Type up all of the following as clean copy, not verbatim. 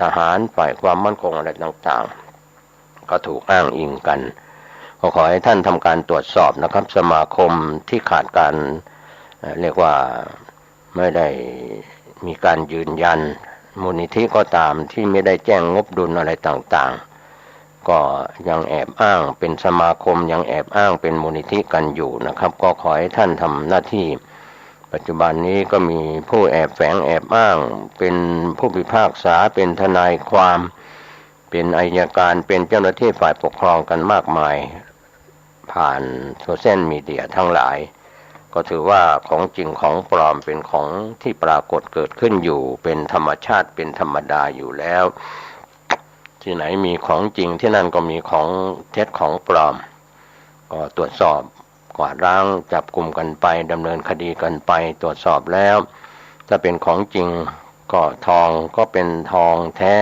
ทหารฝ่ายความมั่นคงอะไรต่างๆก็ถูกอ้างอิงกันขอให้ท่านทำการตรวจสอบนะครับสมาคมที่ขาดการเรียกว่าไม่ได้มีการยืนยันมูลนิธิก็ตามที่ไม่ได้แจ้งงบดุลอะไรต่างๆก็ยังแอบอ้างเป็นสมาคมยังแอบอ้างเป็นมูลนิธิกันอยู่นะครับก็ขอให้ท่านทำหน้าที่ปัจจุบันนี้ก็มีผู้แอบแฝงแอบอ้างเป็นผู้พิพากษาเป็นทนายความเป็นอัยการเป็นเจ้าหน้าที่ฝ่ายปกครองกันมากมายผ่านโซเชียลมีเดียทั้งหลายก็ถือว่าของจริงของปลอมเป็นของที่ปรากฏเกิดขึ้นอยู่เป็นธรรมชาติเป็นธรรมดาอยู่แล้วที่ไหนมีของจริงที่นั่นก็มีของเท็จของปลอมก็ตรวจสอบกวาดล้างจับกลุ่มกันไปดำเนินคดีกันไปตรวจสอบแล้วถ้าเป็นของจริงก็ทองก็เป็นทองแท้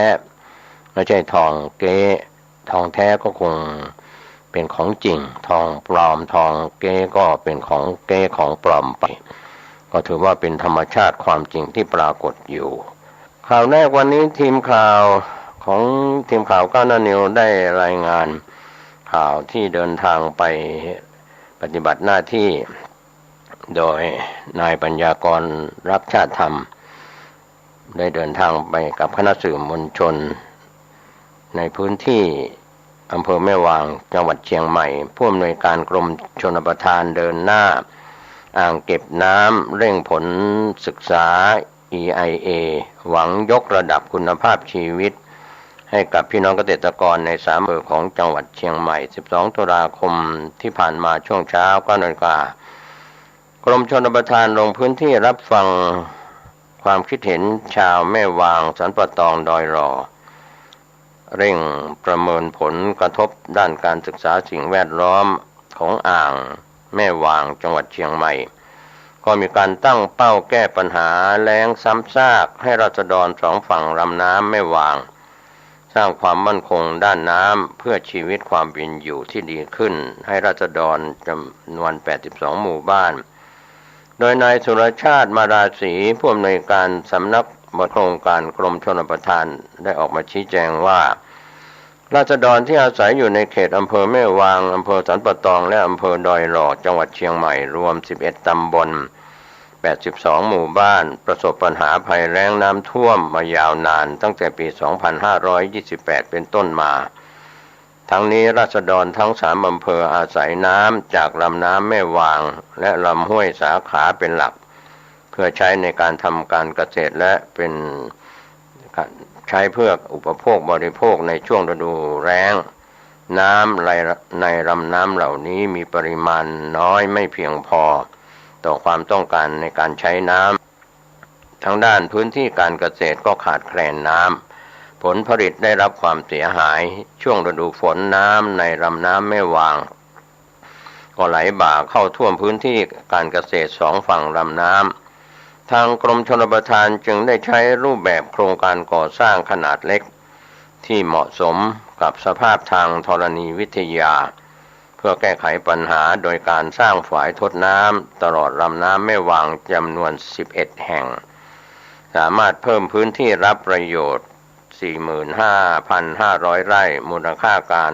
ไม่ใช่ทองเก๊ทองแท้ก็คงเป็นของจริงทองปลอมทองเก๊ก็เป็นของเก๊ของปลอมไปก็ถือว่าเป็นธรรมชาติความจริงที่ปรากฏอยู่ข่าวแรกวันนี้ทีมข่าวของทีมข่าวก้าวหน้านิวได้รายงานข่าวที่เดินทางไปปฏิบัติหน้าที่โดยนายปัญญากรรักชาติธรรมได้เดินทางไปกับคณะสื่อมวลชนในพื้นที่อำเภอแม่วางจังหวัดเชียงใหม่ผู้อำนวยการกรมชลประทานเดินหน้าอ่างเก็บน้ำเร่งผลศึกษา EIA หวังยกระดับคุณภาพชีวิตให้กับพี่น้องเกษตรกรใน3อำเภอของจังหวัดเชียงใหม่12ตุลาคมที่ผ่านมาช่วงเช้า9 นาฬิกากรมชลประทานลงพื้นที่รับฟังความคิดเห็นชาวแม่วางสันป่าตองดอยรอเร่งประเมินผลกระทบด้านการศึกษาสิ่งแวดล้อมของอ่างแม่วางจังหวัดเชียงใหม่ก็มีการตั้งเป้าแก้ปัญหาแล้งซ้ำซากให้ราษฎร2ฝั่งลำน้ำแม่วางสร้างความมั่นคงด้านน้ำเพื่อชีวิตความเป็นอยู่ที่ดีขึ้นให้ราษฎรจำนวน82หมู่บ้านโดยนายสุรชาติมาราศีผู้อำนวยการสำนักโครงการกรมชลประทานได้ออกมาชี้แจงว่าราษฎรที่อาศัยอยู่ในเขตอำเภอแม่วางอำเภอสันป่าตองและอำเภอดอยหล่อจังหวัดเชียงใหม่รวม11ตำบล82หมู่บ้านประสบปัญหาภัยแล้งน้ำท่วมมายาวนานตั้งแต่ปี2528เป็นต้นมาทั้งนี้ราษฎรทั้ง3อำเภออาศัยน้ำจากลำน้ำแม่วางและลำห้วยสาขาเป็นหลักเพื่อใช้ในการทำการเกษตรและเป็นใช้เพื่ออุปโภคบริโภคในช่วงฤดูแล้งน้ำในลำน้ำเหล่านี้มีปริมาณน้อยไม่เพียงพอต่อความต้องการในการใช้น้ำทางด้านพื้นที่การเกษตรก็ขาดแคลนน้ำผลผลิตได้รับความเสียหายช่วงฤดูฝนน้ำในลำน้ำแม่วางก็ไหลบ่าเข้าท่วมพื้นที่การเกษตร2ฝั่งลำน้ำทางกรมชลประทานจึงได้ใช้รูปแบบโครงการก่อสร้างขนาดเล็กที่เหมาะสมกับสภาพทางธรณีวิทยาเพื่อแก้ไขปัญหาโดยการสร้างฝายทดน้ำตลอดลำน้ำแม่วางจำนวน11แห่งสามารถเพิ่มพื้นที่รับประโยชน์ 45,500 ไร่มูลค่าการ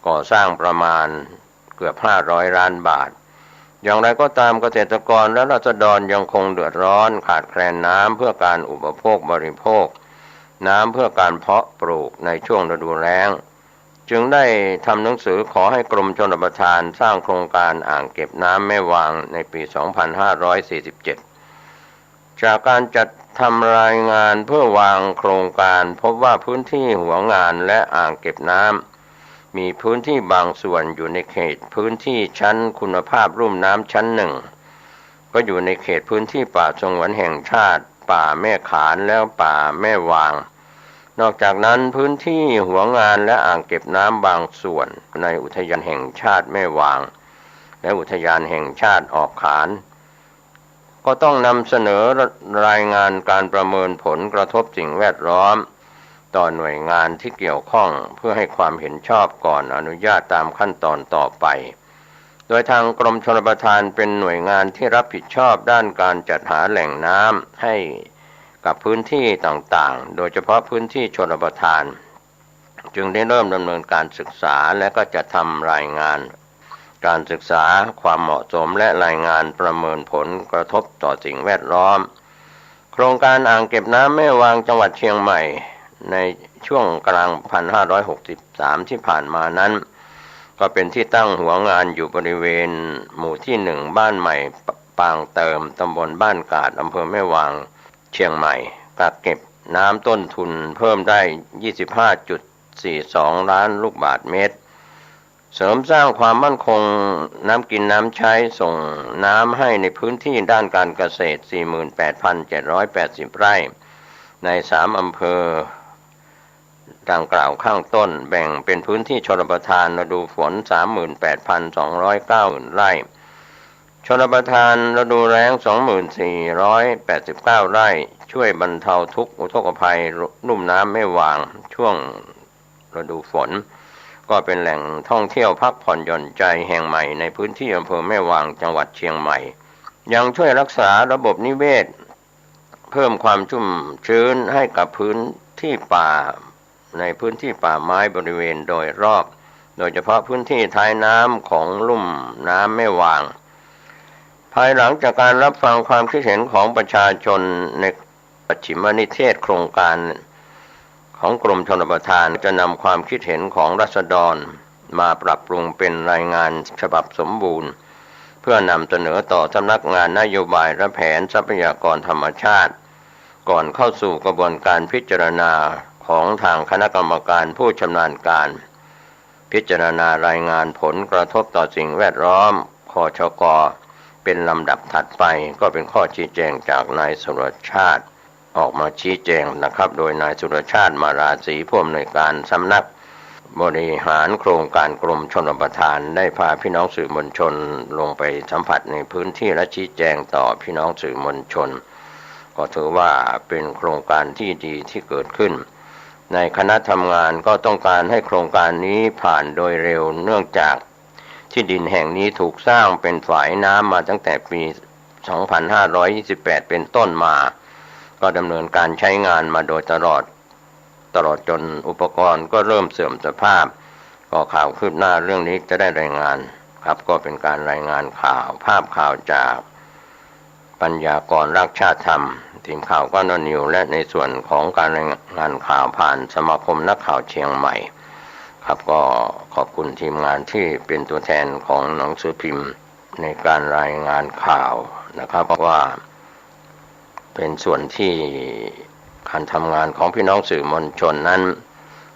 ก่อสร้างประมาณเกือบ500ล้านบาทอย่างไรก็ตามเกษตรกรและราษฎรยังคงเดือดร้อนขาดแคลนน้ำเพื่อการอุปโภคบริโภคน้ำเพื่อการเพาะปลูกในช่วงฤดูแล้งจึงได้ทำหนังสือขอให้กรมชลประทานสร้างโครงการอ่างเก็บน้ำแม่วางในปี 2547 จากการจัดทำรายงานเพื่อวางโครงการพบว่าพื้นที่หัวงานและอ่างเก็บน้ำมีพื้นที่บางส่วนอยู่ในเขตพื้นที่ชั้นคุณภาพลุ่มน้ำชั้นหนึ่งก็อยู่ในเขตพื้นที่ป่าสงวนแห่งชาติป่าแม่ขานแล้วป่าแม่วางนอกจากนั้นพื้นที่หัวงานและอ่างเก็บน้ำบางส่วนในอุทยานแห่งชาติแม่วางและอุทยานแห่งชาติออกขานก็ต้องนำเสนอรายงานการประเมินผลกระทบสิ่งแวดล้อมต่อหน่วยงานที่เกี่ยวข้องเพื่อให้ความเห็นชอบก่อนอนุญาตตามขั้นตอนต่อไปโดยทางกรมชลประทานเป็นหน่วยงานที่รับผิดชอบด้านการจัดหาแหล่งน้ำให้ กับพื้นที่ต่างๆโดยเฉพาะพื้นที่ชนบทานจึงได้เริ่มดำเนินการศึกษาและก็จะทำรายงานการศึกษาความเหมาะสมและรายงานประเมินผลกระทบต่อสิ่งแวดล้อมโครงการอ่างเก็บน้ำแม่วางจังหวัดเชียงใหม่ในช่วงกลาง1563ที่ผ่านมานั้นก็เป็นที่ตั้งหัวงานอยู่บริเวณหมู่ที่1บ้านใหม่ปางเติมตำบลบ้านกาดอำเภอแม่วางเชียงใหม่กักเก็บน้ำต้นทุนเพิ่มได้ 25.42 ล้านลูกบาศก์เมตรเสริมสร้างความมั่นคงน้ำกินน้ำใช้ส่งน้ำให้ในพื้นที่ด้านการเกษตร 48,780 ไร่ใน3อำเภอดังกล่าวข้างต้นแบ่งเป็นพื้นที่ชลประทานฤดูฝน 38,209 ไร่ชลประทานฤดูแล้ง 2,489 ไร่ช่วยบรรเทาทุกข์อุทกภัยลุ่มน้ำแม่วางช่วงฤดูฝนก็เป็นแหล่งท่องเที่ยวพักผ่อนหย่อนใจแห่งใหม่ในพื้นที่อำเภอแม่วางจังหวัดเชียงใหม่ยังช่วยรักษาระบบนิเวศเพิ่มความชุ่มชื้นให้กับพื้นที่ป่าในพื้นที่ป่าไม้บริเวณโดยรอบโดยเฉพาะพื้นที่ท้ายน้ำของลุ่มน้ำแม่วางภายหลังจากการรับฟังความคิดเห็นของประชาชนในปัจฉิมนิเทศโครงการของกรมชลประทานจะนำความคิดเห็นของราษฎรมาปรับปรุงเป็นรายงานฉบับสมบูรณ์เพื่อนำเสนอต่อสำนักงานนโยบายและแผนทรัพยากรธรรมชาติก่อนเข้าสู่กระบวนการพิจารณาของทางคณะกรรมการผู้ชำนาญการพิจารณารายงานผลกระทบต่อสิ่งแวดล้อมคชก.เป็นลำดับถัดไปก็เป็นข้อชี้แจงจากนายสุรชาติออกมาชี้แจงนะครับโดยนายสุรชาติมาราศรีผู้อำนวยการสำนักบริหารโครงการกรมชลประทานได้พาพี่น้องสื่อมวลชนลงไปสัมผัสในพื้นที่และชี้แจงต่อพี่น้องสื่อมวลชนก็ถือว่าเป็นโครงการที่ดีที่เกิดขึ้นในคณะทำงานก็ต้องการให้โครงการนี้ผ่านโดยเร็วเนื่องจากที่ดินแห่งนี้ถูกสร้างเป็นฝายน้ำมาตั้งแต่ปี 2528 เป็นต้นมาก็ดำเนินการใช้งานมาโดยตลอดจนอุปกรณ์ก็เริ่มเสื่อมสภาพก็ข่าวคืบหน้าเรื่องนี้จะได้รายงานครับก็เป็นการรายงานข่าวภาพข่าวจากปัญญากรรักชาติธรรมทีมข่าวก็นนิวและในส่วนของการรายงานข่าวผ่านสมาคมนักข่าวเชียงใหม่ครับก็ขอบคุณทีมงานที่เป็นตัวแทนของหนังสือพิมพ์ในการรายงานข่าวนะครับเพราะว่าเป็นส่วนที่การทำงานของพี่น้องสื่อมวลชนนั้น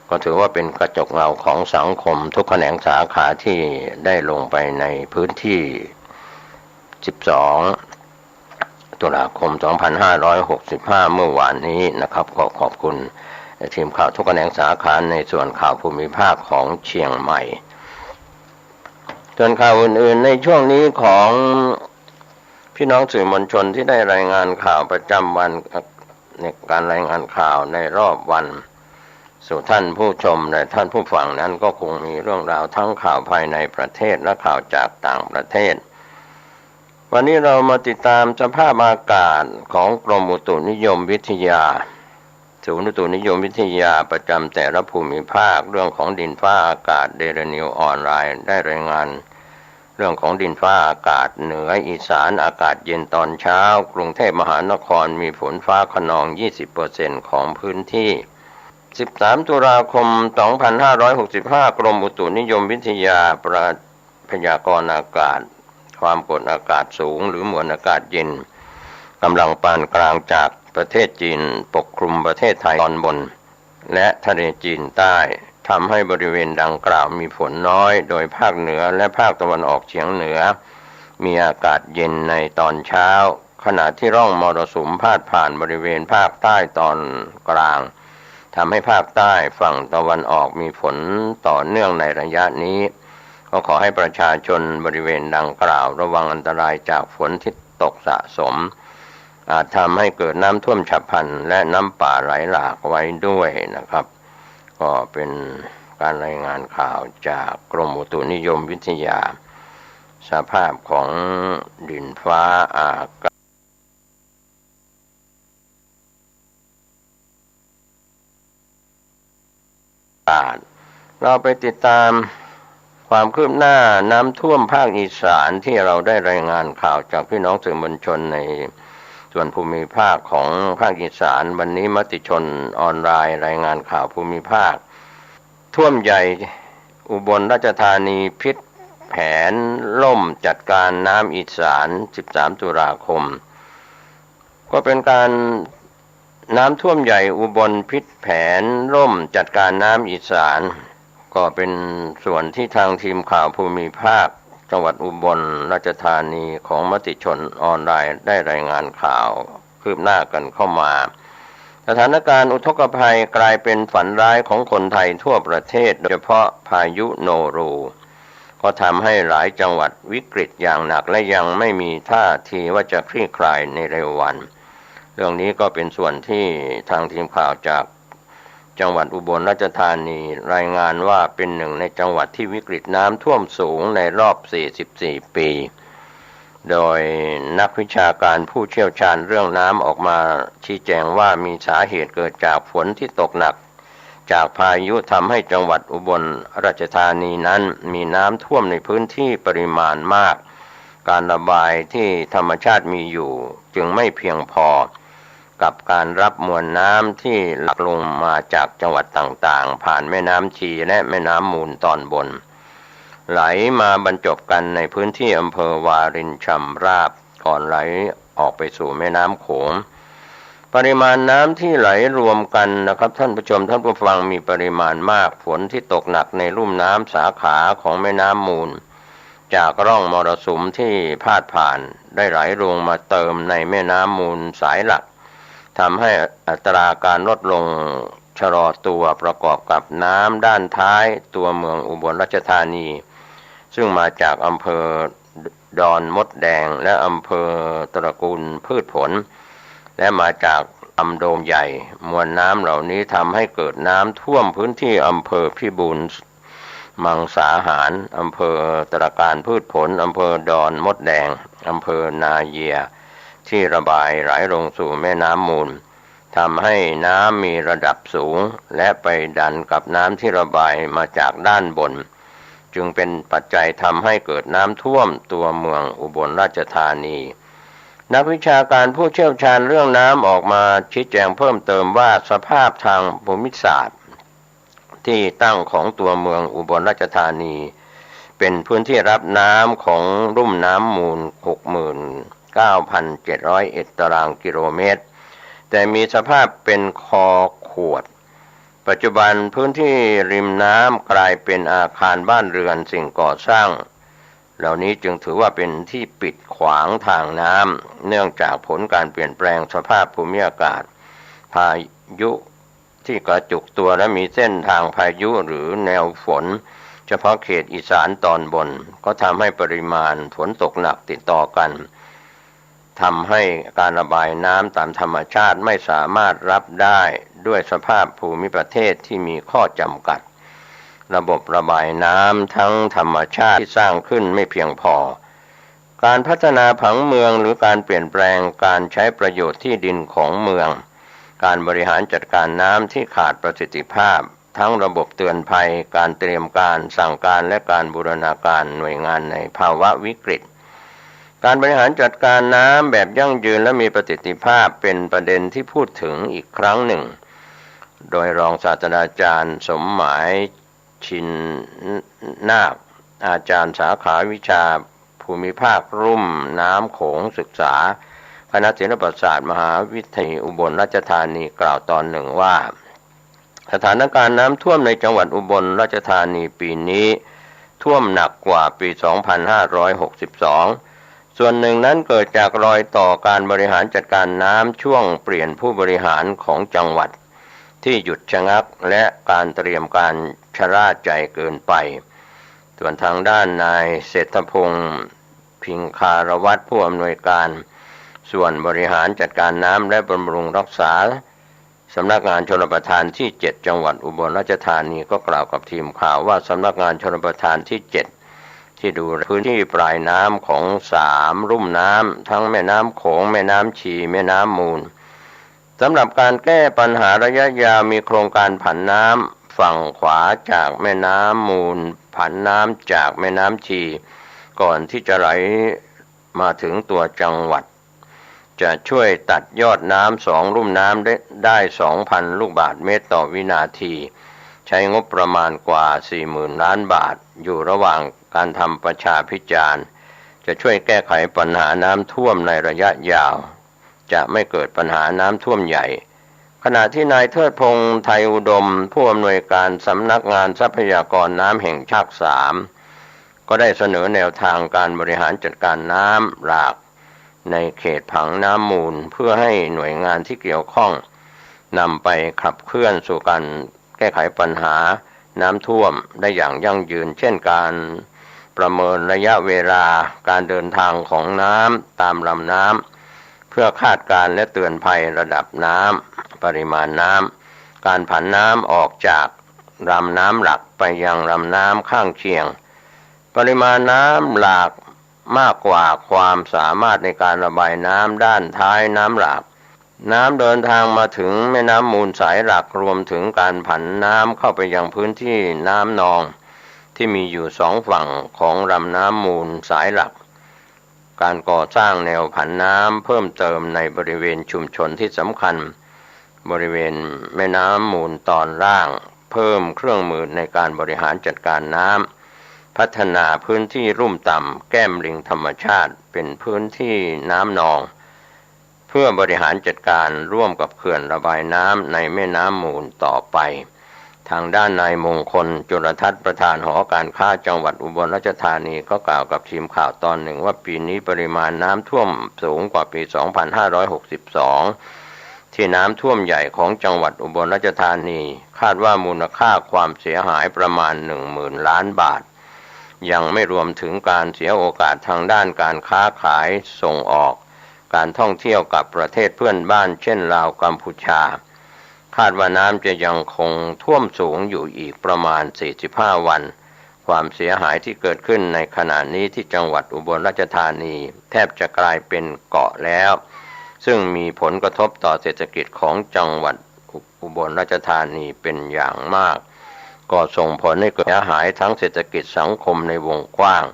ก็ถือว่าเป็นกระจกเงาของสังคมทุกแขนงสาขาที่ได้ลงไปในพื้นที่ 12 ตุลาคม 2565 เมื่อวานนี้นะครับขอขอบคุณทีมข่าวทุกแขนงสาขาในส่วนข่าวภูมิภาคของเชียงใหม่ส่วนข่าวอื่นๆในช่วงนี้ของพี่น้องสื่อมวลชนที่ได้รายงานข่าวประจำวันในการรายงานข่าวในรอบวันสู่ท่านผู้ชมและท่านผู้ฟังนั้นก็คงมีเรื่องราวทั้งข่าวภายในประเทศและข่าวจากต่างประเทศวันนี้เรามาติดตามสภาพอากาศของกรมอุตุนิยมวิทยาศูนย์อุตุนิยมวิทยาประจำแต่ละภูมิภาคเรื่องของดินฟ้าอากาศเดลินิวออนไลน์ได้รายงานเรื่องของดินฟ้าอากาศเหนืออีสานอากาศเย็นตอนเช้ากรุงเทพมหานครมีฝนฟ้าคะนอง 20% ของพื้นที่13 ตุลาคม 2565 กรมอุตุนิยมวิทยาพยากรณ์อากาศความกดอากาศสูงหรือมวลอากาศเย็นกำลังปานกลางจากประเทศจีนปกคลุมประเทศไทยตอนบนและทะเลจีนใต้ทำให้บริเวณดังกล่าวมีฝนน้อยโดยภาคเหนือและภาคตะวันออกเฉียงเหนือมีอากาศเย็นในตอนเช้าขณะที่ร่องมรสุมพาดผ่านบริเวณภาคใต้ตอนกลางทำให้ภาคใต้ฝั่งตะวันออกมีฝนต่อเนื่องในระยะนี้ก็ขอให้ประชาชนบริเวณดังกล่าวระวังอันตรายจากฝนที่ตกสะสมอาจทำให้เกิดน้ำท่วมฉับพลันและน้ำป่าไหลหลากไว้ด้วยนะครับก็เป็นการรายงานข่าวจากกรมอุตุนิยมวิทยาสภาพของดินฟ้าอากาศ กาศเราไปติดตามความคืบหน้าน้ำท่วมภาคอีสานที่เราได้รายงานข่าวจากพี่น้องสื่อมวลชนในส่วนภูมิภาคของภาคอีสานวันนี้มติชนออนไลน์รายงานข่าวภูมิภาคท่วมใหญ่อุบลราชธานีพิษแผนล่มจัดการน้ำอีสาน13ตุลาคมก็เป็นการน้ำท่วมใหญ่อุบลพิษแผนล่มจัดการน้ำอีสานก็เป็นส่วนที่ทางทีมข่าวภูมิภาคจังหวัดอุบลราชธานีของมติชนออนไลน์ได้รายงานข่าวคืบหน้ากันเข้ามาสถานการณ์อุทกภัยกลายเป็นฝันร้ายของคนไทยทั่วประเทศโดยเฉพาะพายุโนรูก็ทำให้หลายจังหวัดวิกฤตอย่างหนักและยังไม่มีท่าทีว่าจะคลี่คลายในเร็ววันเรื่องนี้ก็เป็นส่วนที่ทางทีมข่าวจากจังหวัดอุบลราชธานีรายงานว่าเป็นหนึ่งในจังหวัดที่วิกฤตน้ำท่วมสูงในรอบ44ปีโดยนักวิชาการผู้เชี่ยวชาญเรื่องน้ำออกมาชี้แจงว่ามีสาเหตุเกิดจากฝนที่ตกหนักจากพายุทำให้จังหวัดอุบลราชธานีนั้นมีน้ำท่วมในพื้นที่ปริมาณมากการระบายที่ธรรมชาติมีอยู่จึงไม่เพียงพอกับการรับมวลน้ำที่หลั่งลงมาจากจังหวัดต่างๆผ่านแม่น้ำชีและแม่น้ำมูลตอนบนไหลมาบรรจบกันในพื้นที่อำเภอวารินชำราบก่อนไหลออกไปสู่แม่น้ำโขงปริมาณน้ำที่ไหลรวมกันนะครับท่านผู้ชมท่านผู้ฟังมีปริมาณมากฝนที่ตกหนักในลุ่มน้ำสาขาของแม่น้ำมูลจากร่องมรสุมที่พาดผ่านได้ไหลลงมาเติมในแม่น้ำมูลสายหลักทำให้อัตราการลดลงชะลอตัวประกอบกับน้ำด้านท้ายตัวเมืองอุบลราชธานีซึ่งมาจากอำเภอดอนมดแดงและอำเภอตระกูลพืชผลและมาจากลำโดมใหญ่มวลน้ำเหล่านี้ทำให้เกิดน้ำท่วมพื้นที่อำเภอพิบูลมังสาหารอำเภอตระการพืชผลอำเภอดอนมดแดงอำเภอนาเยียที่ระบายไหลลงสู่แม่น้ำมูลทำให้น้ำมีระดับสูงและไปดันกับน้ำที่ระบายมาจากด้านบนจึงเป็นปัจจัยทำให้เกิดน้ำท่วมตัวเมืองอุบลราชธานีนักวิชาการผู้เชี่ยวชาญเรื่องน้ำออกมาชี้แจงเพิ่มเติมว่าสภาพทางภูมิศาสตร์ที่ตั้งของตัวเมืองอุบลราชธานีเป็นพื้นที่รับน้ำของลุ่มน้ำมูล 69,701 ตารางกิโลเมตรแต่มีสภาพเป็นคอขวดปัจจุบันพื้นที่ริมน้ำกลายเป็นอาคารบ้านเรือนสิ่งก่อสร้างเหล่านี้จึงถือว่าเป็นที่ปิดขวางทางน้ำเนื่องจากผลการเปลี่ยนแปลงสภาพภูมิอากาศพายุที่กระจุกตัวและมีเส้นทางพายุหรือแนวฝนเฉพาะเขตอีสานตอนบนก็ทำให้ปริมาณฝนตกหนักติดต่อกันทำให้การระบายน้ำตามธรรมชาติไม่สามารถรับได้ด้วยสภาพภูมิประเทศที่มีข้อจำกัดระบบระบายน้ำทั้งธรรมชาติที่สร้างขึ้นไม่เพียงพอการพัฒนาผังเมืองหรือการเปลี่ยนแปลงการใช้ประโยชน์ที่ดินของเมืองการบริหารจัดการน้ำที่ขาดประสิทธิภาพทั้งระบบเตือนภัยการเตรียมการสั่งการและการบูรณาการหน่วยงานในภาวะวิกฤตการบริหารจัดการน้ำแบบยั่งยืนและมีประสิทธิภาพเป็นประเด็นที่พูดถึงอีกครั้งหนึ่งโดยรองศาสตราจารย์สมหมายชินนาคอาจารย์สาขาวิชาภูมิภาครุ่มน้ำโขงศึกษาคณะศิลปศาสตร์มหาวิทยาลัยอุบลราชธานีกล่าวตอนหนึ่งว่าสถานการณ์น้ำท่วมในจังหวัดอุบลราชธานีปีนี้ท่วมหนักกว่าปี 2562 ส่วนหนึ่งนั้นเกิดจากรอยต่อการบริหารจัดการน้ำช่วงเปลี่ยนผู้บริหารของจังหวัดที่หยุดชะงักและการเตรียมการชะล่าใจเกินไปส่วนทางด้านนายเศรษฐพงษ์พิงคารวัตรผู้อำนวยการส่วนบริหารจัดการน้ำและบำรุงรักษาสำนักงานชลประทานที่ 7 จังหวัดอุบลราชธานีก็กล่าวกับทีมข่าวว่าสำนักงานชลประทานที่ 7 ที่ดูพื้นที่ปลายน้ำของ3ลุ่มน้ำทั้งแม่น้ำโขงแม่น้ำชีแม่น้ำมูลสำหรับการแก้ปัญหาระยะยาวมีโครงการผันน้ำ ฝั่งขวาจากแม่น้ำมูลผันน้ำจากแม่น้ำชีก่อนที่จะไหลมาถึงตัวจังหวัดจะช่วยตัดยอดน้ำ2 ลุ่มน้ำได้ 2,000 ลูกบาศก์เมตรต่อวินาทีใช้งบประมาณกว่า 40,000 ล้านบาทอยู่ระหว่างการทำประชาพิจารณ์จะช่วยแก้ไขปัญหาน้ำท่วมในระยะยาวจะไม่เกิดปัญหาน้ำท่วมใหญ่ขณะที่นายเทิดพงษ์ไทยอุดมผู้อำนวยการสำนักงานทรัพยากรน้ำแห่งชาติ3ก็ได้เสนอแนวทางการบริหารจัดการน้ำหลากในเขตผังน้ำมูลเพื่อให้หน่วยงานที่เกี่ยวข้องนำไปขับเคลื่อนสู่การแก้ไขปัญหาน้ำท่วมได้อย่างยั่งยืนเช่นการประเมินระยะเวลาการเดินทางของน้ำตามลำน้ำเพื่อคาดการณ์และเตือนภัยระดับน้ำปริมาณน้ำการผันน้ำออกจากลำน้ำหลักไปยังลำน้ำข้างเคียงปริมาณน้ำหลากมากกว่าความสามารถในการระบายน้ำด้านท้ายน้ำหลากน้ำเดินทางมาถึงแม่น้ำมูลสายหลักรวมถึงการผันน้ำเข้าไปยังพื้นที่น้ำนองที่มีอยู่2 ฝั่งของลำน้ำมูลสายหลักการก่อสร้างแนวผันน้ำเพิ่มเติมในบริเวณชุมชนที่สำคัญบริเวณแม่น้ำมูลตอนล่างเพิ่มเครื่องมือในการบริหารจัดการน้ำพัฒนาพื้นที่ลุ่มต่ำแก้มลิงธรรมชาติเป็นพื้นที่น้ำนองเพื่อบริหารจัดการร่วมกับเขื่อนระบายน้ำในแม่น้ำมูลต่อไปทางด้านนายมงคลจุลทัศน์ประธานหอการค้าจังหวัดอุบลราชธานีก็กล่าวกับทีมข่าวตอนหนึ่งว่าปีนี้ปริมาณน้ำท่วมสูงกว่าปี 2562 ที่น้ำท่วมใหญ่ของจังหวัดอุบลราชธานีคาดว่ามูลค่าความเสียหายประมาณ 10,000 ล้านบาทยังไม่รวมถึงการเสียโอกาสทางด้านการค้าขายส่งออกการท่องเที่ยวกับประเทศเพื่อนบ้านเช่นลาวกัมพูชาคาดว่าน้ำจะยังคงท่วมสูงอยู่อีกประมาณ45 วันความเสียหายที่เกิดขึ้นในขณะนี้ที่จังหวัดอุบลราชธานีแทบจะกลายเป็นเกาะแล้วซึ่งมีผลกระทบต่อเศรษฐกิจของจังหวัดอุบลราชธานีเป็นอย่างมากก็ส่งผลให้เกิดเสียหายทั้งเศรษฐกิจสังคมในวงกว้าง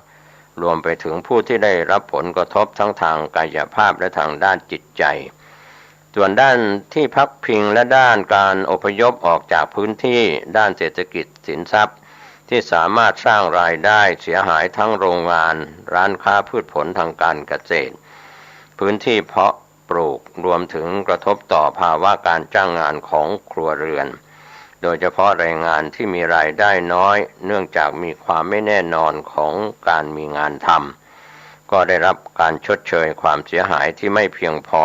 รวมไปถึงผู้ที่ได้รับผลกระทบทั้งทางกายภาพและทางด้านจิตใจส่วนด้านที่พักพิงและด้านการอพยพออกจากพื้นที่ด้านเศรษฐกิจสินทรัพย์ที่สามารถสร้างรายได้เสียหายทั้งโรงงานร้านค้าพืชผลทางการเกษตรพื้นที่เพาะปลูกรวมถึงกระทบต่อภาวะการจ้างงานของครัวเรือนโดยเฉพาะแรงงานที่มีรายได้น้อยเนื่องจากมีความไม่แน่นอนของการมีงานทำก็ได้รับการชดเชยความเสียหายที่ไม่เพียงพอ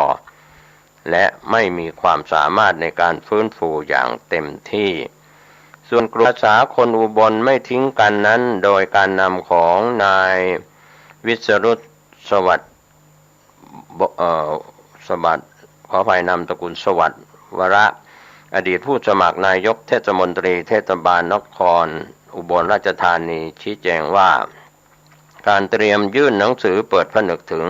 และไม่มีความสามารถในการฟื้นฟูอย่างเต็มที่ส่วนกลุ่มอาสาคนอุบลไม่ทิ้งกันนั้นโดยการนำของนายวิศรุตสวัสดิ์ขออภัยนามสกุลสวัสดิ์วระอดีตผู้สมัครนายกเทศมนตรีเทศบาลนครอุบลราชธานีชี้แจงว่าการเตรียมยื่นหนังสือเปิดผนึกถึง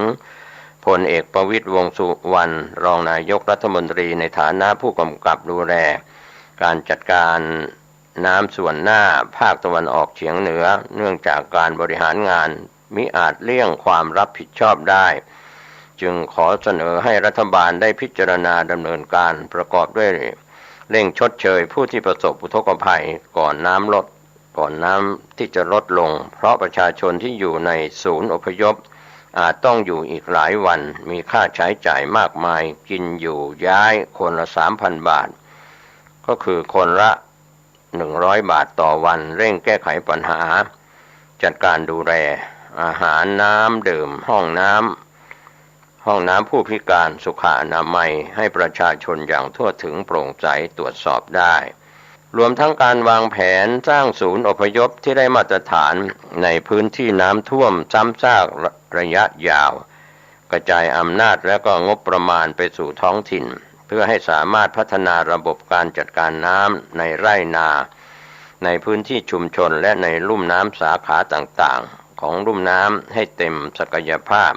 พลเอกประวิตรวงษ์สุวรรณรองนายกรัฐมนตรีในฐานะผู้กำกับดูแลการจัดการน้ำส่วนหน้าภาคตะวันออกเฉียงเหนือเนื่องจากการบริหารงานมิอาจเลี่ยงความรับผิดชอบได้จึงขอเสนอให้รัฐบาลได้พิจารณาดำเนินการประกอบด้วยเร่งชดเชยผู้ที่ประสบอุทกภัยก่อนน้ำที่จะลดลงเพราะประชาชนที่อยู่ในศูนย์อพยพอาจต้องอยู่อีกหลายวันมีค่าใช้จ่ายมากมายกินอยู่ย้ายคนละ 3,000 บาทก็คือคนละ100 บาทต่อวันเร่งแก้ไขปัญหาจัดการดูแลอาหารน้ำดื่มห้องน้ำผู้พิการสุขอนามัยให้ประชาชนอย่างทั่วถึงโปร่งใสตรวจสอบได้รวมทั้งการวางแผนสร้างศูนย์อพยพที่ได้มาตรฐานในพื้นที่น้ำท่วมซ้ำซากระยะยาวกระจายอำนาจและก็งบประมาณไปสู่ท้องถิ่นเพื่อให้สามารถพัฒนาระบบการจัดการน้ำในไร่นาในพื้นที่ชุมชนและในลุ่มน้ำสาขาต่างๆของลุ่มน้ำให้เต็มศักยภาพ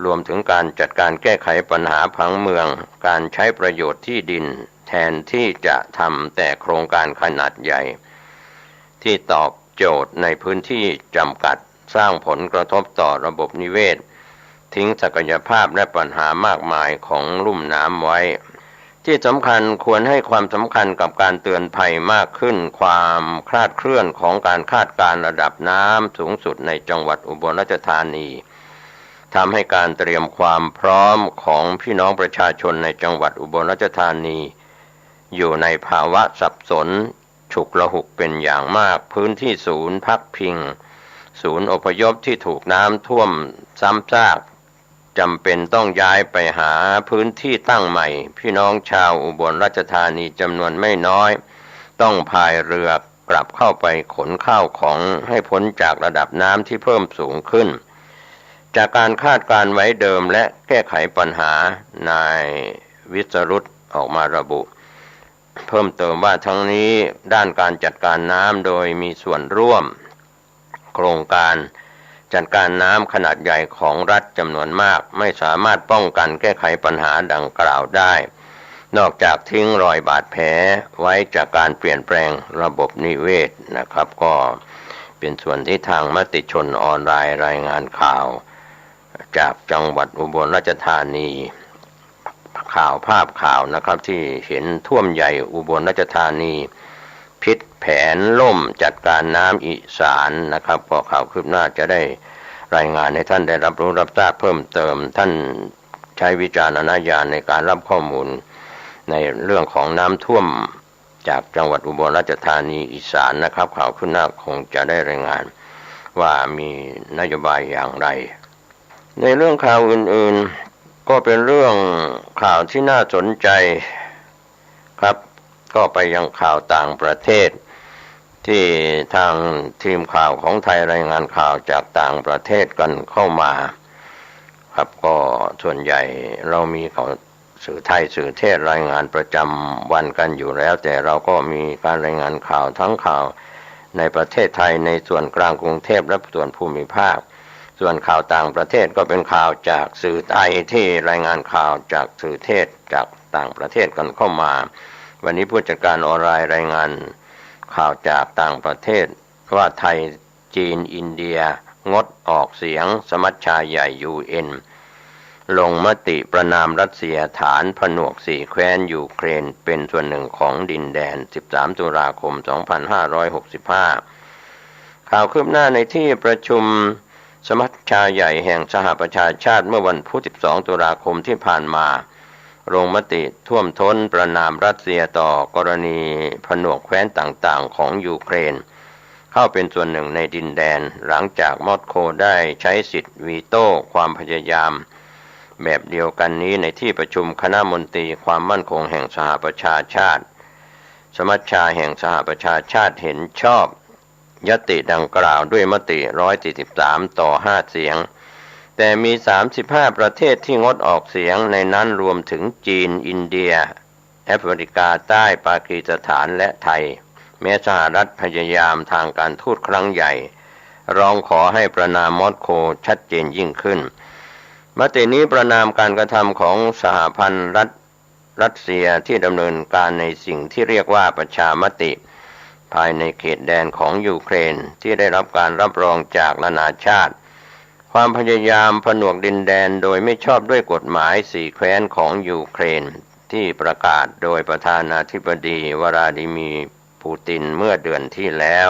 รวมถึงการจัดการแก้ไขปัญหาผังเมืองการใช้ประโยชน์ที่ดิน แทนที่จะทำแต่โครงการขนาดใหญ่ที่ตอบโจทย์ในพื้นที่จำกัดสร้างผลกระทบต่อระบบนิเวศทิ้งศักยภาพและปัญหามากมายของลุ่มน้ำไว้ที่สำคัญควรให้ความสำคัญกับการเตือนภัยมากขึ้นความคลาดเคลื่อนของการคาดการณ์ระดับน้ำสูงสุดในจังหวัดอุบลราชธานีทำให้การเตรียมความพร้อมของพี่น้องประชาชนในจังหวัดอุบลราชธานีอยู่ในภาวะสับสนฉุกละหุกเป็นอย่างมากพื้นที่ศูนย์พักพิงศูนย์อพยพที่ถูกน้ำท่วมซ้ำซากจำเป็นต้องย้ายไปหาพื้นที่ตั้งใหม่พี่น้องชาวอุบลราชธานีจำนวนไม่น้อยต้องพายเรือกลับเข้าไปขนข้าวของให้พ้นจากระดับน้ำที่เพิ่มสูงขึ้นจากการคาดการไว้เดิมและแก้ไขปัญหานายวิศรุตออกมาระบุเพิ่มเติมว่าทั้งนี้ด้านการจัดการน้ำโดยมีส่วนร่วมโครงการจัดการน้ำขนาดใหญ่ของรัฐจำนวนมากไม่สามารถป้องกันแก้ไขปัญหาดังกล่าวได้นอกจากทิ้งรอยบาดแผลไว้จากการเปลี่ยนแปลงระบบนิเวศนะครับก็เป็นส่วนที่ทางมติชนออนไลน์รายงานข่าวจากจังหวัดอุบลราชธานีภาพข่าวนะครับที่เห็นท่วมใหญ่อุบลราชธานีพิษแผนล่มจัดการน้ำอีสานนะครับพอข่าวคืบหน้าจะได้รายงานให้ท่านได้รับรู้รับทราบเพิ่มเติมท่านใช้วิจารณญาณในการรับข้อมูลในเรื่องของน้ำท่วมจากจังหวัดอุบลราชธานีอีสานนะครับข่าวคืบหน้าคงจะได้รายงานว่ามีนโยบายอย่างไรในเรื่องข่าวอื่นๆก็เป็นเรื่องข่าวที่น่าสนใจครับก็ไปยังข่าวต่างประเทศที่ทางทีมข่าวของไทยรายงานข่าวจากต่างประเทศกันเข้ามาครับก็ส่วนใหญ่เรามีข่าวสื่อไทยสื่อเทศรายงานประจำวันกันอยู่แล้วแต่เราก็มีการรายงานข่าวทั้งข่าวในประเทศไทยในส่วนกลางกรุงเทพและส่วนภูมิภาคส่วนข่าวต่างประเทศก็เป็นข่าวจากสื่อไทยที่รายงานข่าวจากสื่อเทศจากต่างประเทศกันเข้ามาวันนี้ผู้จัดการออนไลน์รายงานข่าวจากต่างประเทศว่าไทยจีนอินเดียงดออกเสียงสมัชชาใหญ่ UN ลงมติประนามรัสเซียฐานผนวก4แคว้นยูเครนเป็นส่วนหนึ่งของดินแดน13ตุลาคม2565ข่าวคืบหน้าในที่ประชุมสมัชชาใหญ่แห่งสหประชาชาติเมื่อวันพุธ12ตุลาคมที่ผ่านมาลงมติท่วมท้นประนามรัสเซียต่อกรณีผนวกแคว้นต่างๆของยูเครนเข้าเป็นส่วนหนึ่งในดินแดนหลังจากมอสโกได้ใช้สิทธิ์วีโต้ความพยายามแบบเดียวกันนี้ในที่ประชุมคณะมนตรีความมั่นคงแห่งสหประชาชาติสมัชชาแห่งสหประชาชาติเห็นชอบยติดังกล่าวด้วยมติ143ต่อ5เสียงแต่มี35ประเทศที่งดออกเสียงในนั้นรวมถึงจีนอินเดียแอฟริกาใต้ปากีสถานและไทยแม้สหรัฐพยายามทางการทูตครั้งใหญ่ร้องขอให้ประนามมอสโกชัดเจนยิ่งขึ้นมตินี้ประนามการกระทำของสหพันธ์รัสเซียที่ดำเนินการในสิ่งที่เรียกว่าประชามติภายในเขตแดนของยูเครนที่ได้รับการรับรองจากนานาชาติความพยายามผนวกดินแดนโดยไม่ชอบด้วยกฎหมาย4แคว้นของยูเครนที่ประกาศโดยประธานาธิบดีวลาดิมีร์ปูตินเมื่อเดือนที่แล้ว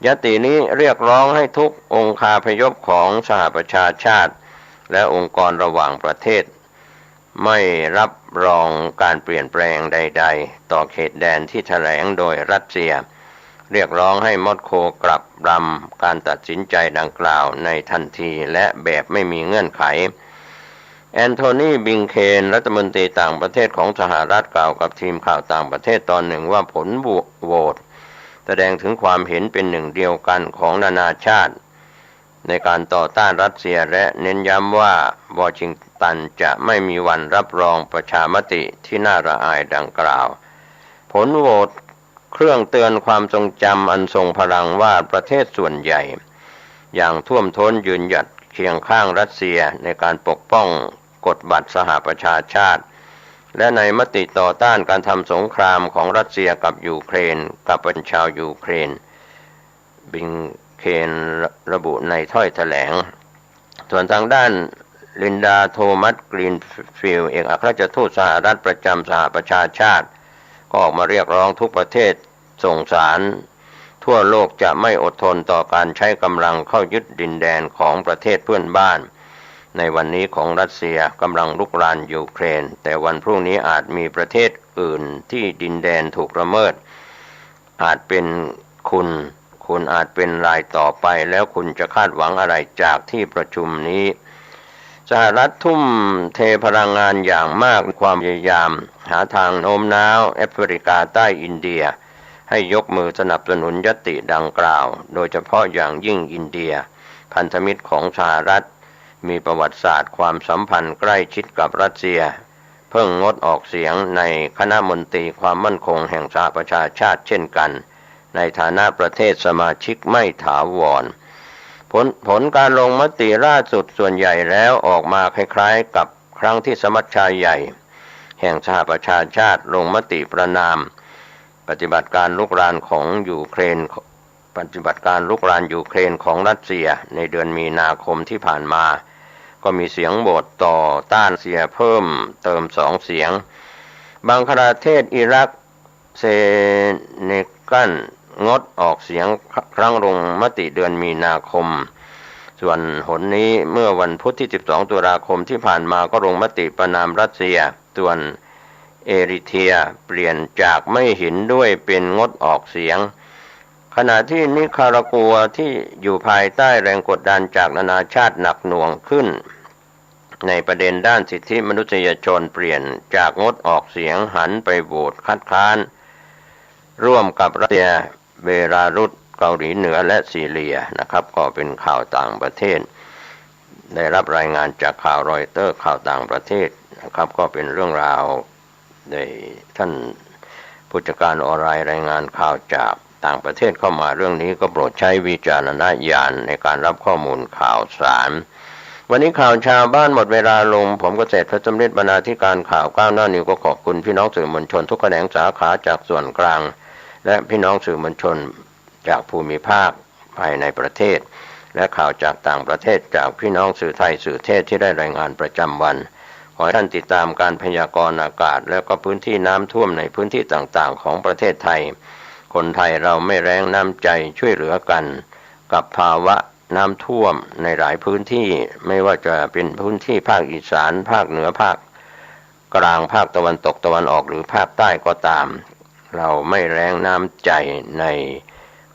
ยตินี้เรียกร้องให้ทุกองคาพยพของสหประชาชาติและองค์กรระหว่างประเทศไม่รับรองการเปลี่ยนแปลงใดๆต่อเขตแดนที่แถลงโดยรัสเซียเรียกร้องให้มอสโกกลับลำการตัดสินใจดังกล่าวในทันทีและแบบไม่มีเงื่อนไขแอนโทนีบิงเคนรัฐมนตรีต่างประเทศของสหรัฐกล่าวกับทีมข่าวต่างประเทศตอนหนึ่งว่าผลโหวตแสดงถึงความเห็นเป็นหนึ่งเดียวกันของนานาชาติในการต่อต้านรัสเซียและเน้นย้ำว่าวอชิงตันจะไม่มีวันรับรองประชามติที่น่าระอายดังกล่าวผลโหวตเครื่องเตือนความทรงจำอันทรงพลังว่าประเทศส่วนใหญ่อย่างท่วมท้นยืนหยัดเคียงข้างรัสเซียในการปกป้องกฎบัตรสหประชาชาติ และในมติต่อต้านการทำสงครามของรัสเซียกับยูเครนกับเป็นชาวยูเครนบิงเคนระบุในถ้อยแถลงส่วนทางด้านลินดาโทมัสกรีนฟิลด์เอกอัครราชทูตสหรัฐประจำสหประชาชาติก็ออกมาเรียกร้องทุกประเทศส่งสารทั่วโลกจะไม่อดทนต่อการใช้กำลังเข้ายึดดินแดนของประเทศเพื่อนบ้านในวันนี้ของรัสเซียกำลังลุกรานยูเครนแต่วันพรุ่งนี้อาจมีประเทศอื่นที่ดินแดนถูกละเมิดอาจเป็นคุณอาจเป็นรายต่อไปแล้วคุณจะคาดหวังอะไรจากที่ประชุมนี้สหรัฐทุ่มเทพลังงานอย่างมากความพยายามหาทางโน้มน้าวแอฟริกาใต้อินเดียให้ยกมือสนับสนุนญัตติดังกล่าวโดยเฉพาะอย่างยิ่งอินเดียพันธมิตรของสหรัฐมีประวัติศาสตร์ความสัมพันธ์ใกล้ชิดกับรัสเซียเพิ่งงดออกเสียงในคณะมนตรีความมั่นคงแห่งสหประชาชาติเช่นกันในฐานะประเทศสมาชิกไม่ถาวรผลการลงมติล่าสุดส่วนใหญ่แล้วออกมาคล้ายๆกับครั้งที่สมัชชาใหญ่แห่งสหประชาชาติลงมติประนามปฏิบัติการลุกรานของยูเครนของรัสเซียในเดือนมีนาคมที่ผ่านมาก็มีเสียงโหวตต่อต้านเสียเพิ่มเติม2เสียงบังคลาเทศอิรักเซเนกัลงดออกเสียงครั้งลงมติเดือนมีนาคมส่วนหนนี้เมื่อวันพุธที่12ตุลาคมที่ผ่านมาก็ลงมติประนามรัสเซียส่วนเอริเทรียเปลี่ยนจากไม่เห็นด้วยเป็นงดออกเสียงขณะที่นิคารากัวที่อยู่ภายใต้แรงกดดันจากนานาชาติหนักหน่วงขึ้นในประเด็นด้านสิทธิมนุษยชนเปลี่ยนจากงดออกเสียงหันไปโหวตคัดค้านร่วมกับรัสเซียเบลารุสเกาหลีเหนือและซีเรียนะครับก็เป็นข่าวต่างประเทศได้รับรายงานจากข่าวรอยเตอร์ข่าวต่างประเทศนะครับก็เป็นเรื่องราวในท่านผู้จัดการออนไลน์รายงานข่าวจากต่างประเทศเข้ามาเรื่องนี้ก็โปรดใช้วิจารณญาณในการรับข้อมูลข่าวสารวันนี้ข่าวชาวบ้านหมดเวลาลงผมเกษตรพระจำเร็จบรรณาธิการข่าวก้าวหน้านิวก็ขอบคุณพี่น้องสื่อมวลชนทุกแขนงสาขาจากส่วนกลางและพี่น้องสื่อมวลชนจากภูมิภาคภายในประเทศและข่าวจากต่างประเทศจากพี่น้องสื่อไทยสื่อเทศที่ได้รายงานประจำวันขอให้ท่านติดตามการพยากรณ์อากาศและก็พื้นที่น้ำท่วมในพื้นที่ต่างๆของประเทศไทยคนไทยเราไม่แรงน้ำใจช่วยเหลือกันกับภาวะน้ำท่วมในหลายพื้นที่ไม่ว่าจะเป็นพื้นที่ภาคอีสานภาคเหนือภาคกลางภาคตะวันตกตะวันออกหรือภาคใต้ก็ตามเราไม่แรงน้ำใจใน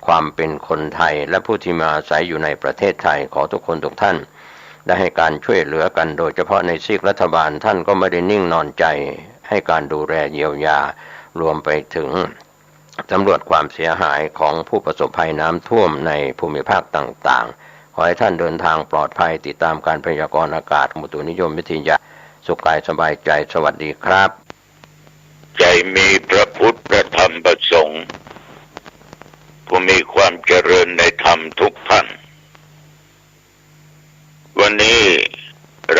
ความเป็นคนไทยและผู้ที่มาอาศัยอยู่ในประเทศไทยขอทุกคนทุกท่านได้ให้การช่วยเหลือกันโดยเฉพาะในซีกรัฐบาลท่านก็ไม่ได้นิ่งนอนใจให้การดูแลเยียวยารวมไปถึงสำรวจความเสียหายของผู้ประสบภัยน้ำท่วมในภูมิภาคต่างๆขอให้ท่านเดินทางปลอดภัยติดตามการพยากรณ์อากาศอุตุนิยมวิทยาสุขกายสบายใจสวัสดีครับใจมีพระพุทธพระธรรมพระสงฆ์ผู้มีความเจริญในธรรมทุกท่านวันนี้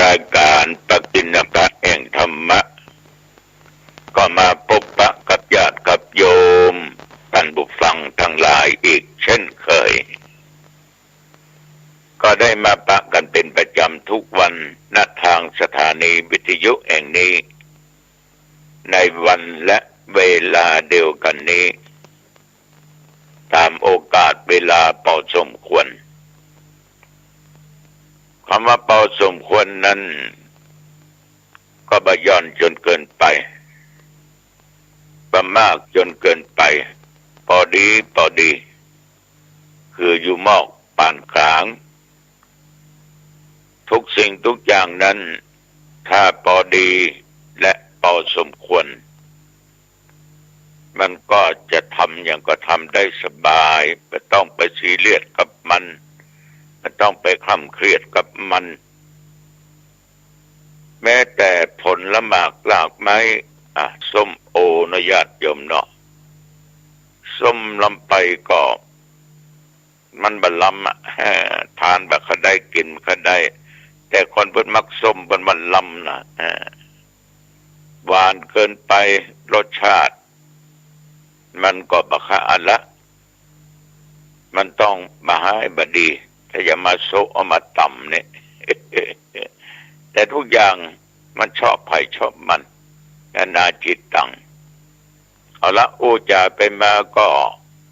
รายการปฏิณกะแห่งธรรมะก็มาพบปะกับญาติกับโยมท่านผู้ฟังทั้งหลายอีกเช่นเคยก็ได้มาปะกันเป็นประจำทุกวันณทางสถานีวิทยุแห่งนี้ในวันและเวลาเดียวกันนี้ตามโอกาสเวลาพอสมควรคำว่าพอสมควรนั้นก็บ่ย่อนจนเกินไปบ่มากจนเกินไปพอดีคืออยู่หมอกปานกลางทุกสิ่งทุกอย่างนั้นถ้าพอดีและพอสมควรมันก็จะทำอย่างก็ทำได้สบายไม่ต้องไปซีเรียสกับมันไม่ต้องไปคล่ำเครียดกับมันแม้แต่ผลละหมากลากไม้ส้มโอนะญาติโยมเนาะส้มลำไปก็มันบะลำทานแบบเขาได้กินเขาได้แต่คนเพิ่นมักส้มเพิ่นมันลำนะ หวานเกินไปรสชาติมันก็บะคะอันละมันต้องมาให้บดีถ้าจะมาโซเอามาต่ำเนี่ย แต่ทุกอย่างมันชอบไผ่ชอบมันนานาจิตตังเอาละโอจาไปมาก็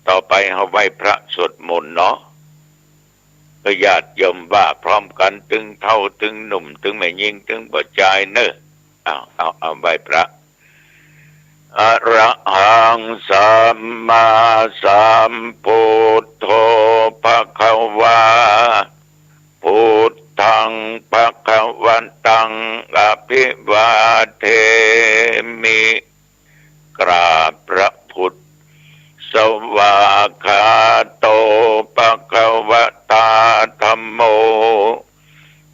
ต่อไปเอาไว้พระสวดมนต์เนาะก็ญาติโยมว่าพร้อมกันตึงเท่าตึงหนุ่มตึงแม่ยิ่งตึงบ่ใจเนอะเอาไว้พระอะระหังสัมมาสัมพุทโธภควาพุทธังภวันตังอภิวาเทมิกราบพระพุทธสวากขาโตภควตาธัมโม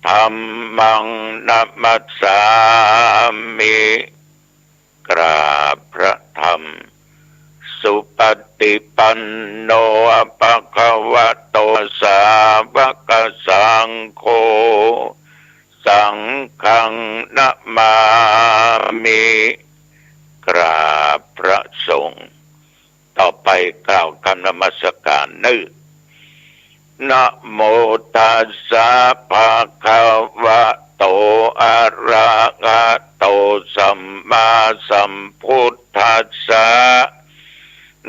ธัมมังนัมมัสสามิกราบพระธรรมสุปฏิปันโนภควโตสาวกสังโฆสังฆังนะมามิกราบพระสงฆ์ต่อไปกล่าวคำนมัสการนะโมตัสสะภะคะวะโตอะระหะโตสัมมาสัมพุทธัสสะ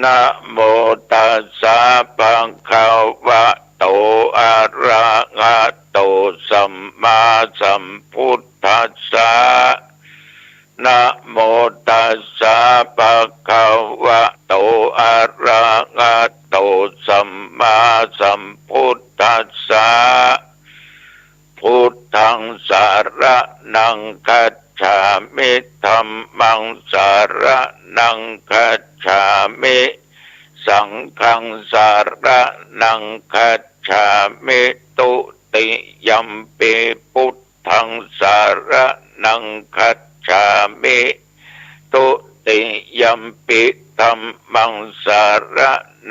นะโมตัสสะภะคะวะโตอะระหะโตสัมมาสัมพุทธัสสะนะโมตัสสะภะคะวะโตอะระหะโตสัมมาสัมพุทธัสสะพุทธังสารนังคัจฉามิธัมมังสารนังคัจฉามิสังฆังสารนังคัจฉามิตุติยัมปิพุทธังสารนังคัจฉามิตุติยัมปิธัมมังสาร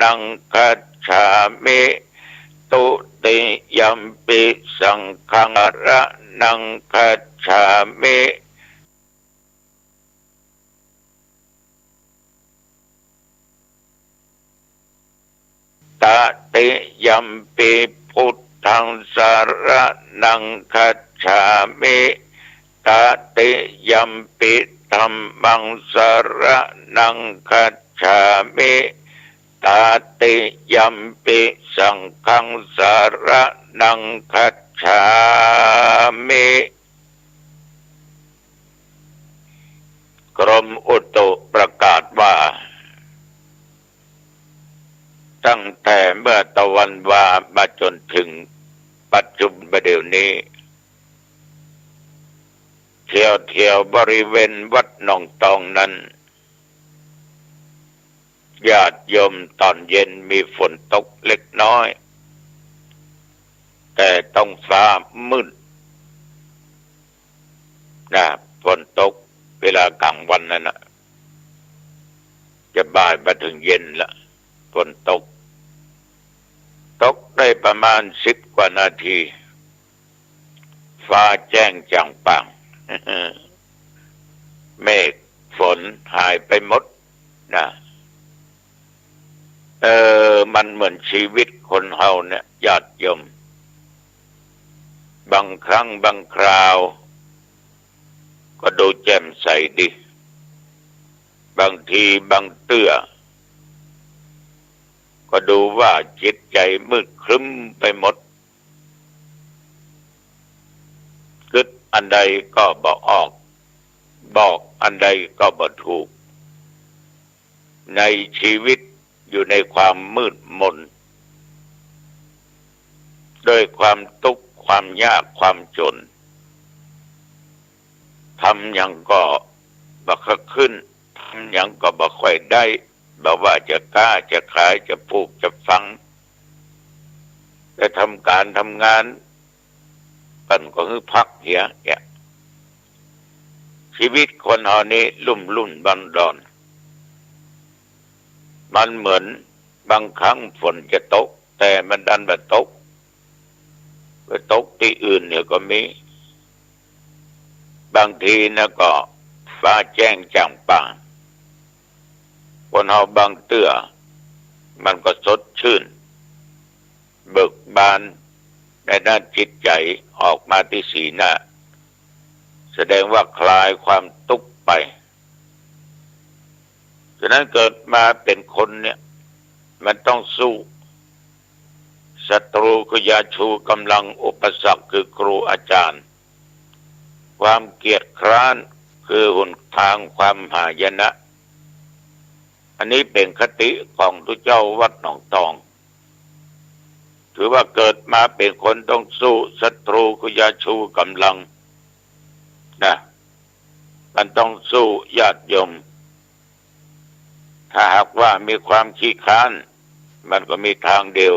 นังคัจฉามิตุติยัมปิสังฆังสารนังคัจฉามิตติยัมปิพุทธังสารนังคัจฉามิตติยัมปิธัมมังสารนังคัจฉามิตติยัมปิสังฆังสารนังคัจฉามิกรมอุตุประกาศว่าตั้งแต่เมื่อตะวันวามาจนถึงปัจจุบันเดี๋ยวนี้เที่ยวบริเวณวัดหนองตองนั้นญาติโยมตอนเย็นมีฝนตกเล็กน้อยแต่ต้องฟ้ามืดฝนตกเวลากลางวันนั่นนะจะบ่ายมาถึงเย็นละฝนตกได้ประมาณ10 กว่านาทีฟ้าแจ้งจ่างป่าง เมฆฝนหายไปหมดนะมันเหมือนชีวิตคนเฮาเนี่ยญาติโยมบางครั้งบางคราวก็ดูแจ่มใสดีบางทีบางเตื้อก็ดูว่าจิตใจมืดครึ้มไปหมดคิดอันใดก็บ่ออกบอกอันใดก็บ่ถูกในชีวิตอยู่ในความมืดมนด้วยความทุกข์ความยากความจนทำอย่างก็บ่ค่อยขึ้นทำอย่างก็บ่ค่อยได้บ่ว่าจะกล้าจะขายจะปลูกจะฝังจะทำการทำงานปั่นก็คือพักเหียเนี่ยชีวิตคนเฮานี้ลุ่มบันดอนมันเหมือนบางครั้งฝนจะตกแต่มันดันมาตกไปตกที่อื่นเนี่ยก็มีบางทีนะก็ฝ ฟ้าแจ้งจ่างป่างคนเฮาบางเตื้อมันก็สดชื่นเบิกบานในด้านจิตใจออกมาที่สีหน้าแสดงว่าคลายความทุกข์ไปฉะนั้นเกิดมาเป็นคนเนี่ยมันต้องสู้ศัตรูคือยาชูกำลังอุปสรรคคือครูอาจารย์ความเกียจคร้านคือหนทางความหายนะอันนี้เป็นคติของทุกเจ้าวัดหนองตองถือว่าเกิดมาเป็นคนต้องสู้ศัตรูคือยาชูกำลังนะมันต้องสู้ญาติโยมถ้าหากว่ามีความขี้ค้านมันก็มีทางเดียว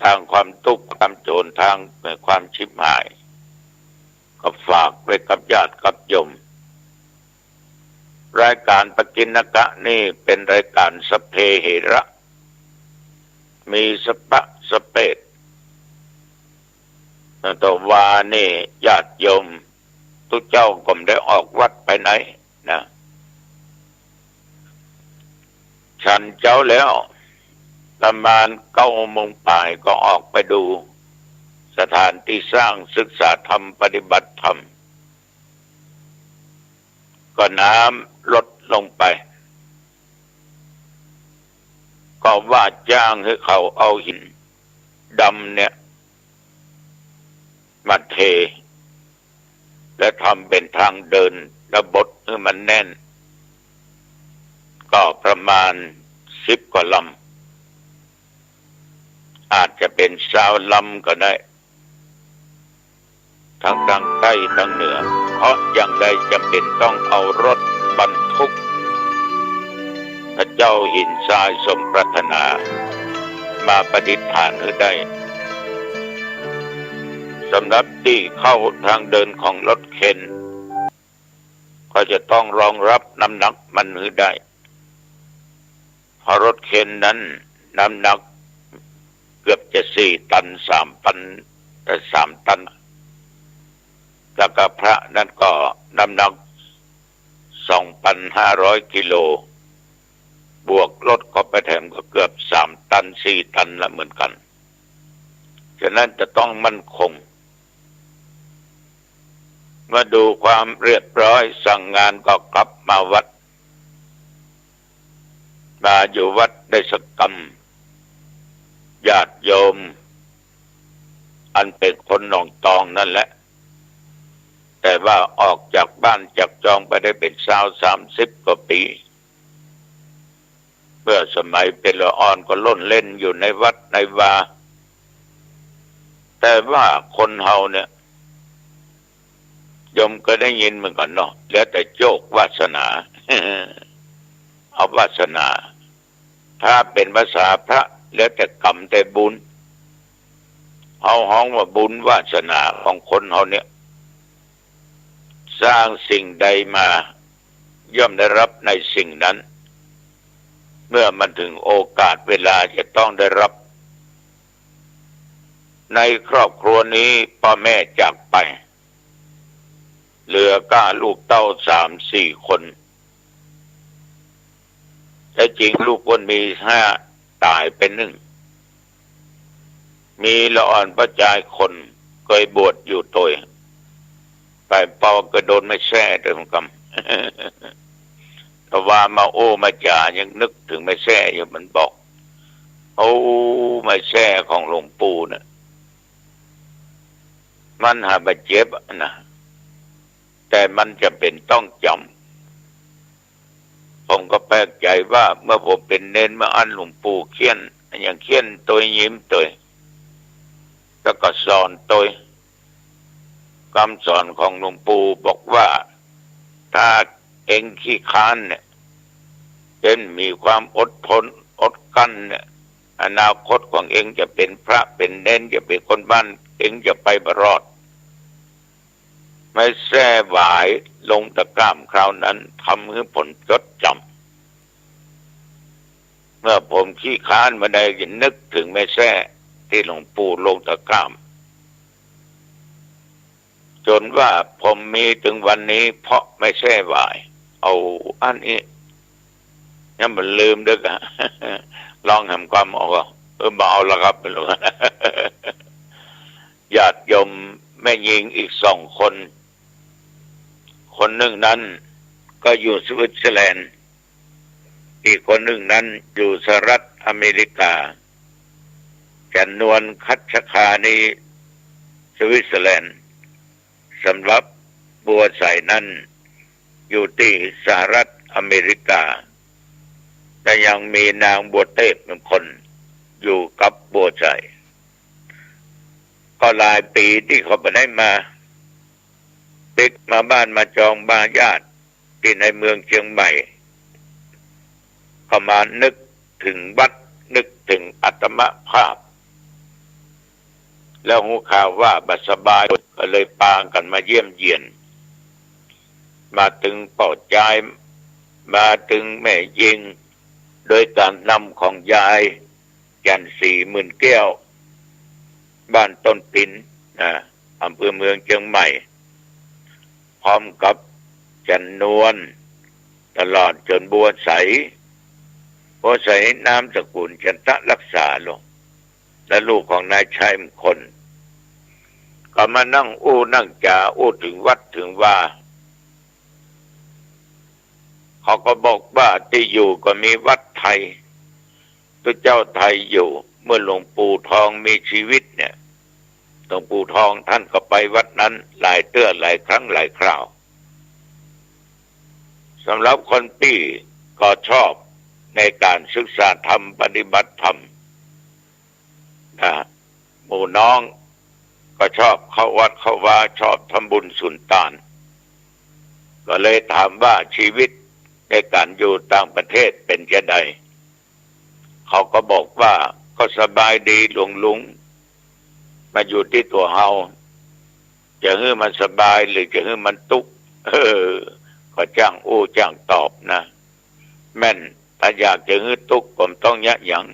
ทางความทุกข์ความโจรทางความชิบหายก็ฝากไว้กับญาติกับโยมรายการปกิณกะนี่เป็นรายการสพเพเหระมีสปะสเปดต่อวานี่ญาติโยมทุกเจ้าก็ไม่ได้ออกวัดไปไหนนะฉันเจ้าแล้วประมาณ9 โมงป่ายก็ออกไปดูสถานที่สร้างศึกษาธรรมปฏิบัติธรรมก็น้ำลดลงไปก็ว่าจ้างให้เขาเอาหินดำเนี่ยมาเทและทำเป็นทางเดินระบดให้มันแน่นก็ประมาณ10 กว่าลำอาจจะเป็น20 ลำก็ได้ทั้งทางใต้ทางเหนือเพราะอย่างใดจำเป็นต้องเอารถบรรทุกพระเจ้าหินทรายสมปรารถนามาประดิษฐานให้ได้สำหรับที่เข้าทางเดินของรถเข็นก็จะต้องรองรับน้ำหนักมันให้ได้เพราะรถเข็นนั้นน้ำหนักเกือบจะ4 ตัน3 ตัน3 ตันแล้วก็พระนั่นก็น้ำหนัก 2,500 กิโลบวกรถก็ไปแถมก็เกือบ3 ตัน4 ตันละเหมือนกันฉะนั้นจะต้องมั่นคงมาดูความเรียบร้อยสั่งงานก็กลับมาวัดมาอยู่วัดได้สักกรรมญาติโยมอันเป็นคนหนองตองนั่นแหละแต่ว่าออกจากบ้านจากจองไปได้เป็น30 กว่าปีเมื่อสมัยเป็นละอ่อนก็ล่นเล่นอยู่ในวัดในวาแต่ว่าคนเฮาเนี่ยโยมก็ได้ยินเหมือนกันเนาะแล้วแต่โชควาสนา เอาวาสนาถ้าเป็นภาษาพระแล้วแต่กรรมแต่บุญเอาห้องว่าบุญวาสนาของคนเฮาเนี่ยสร้างสิ่งใดมาย่อมได้รับในสิ่งนั้นเมื่อมันถึงโอกาสเวลาจะต้องได้รับในครอบครัวนี้พ่อแม่จากไปเหลือก็ลูกเต้า3-4 คนแต่จริงลูกคนมี5ตายเป็น1มีละอ่อนประจายคนเคยบวชอยู่ตัวไปเป่าก็โดนไม่แช่เดิมกำแต่ว่ามาโอ้มาจ่ายังนึกถึงไม่แช่อยู่มันบอกโอ้ไม่แช่ของหลวงปู่นะมันหาบาดเจ็บนะแต่มันจะเป็นต้องจำผมก็แปลกใจว่าเมื่อผมเป็นเน้นมาอันหลวงปู่เขียนอย่างเขียนตัวยิ้มตัวแล้วก็สอนตัวคำสอนของหลวงปู่บอกว่าถ้าเองขี้ค้านเนี่ยเป็นมีความอดทนอดกั้นเนี่ยอนาคตของเองจะเป็นพระเป็นเน้นจะเป็นคนบ้านเองจะไปบรอดไม่แส่หวายลงตะกร้ามคราวนั้นทำให้ผลจดจำเมื่อผมขี้ค้านมาได้ยินนึกถึงไม่แส่ที่หลวงปู่ลงตะกร้าม จนว่าผมมีถึงวันนี้เพราะไม่ใช่วายเอาอันนี้ยังมันลืมด้วยกันลองทำความออกมาเอาละครับเป็นหลวงญาติโยมแม่หญิงอีก2 คน คนหนึ่งนั้นก็อยู่สวิตเซอร์แลนด์อีกคนหนึ่งนั้นอยู่สหรัฐอเมริกาจันนวลคัชคานีสวิตเซอร์แลนด์สำหรับบัวใสนั้นอยู่ที่สหรัฐอเมริกาแต่ยังมีนางบัวเทพ1 คนอยู่กับบัวใสก็หลายปีที่เขาไปได้มาติ๊กมาบ้านมาจองบ้านญาติที่ในเมืองเชียงใหม่เขามานึกถึงวัดนึกถึงอัตมภาพแล้วหูข่าวว่าบัดสบายก็เลยปางกันมาเยี่ยมเยียนมาถึงป่อใจมาถึงแม่ยิงโดยการนำของยายจันศรีหมื่นแก้วบ้านต้นปินอำเภอเมืองเชียงใหม่พร้อมกับจันนวลตลอดจนบัวใสนามสกุลจันทรักษาลงและลูกของนายชัยมงคลก็มานั่งนั่งจ่าถึงวัดถึงว่าเขาก็บอกว่าที่อยู่ก็มีวัดไทยตัวเจ้าไทยอยู่เมื่อหลวงปู่ทองมีชีวิตเนี่ยหลวงปู่ทองท่านก็ไปวัดนั้นหลายหลายครั้งหลายคราวสำหรับคนที่ก็ชอบในการศึกษาธรรมปฏิบัติธรรมหมู่น้องก็ชอบเข้าวัดเข้าวาชอบทำบุญสุนทานก็เลยถามว่าชีวิตในการอยู่ต่างประเทศเป็นยังไงเขาก็บอกว่าก็สบายดีลุงมาอยู่ที่ตัวเฮาจะให้มันสบายหรือจะให้มันทุกข์ก็จ้างจ้างตอบนะแม่นถ้าอยากจะให้ทุกข์ก็ต้องยะหยัง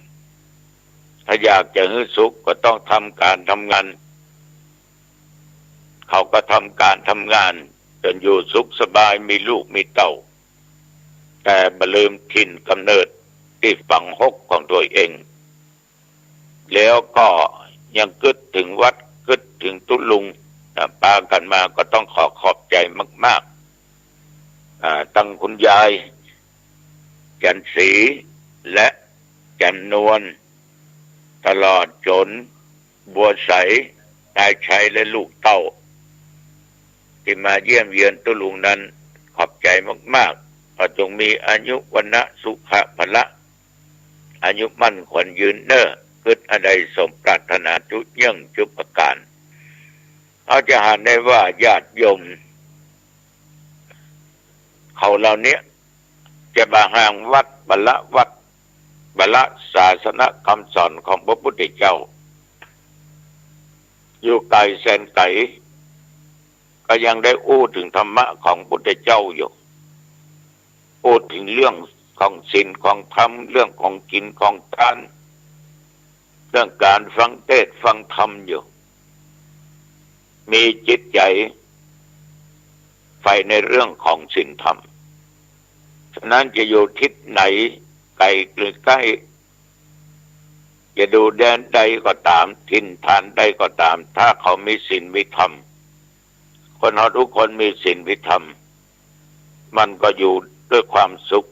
ถ้าอยากจะให้สุขก็ต้องทำการทำงานเขาก็ทำการทำงานจนอยู่สุขสบายมีลูกมีเต้าแต่มาลืมถิ่นกำเนิดที่ฝังหกของตัวเองแล้วก็ยังกึดถึงวัดกึดถึงตุลุงปากันมาก็ต้องขอบใจมากๆตั้งคุณยายจันศรีและจันนวลตลอดจนบัวใสนายชัยและลูกเต้าที่มาเยี่ยมเยียนตุลุงนั้นขอบใจมากๆขอจงมีอายุวันนะสุขะพละอายุมั่นขวัญยืนเน้อคิดอะไรสมปรารถนาทุกเยี่ยงทุกประการเอาจะหาได้ว่าญาติโยมเขาเหล่านี้จะมาห่างวัดบละศาสนคำสอนของพระพุทธเจ้าอยู่ไกลแสนไกลก็ยังได้ถึงธรรมะของพุทธเจ้าอยู่ถึงเรื่องของศีลของธรรมเรื่องของกินของทานเรื่องการฟังเทศน์ฟังธรรมอยู่มีจิตใจใฝ่ในเรื่องของศีลธรรมฉะนั้นจะอยู่ทิศไหนไกลหรือใกล้จะดูแดนใดก็ตามถิ่นฐานใดก็ตามถ้าเขามีศีลมีธรรมคนเราทุกคนมีศีลมีธรรมมันก็อยู่ด้วยความสุข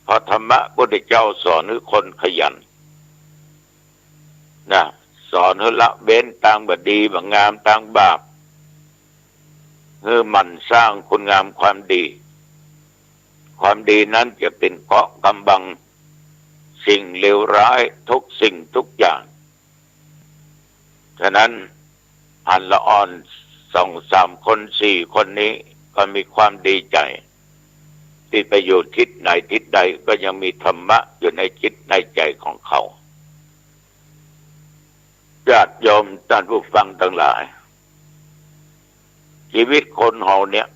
เพราะธรรมะพุทธเจ้าสอนให้คนขยันสอนให้ละเว้นต่างบดีบางงามต่างบาปให้มันสร้างคุณงามความดีนั้นจะเป็นเกราะกำบังสิ่งเลวร้ายทุกสิ่งทุกอย่างฉะนั้นอันละอ่อน2-3 คน4 คนนี้ก็มีความดีใจที่ไปอยู่ทิศไหนทิศใดก็ยังมีธรรมะอยู่ในจิตในใจของเขาญาติโยมท่านผู้ฟังทั้งหลายชีวิตคนเฮาเนี่ย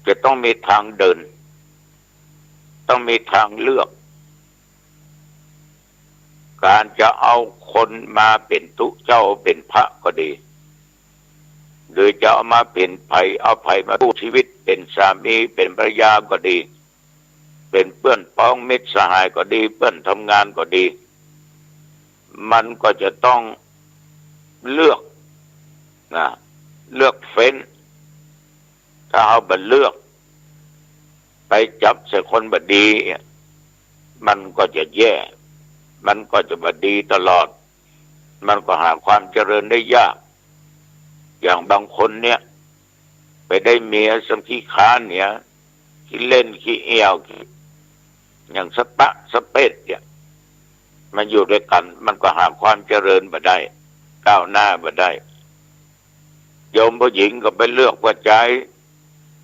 จะต้องมีทางเดินต้องมีทางเลือก การจะเอาคนมาเป็นตุเจ้าเป็นพระก็ดีหรือจะเอามาเป็นไผ่เอาไผ่มาสู้ชีวิตเป็นสามีเป็นภรรยาก็ดีเป็นเพื่อนพ้องมิตรสหายก็ดีเพื่อนทำงานก็ดีมันก็จะต้องเลือกนะเลือกเฟ้นถ้าเอาบัดเลือกไปจับใส่คนบดีมันก็จะแย่มันก็จะบดีตลอดมันก็หาความเจริญได้ยากอย่างบางคนเนี่ยไปได้เมียสมขี้ค้านเนี่ยขี้เล่นขี้เอี่ยวอย่างสปะสเปดเนี่ยมันอยู่ด้วยกันมันก็หาความเจริญบ่ได้ก้าวหน้าบ่ได้โยมผู้หญิงก็ไปเลือกว่าใจ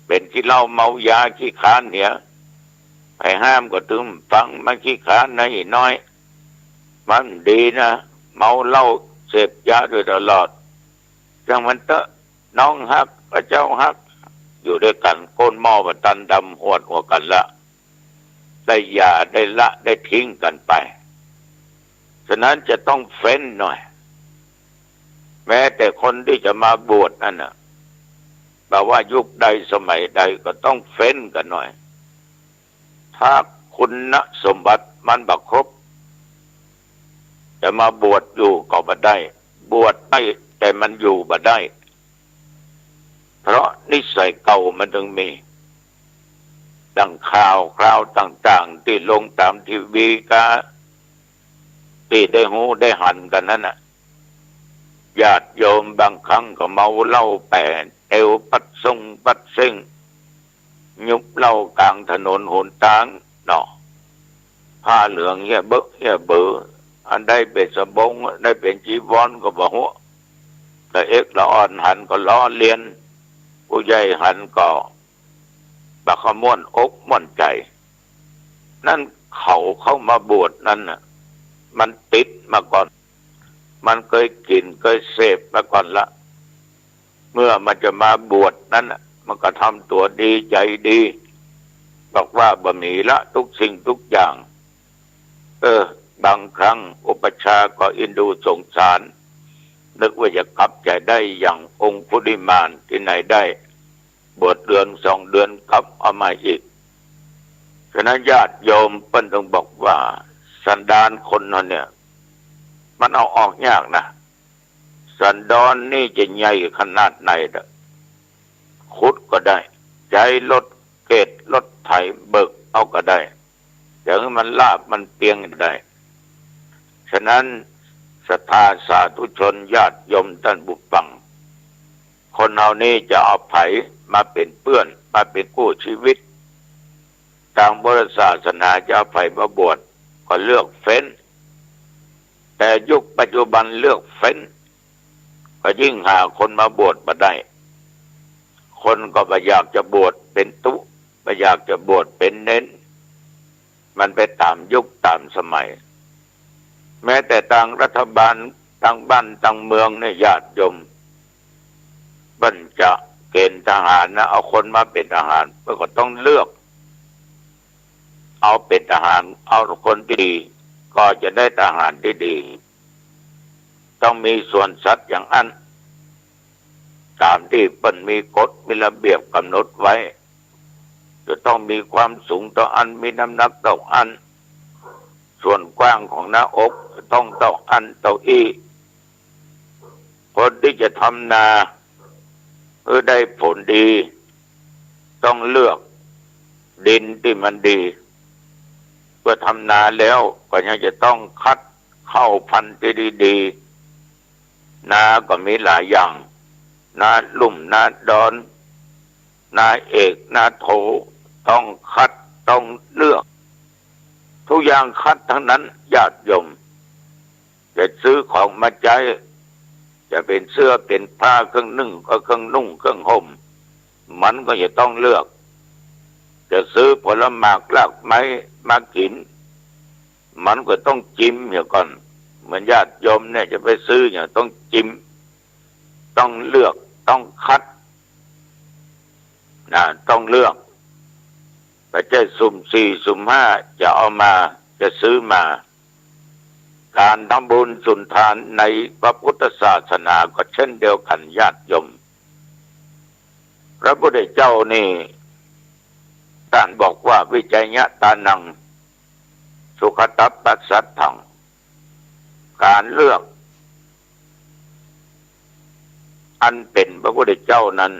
เป็นขี้เหล้าเมายาขี้ค้านเนี่ยให้ห้ามก็ถึงฟังมันขี้ค้านน้อยมันดีนะเมาเหล้าเสพยาโดยตลอดจังมันเตอะน้องฮักพระเจ้าฮักอยู่ด้วยกันโกนหม้อบัตันดำหวดหัวกันละได้หย่าได้ละได้ทิ้งกันไปฉะนั้นจะต้องเฟ้นหน่อยแม้แต่คนที่จะมาบวชนั่นน่ะแบบว่ายุคใดสมัยใดก็ต้องเฟ้นกันหน่อยถ้าคุณสมบัติมันบักครบจะมาบวชอยู่ก็บ่ได้บวชได้แต่มันอยู่บ่ได้เพราะนิสัยเก่ามันถึงมีดังข่าวคราวต่างๆที่ลงตามทีวีกาที่ได้หูได้หันกันนั่นน่ะญาติโยมบางครั้งก็เมาเหล้าแปดเอวปัดทรงปัดเส้งยุบเหล้ากลางถนนหนทางเนาะผ้าเหลืองเหี้ยเบื่ออันได้เป็นสบงได้เป็นจีวรก็บ่ฮู้แต่เอกละอ่อนหันก็ล้อเลียนผู้ใหญ่หันก็บักขม่วนอกม่วนใจนั่นเข้ามาบวชนั่นน่ะมันติดมาก่อนมันเคยกินเคยเสพมาก่อนละเมื่อมันจะมาบวชนั้นน่ะมันก็ทำตัวดีใจดีบอกว่าบะหมี่ละทุกสิ่งทุกอย่างบางครั้งอุปชาก็อินดูสงสารนึกว่าจะกลับใจได้อย่างองค์คุลิมานที่ไหนได้บวชเดือน2 เดือนกลับเอามาอีกฉะนั้นญาติโยมเพิ่นต้องบอกว่าสันดานคนนั้นเนี่ยมันเอาออกยากนะสันดานนี่จะใหญ่ขนาดไหนขุดก็ได้ใจรถเกตรถไถเบิกเอาก็ได้อย่างมันลาบมันเปียงได้ฉะนั้นศรัทธาสาธุชนญาติโยมท่านบุญฟังคนเอานี้จะเอาไผมาเป็นเพื่อนมาเป็นคู่ชีวิตทางพุทธศาสนาจะเอาไผมาบวชก็เลือกเฟ้นแต่ยุคปัจจุบันเลือกเฟ้นก็ยิ่งหาคนมาบวชมาได้คนก็ไม่อยากจะบวชเป็นตุไม่อยากจะบวชเป็นเน้นมันไปตามยุคตามสมัยแม้แต่ทางรัฐบาลทางบ้านทางเมืองเนี่ยญาติโยมบันจะเกณฑ์ทหารนะเอาคนมาเป็นทหารก็ต้องเลือกเอาเป็นทหารเอาคนที่ดีก็จะได้ทหารที่ดีต้องมีส่วนสัตย์อย่างอันตามที่เปิ้นมีกฎมีระเบียบกำหนดไว้จะต้องมีความสูงต่ออันมีน้ำหนักต่ออันส่วนกว้างของหน้าอกต้องต่ออันต่ออีคนที่จะทำนาเพื่อได้ผลดีต้องเลือกดินที่มันดีเพื่อทำนาแล้วก็ยังจะต้องคัดเข้าพันธุ์ที่ดีๆนาก็มีหลายอย่างนาลุ่มนาดอนนาเอกนาโถต้องคัดต้องเลือกทุกอย่างคัดทั้งนั้นญาติโยมจะซื้อของมาใช้จะเป็นเสื้อเป็นผ้าเครื่องนึ่งก็เครื่องนุ่งเครื่องห่มมันก็จะต้องเลือกจะซื้อผลไม้รากไม้มากินมันก็ต้องจิ้มเสียก่อนเหมือนญาติโยมเนี่ยจะไปซื้อเนี่ยต้องจิ้มต้องเลือกต้องคัดต้องเลือกไม่ใช่สุ่ม4สุ่ม5จะเอามาจะซื้อมา การทำบุญสุนทานในพระพุทธศาสนาก็เช่นเดียวกันญาติโยมพระพุทธเจ้านี่ท่านบอกว่าวิจัยญะตานังสุขตัปปัสสัทธังการเลือกอันเป็นพระพุทธเจ้านั้น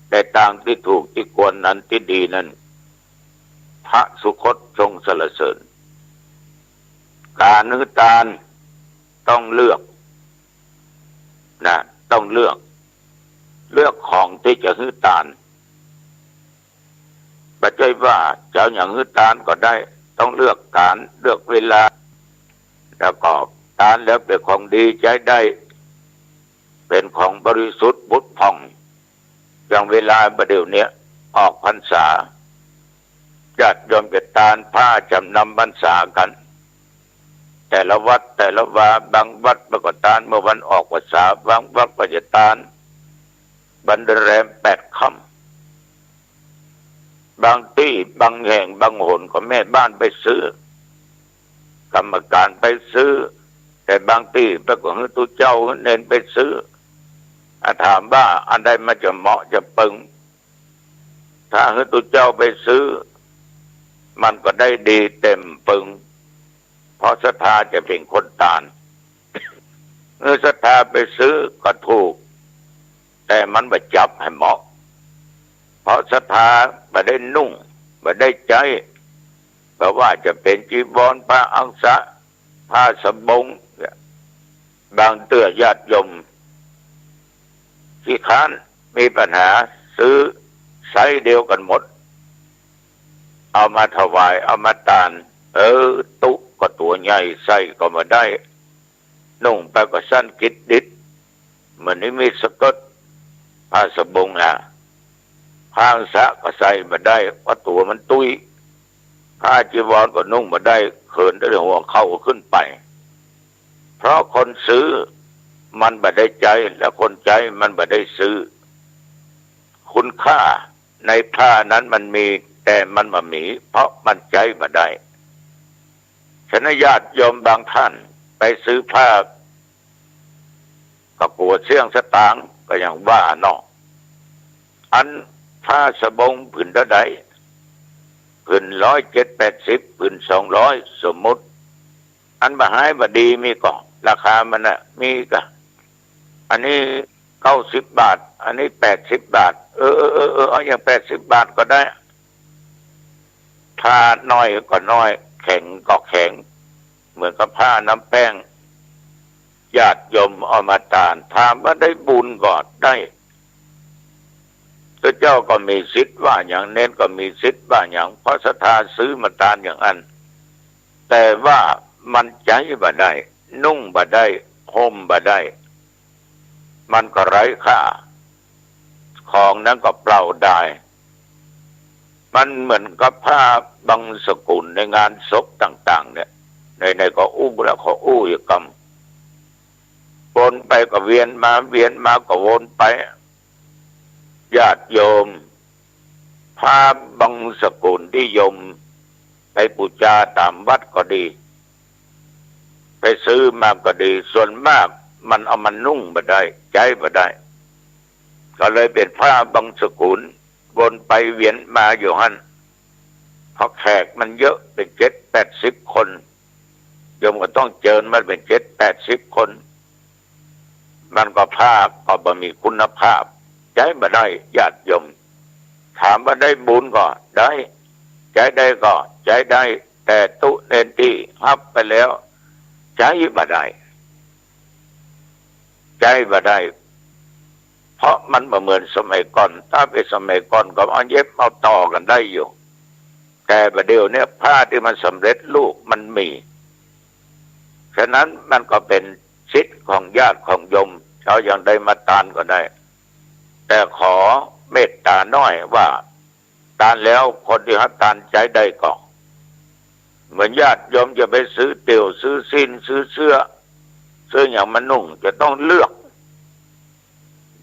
แต่ทางที่ถูกที่ควรนั้นที่ดีนั้นพระสุคตทรงสรรเสริญการฮือตานต้องเลือกนะต้องเลือกของที่จะฮือตานไม่ใช่ว่าจะเอาอย่างฮือตานก็ได้ต้องเลือกการเลือกเวลาแล้วก็ตานแล้วเป็นของดีใช้ได้เป็นของบริสุทธิ์บุตรผ่องอย่างเวลาประเดี๋ยวนี้ออกพรรษาญาติโยมจะตานผ้าจำนำพรรษากันแต่ละวัดแต่ละวาบางวัดประกอบตานเมื่อวันออกพรรษาบางวัดก็จะตานบันเดแรม8 ค่ำบางที่บางแห่งบางหนก็แม่บ้านไปซื้อกรรมการไปซื้อแต่บางที่ปรากฏว่าตัวเจ้าเน้นไปซื้อถามว่าอันใดมันจะเหมาะจะปึงถ้าตัวเจ้าไปซื้อมันก็ได้ดีเต็มปึงเพราะศรัทธาจะเป็นคนตานเมื่อศรัทธาไปซื้อก็ถูกแต่มันไม่จับให้เหมาะเพราะศรัทธาไม่ได้นุ่งไม่ได้ใจเพราะว่าจะเป็นจีวรผ้าอังสะผ้าสบงบางเตื้อญาติโยมที่ค้านมีปัญหาซื้อไซส์เดียวกันหมดเอามาถวายเอามาตานตุก็ตัวใหญ่ไส้ก็มาได้นุ่งไปก็สั้นกิดดิดเหมือนนี้มีสกดผ้าสบงผ้าอังสะก็ใส่มาได้เพราะตัวมันตุ้ยผ้าจีวรก็นุ่งมาได้เขินได้หัวเข้าขึ้นไปเพราะคนซื้อมันไม่ได้ใจและคนใจมันไม่ได้ซื้อคุณค่าในผ้านั้นมันมีแต่มันไม่มีเพราะมันใจไม่ได้ฉะนั้นญาติโยมบางท่านไปซื้อผ้าก็กลัวเสี่ยงสตางค์ก็อย่างว่าเนาะอันผ้าสบงผืนเท่าใดผืน170ผืน200สมมุติอันบ่หายบ่ดีมีก็ราคามันน่ะมีก็อันนี้90 บาทอันนี้80 บาทเอาอย่าง80 บาทก็ได้ผ้าน้อยก็น้อยแข็งก็แข็งเหมือนกับผ้าน้ำแป้งญาติโยมเอามาตานถามว่าได้บุญก็ได้พระเจ้าก็มีสิทธิ์ว่าอย่างเน้นก็มีสิทธิ์ว่าอย่างเพราะศรัทธาซื้อมาตานอย่างนั้นแต่ว่ามันใจบ่ได้นุ่งบ่ได้ห่มบ่ได้มันก็ไร้ค่าของนั้นก็เปล่าได้มันเหมือนกับผ้าบางสกุลในงานศพต่างๆเนี่ยในก็อู้แล้วก็อู้อยู่กำวนไปก็เวียนมาก็วนไปญาติโยมผ้าบางสกุลที่โยมไปบูชาตามวัดก็ดีไปซื้อมาก็ดีส่วนมากมันเอามันนุ่งบ่ได้ใจบ่ได้ก็เลยเป็นผ้าบางสกุลวนไปเวียนมาอยู่หั่นเพราะแขกมันเยอะเป็น70-80 คนโยมก็ต้องเจิญมันเป็น70-80 คนมันก็ผ้าก็บ่มีคุณภาพใจบ่ได้ญาติโยมถามว่าได้บุญก็ได้ใจได้ก็ใจได้แต่ตุเนนที่ฮับไปแล้วใจบ่ได้ใจบ่ได้เพราะมันบ่เหมือนสมัยก่อนถ้าเป็นสมัยก่อนก็เอาเย็บเอาต่อกันได้อยู่แต่ประเดี๋ยวนี้ผ้าที่มันสำเร็จรูปมันมีฉะนั้นมันก็เป็นสิทธิ์ของญาติของโยมเขาอย่างใดมาตานก็ได้แต่ขอเมตตาน้อยว่าตานแล้วคนที่ฮับตานใจได้ก่อนเหมือนญาติโยมจะไปซื้อเตี่ยวซื้อสิ้นซื้อเสื้ออย่างมันนุ่งจะต้องเลือก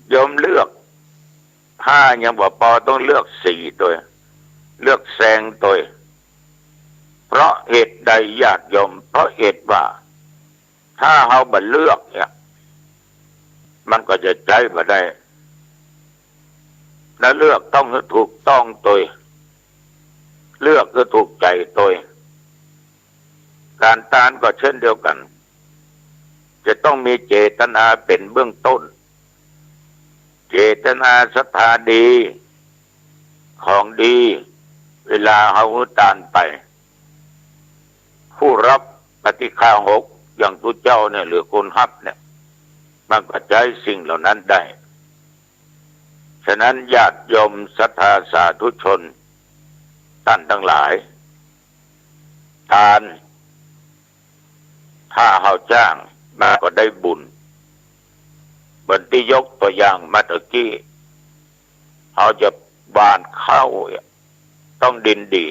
โยมเลือกผ้าอย่างบ่พอต้องเลือกสีตัวเลือกแสงตัวเพราะเหตุใดญาติโยมเพราะเหตุว่า ถ้าเราบัดเลือกเนี่ยมันก็จะใจมาได้และเลือกต้องถูกต้องตัวเลือกก็ถูกใจตัวการตานก็เช่นเดียวกันจะต้องมีเจตนาเป็นเบื้องต้นเจตนาศรัทธาดีของดีเวลาเอาตานไปผู้รับปฏิฆาหกอย่างตุเจ้าเนี่ยหรือคนฮับเนี่ยมันก็ใช้สิ่งเหล่านั้นได้ฉะนั้นญาติโยมศรัทธาสาธุชนท่านทั้งหลายทานถ้าเขาจ้างมาก็ได้บุญเหมือนที่ยกตัวอย่างมาตะกี้เขาจะบานข้าวต้องดินดี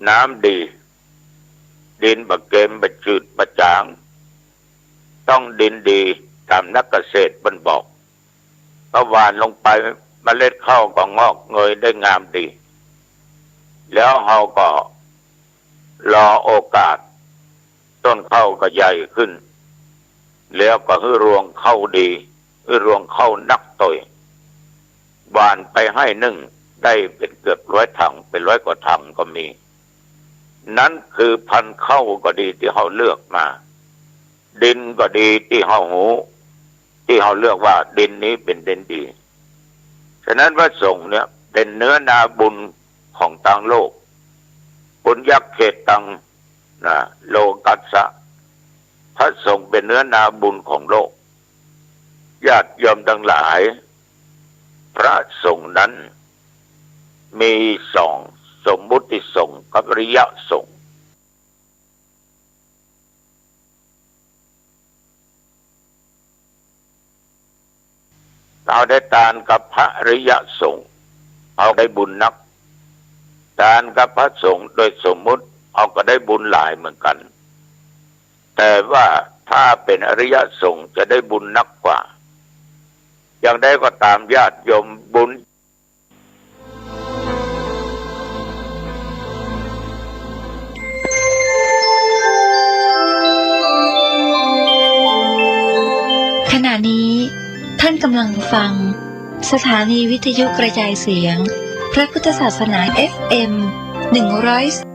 น้ำดีดินบะเกมบะจืดบะจางต้องดินดีตามนักเกษตรบันบอกพอหวานลงไปเมล็ดข้าวก็งอกเงยได้งามดีแล้วเขาก็รอโอกาสต้นข้าวก็ใหญ่ขึ้นแล้วก็ให้รวงข้าวดีให้รวงข้าวนักต่อยหวานไปให้นึ่งได้เป็นเกือบ100 ถังเป็น100 กว่าถังก็มีนั้นคือพันธุ์ข้าวก็ดีที่เขาเลือกมาดินก็ดีที่เขาหูที่เขาเลือกว่าดินนี้เป็นดินดีฉะนั้นพระสงฆ์เนี่ยเป็นเนื้อนาบุญของต่างโลกบุญยักษ์เขตตังนะโลกัสสะพระสงฆ์เป็นเนื้อนาบุญของโลกญาติโยมทั้งหลายพระสงฆ์นั้นมีสองสมมุติสงฆ์กับอริยสงฆ์เอาได้ทานกับพระอริยสงฆ์เอาได้บุญนักทานกับพระสงฆ์โดยสมมุติเอาก็ได้บุญหลายเหมือนกันแต่ว่าถ้าเป็นอริยสงฆ์จะได้บุญนักกว่าอย่างใดก็ตามญาติโยมบุญขณะนี้ท่านกำลังฟังสถานีวิทยุกระจายเสียงพระพุทธศาสนา FM 100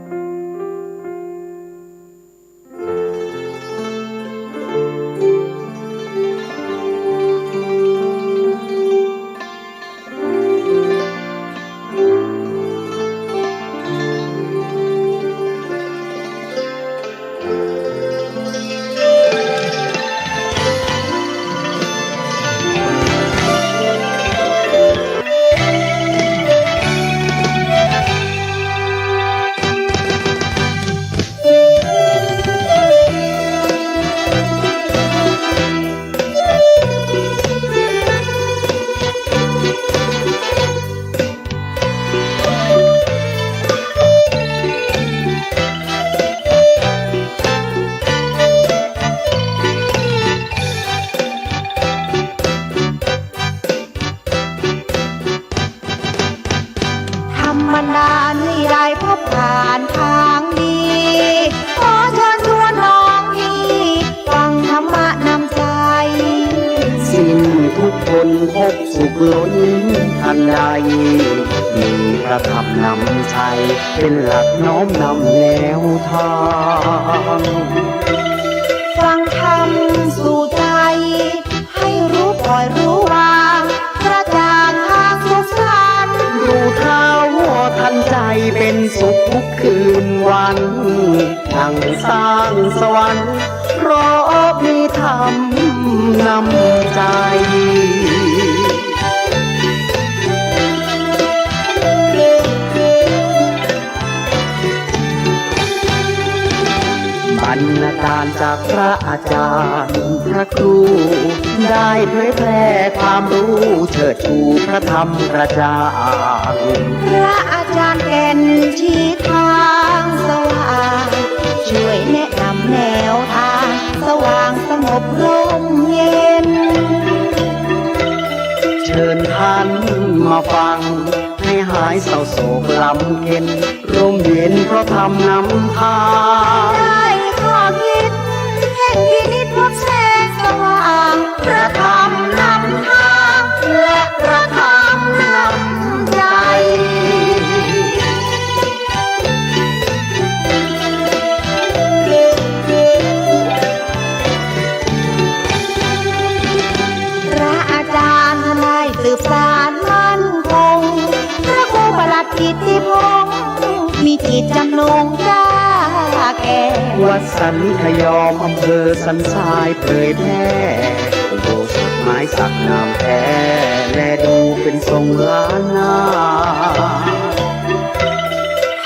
พบสุขล้นทันใดมีพระธรรมนำชัยเป็นหลักน้อมนำแนวทางฟังธรรมสู่ใจให้รู้ปล่อยรู้วางกระจ่างทางสุขสันต์รู้เท่าทันใจเป็นสุขทุกคืนวันทั้งสร้างสวรรค์เพราะมีธรรมนำใจบรรณาการจากพระอาจารย์พระครูได้เผยแพร่ความรู้เชิดชูพระธรรมกระจ่างพระอาจารย์แก่นชี้ทางสว่างช่วยแนะนำแนวทางสว่างสงบร่มเย็นเชิญท่านมาฟังให้หายเศร้าโศกลำเค็ญร่มเย็นเพราะธรรมนำทางได้ข้อคิดแห่ง วัดสันขยอมอำเภอสันทรายเผยแพร่อุโบสถไม้สักงามแท้และดูเป็นทรงล้านนา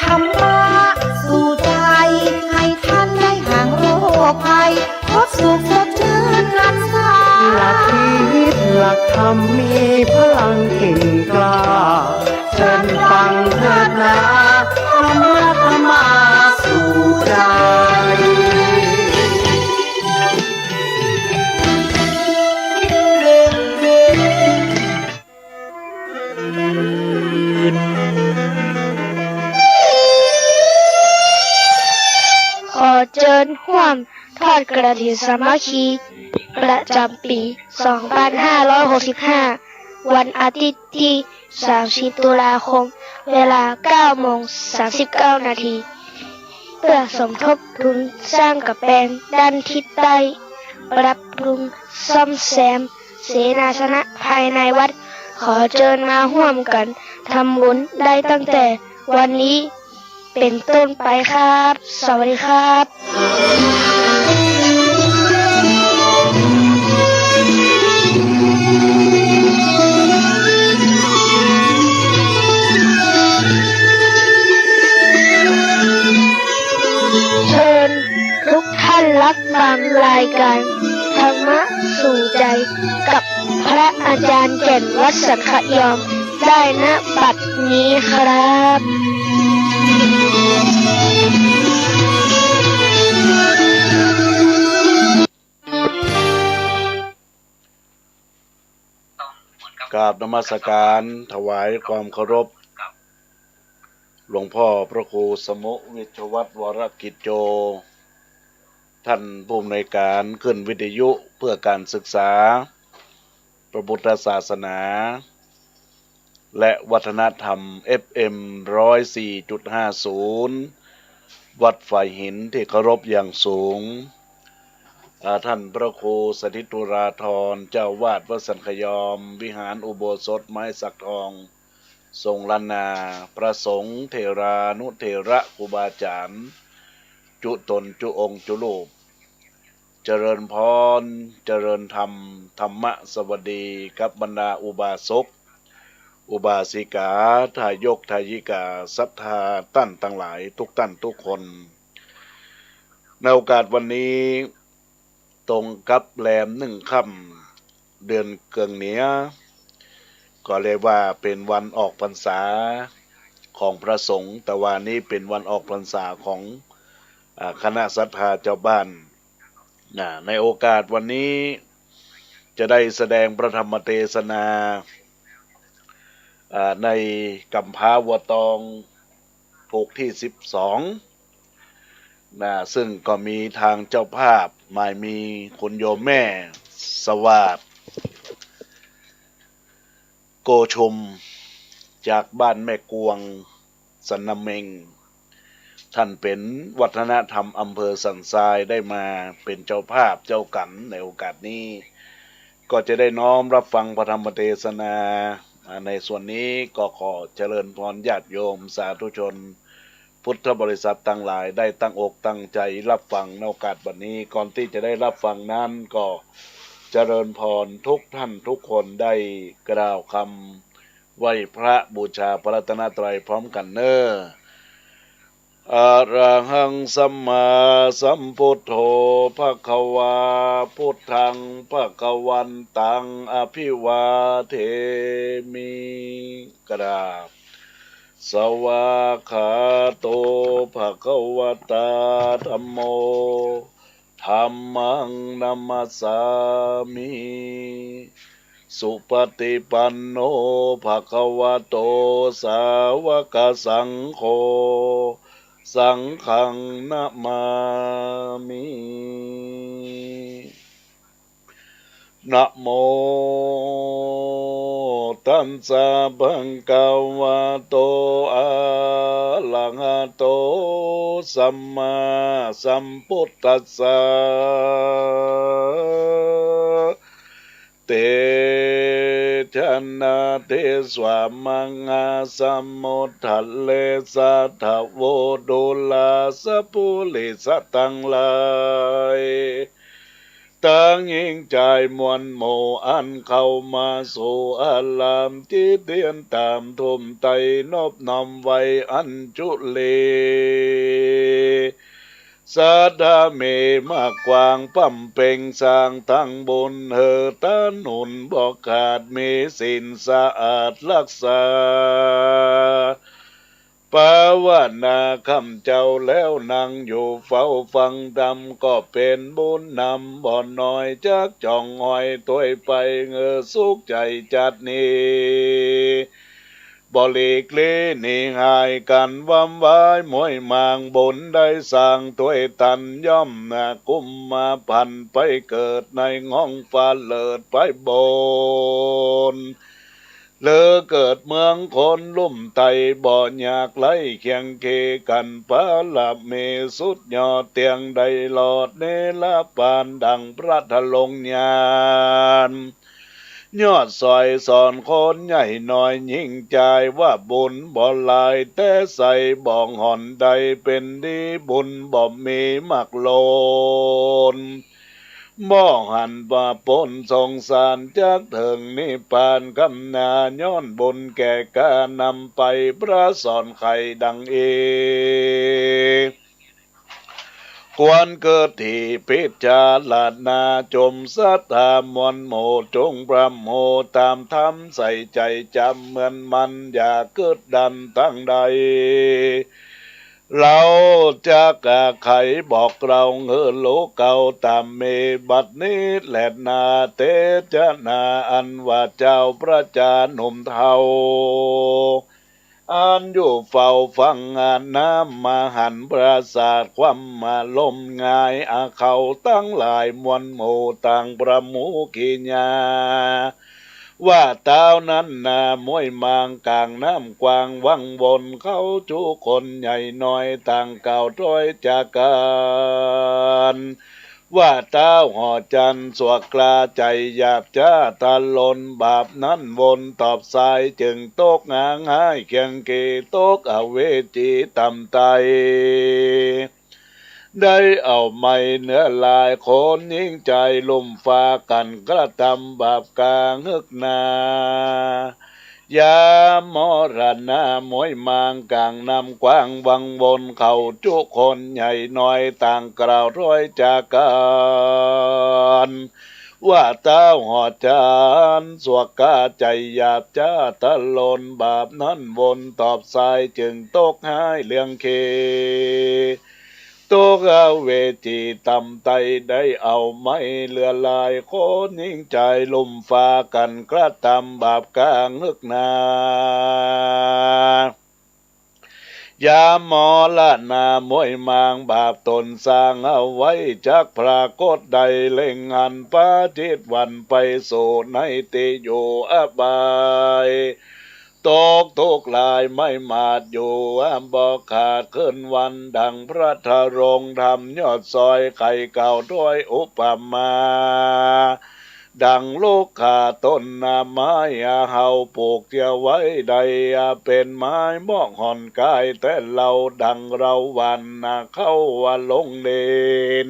ธรรมะสู่ใจให้ท่านได้ห่างโรคภัยพบสุขสดชื่นหันษา หลักคิดหลักธรรมมีพลังเก่งกล้าเชิญฟังเถิดนะธรรมะธรรมาสู่ใจ ขอเชิญร่วมทอดกระถิ่นสามัคคีประจำปี 2565 วันอาทิตย์ที่ 30 ตุลาคม เวลา 9:39 นาที เพื่อสมทบทุนสร้างกำแพงด้านทิศใต้ ปรับปรุงซ่อมแซมเสนาสนะภายในวัด ขอเชิญมาร่วมกันทำบุญได้ตั้งแต่วันนี้เป็นต้นไปครับ สวัสดีครับ เชิญทุกท่านรับฟังรายการธรรมะสู่ใจกับพระอาจารย์แก่นวัดสังขยอมได้ณบัดนี้ครับ กราบนมัสการถวายความเคารพหลวงพ่อพระครูสมุวิชวัตรวรกิจโจ ท่านผู้อำนวยการขึ้นวิทยุเพื่อการศึกษาพระพุทธศาสนาและวัฒนธรรม FM 104.50 วัดฝ่ายหินที่เคารพอย่างสูง ท่านพระครูสถิตุราธรเจ้าวาดวัดสันขยอมวิหารอุโบสถไม้สักทองทรงล้านนาพระสงฆ์เถรานุเถระครูบาอาจารย์จุตนจุองค์จุลูกเจริญพรเจริญธรรมธรรมะสวัสดีกับบรรดาอุบาสกอุบาสิกาทายกทายิกาศรัทธาท่านทั้งหลายทุกท่านทุกคนในโอกาสวันนี้ตรงกับแรม1 ค่ำเดือนเกิงเหนียก็เรียกว่าเป็นวันออกพรรษาของพระสงฆ์แต่ว่านี้เป็นวันออกพรรษาของคณะศรัทธาเจ้าบ้านในโอกาสวันนี้จะได้แสดงพระธรรมเทศนาในกัมพาวตองโภคที่12ซึ่งก็มีทางเจ้าภาพหมายมีคุณโยมแม่สวาสโกชมจากบ้านแม่กวงสันนเมงท่านเป็นวัฒนธรรมอำเภอสันทรายได้มาเป็นเจ้าภาพเจ้ากันในโอกาสนี้ก็จะได้น้อมรับฟังพระธรรมเทศนาในส่วนนี้ก็ขอเจริญพรญาติโยมสาธุชนพุทธบริษัททั้งหลายได้ตั้งอกตั้งใจรับฟังในโอกาสวันนี้ก่อนที่จะได้รับฟังนั้นก็เจริญพรทุกท่านทุกคนได้กล่าวคำไหว้พระบูชาพระรัตนตรัยพร้อมกันเน้ออะระหังสัมมาสัมพุทโธภควาพุทธังภควันตังอภิวาเทมิกราบสวากขาโตภควตาธัมโมธัมมังนัมมัสสามิสุปฏิปันโนภควโตสาวกสังโฆสังฆังนะมามินะโมตัสสะภะคะวะโตอะระหะโตสัมมาสัมพุทธัสสะเต ชนะเทสวามังอาสมุทัลเลสัทธโวโดลาสปุลิสตังลายตั้งยิ่งใจมวลหมู่อันเข้ามาสู่อารามที่เตียนตามทุ่มไตนบนำไว้อันจุเลสาดาเมมากกวางปั่มเป่งสร้างทั้งบนเฮอตาหนุนบอกขาดมีสินสะอาดรักษาปาวนาคำเจ้าแล้วนั่งอยู่เฝ้าฟังดำก็เป็นบุญนำบ่อนน้อยจักจ่องหอยตัวไปเงอสุขใจจัดนี้บ่หลีกเลี่หนีหายกันวำวายมวยมางบนได้สร้างตัวตันย่อมนากุมมาพันไปเกิดในง่องฟ้าเลิศไปบนเลอเกิดเมืองคนลุ่มไตบ่อยากไล่เคียงเคกันปาลาเมสุดยอดเตียงใดหลอดเนลปานดังพระทะลงญาณยอดซอยสอนคนใหญ่หน่อยยิ่งใจว่าบุญบ่ลายแต่ใส่บ่องห่อนใดเป็นดีบุญบ่มีมักโลนบ่หันว่าปนสงสารจากถึงนิพพานกำนาย้อนบุญแก่กานำไปพระสอนไข่ดังเอควรเกิดที่พิจารณาจมสัทธามวลโมจงพระโมตามธรรมใส่ใจจำเหมือนมันอย่าเกิดดันตั้งใดเราจะกะไขบอกเราเงอโลกเก่าตามเมบัดนี้แหลนาเตจนาอันว่าเจ้าพระจาหนุ่มเทาอันอยู่เฝ้าฟังงานน้ำมาหันปราศาสตร์ความมาลมงายอาเขาตั้งหลายมวลหมู่ต่างประมูกิญาว่าเต้านั้นนามวยมางกลางน้ำกวางวังบนเขาจูคนใหญ่น้อยต่างเก่าร้อยจากกันว่าเต้าห่อจันสวกกลาใจหยาบจ้าตาลนบาปนั้นวนตอบสายจึงตกงางหายเคียงเกตกอเวจีต่ำไตได้เอาไม้เนื้อลายโคนยิ่งใจลุ่มฟ้ากันกระทำบาปกลางฮึกนายามรณามวยมางกลางนำกว้างวังบนเขาจุคนใหญ่น้อยต่างกล่าวร้อยจากกันว่าเต้าหอดจานสวกกาใจหยาบจ้าตะลนบาปนั้นวนตอบสายจึงตกหายเลี้ยงเคตกเอาเวจีต่ำไตได้เอาไม้เลือลายโคนยิ่งใจลุ่มฟ้ากันกระทำบาปกลางฮึกนายามหมอละนามวยมางบาปตนสร้างเอาไว้จากพระกฏใดเล่งหันปาจิตวันไปสู่ในติโยอบายตกทุกลายไม่มาดอยู่บอกขาดขึ้นวันดังพระทะรงทำยอดซอยไข่เก่าด้วยอุปมาดังลูกขาต้นนาไม้เฮาปลูกเที่ยวไว้ใดเป็นไม้มอกห่อนกายแต่เราดังเราวันเข้าว่าลงเดน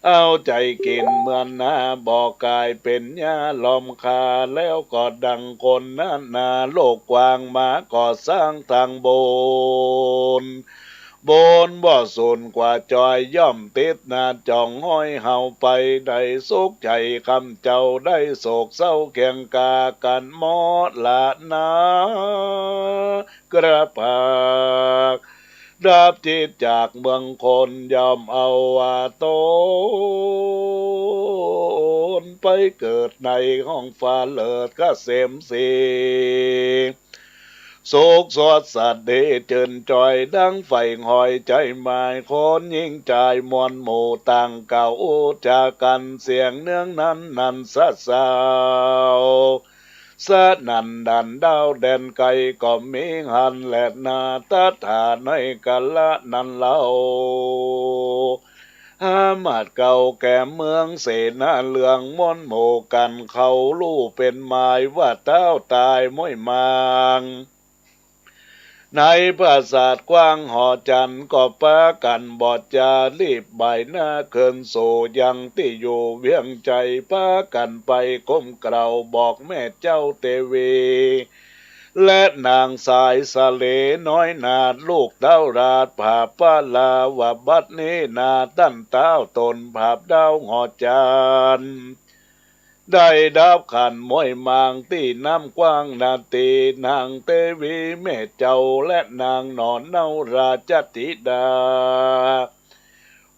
เอาใจกินเหมือนนาบอกกายเป็นหญ้าลอมคาแล้วก็ดังคนนั้นนาโลกกว้างมาก่อสร้างทางโบนบ่สูนกว่าจอยย่อมติดนาจ่องห้อยเฮาไปได้สุขใจคำเจ้าได้โศกเศร้าเคียงกากันมอดละนากระปากดับจิตจากเมืองคนยอมเอาว่าตนไปเกิดในห้องฟ้าเลิศเกษมสีโศกสดสัตว์เดเจินจอยดังไฟหอยใจหมายคนยิ่งใจมวลหมู่ต่างเก่าจากกันเสียงเนื้องนั้นสะสาวสะนันดันดาวแดนไกลก็มีหันและนาตาถาในกะละนันเล่า มาดเก่าแก่เมืองเสนาเหลืองม่อนโหมกันเขาลู่เป็นหมายว่าเต้าตายม้อยมางในปราสาทกว้างหอจันก็ปะกันบอดจารีบใบหน้าเคินโซยังที่อยู่เวียงใจปะกันไปก้มเกล่าวบอกแม่เจ้าเตวีและนางสายสะเลน้อยนาดลูกเต้าราดผาป้าลาว่าบัดนี้นาตั้นเต้าตนผาบดาวหอจานได้ดับขันมวยมางที่น้ำกว้างนาตีนางเตวีแม่เจ้าและนางนอนเนาราชธิดา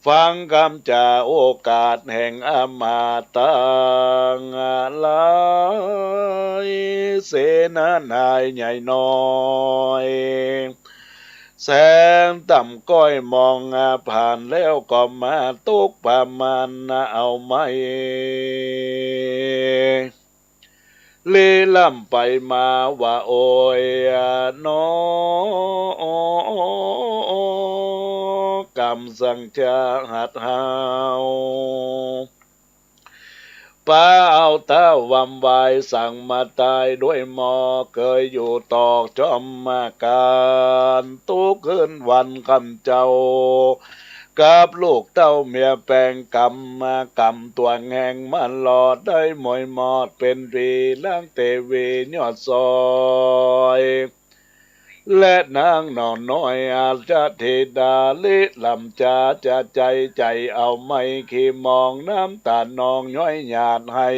ฟังคำจาโอกาสแห่งอมาตังลายเสนานายใหญ่น้อยแสงต่ำก้อยมองผ่านแล้วก็มาตุกประมาณเอาไม่เล่ล่ำไปมาว่าโอยน้อกำสังชาหัดหาวป้าเอาเต้าวำวายสั่งมาตายด้วยหมอเคยอยู่ตอกจอมมาการทุกคืนวันคำเจ้ากับลูกเต้าเมียแปลงกำมากำตัวแงงมันหลอดได้หมอยมอดเป็นรีล้างเตวียอดซอยและนางนอนน้อยอาจจะเทดาลิลำจาจะใจเอาไม่ขี้มองน้ำตานองย้อยหยาดให้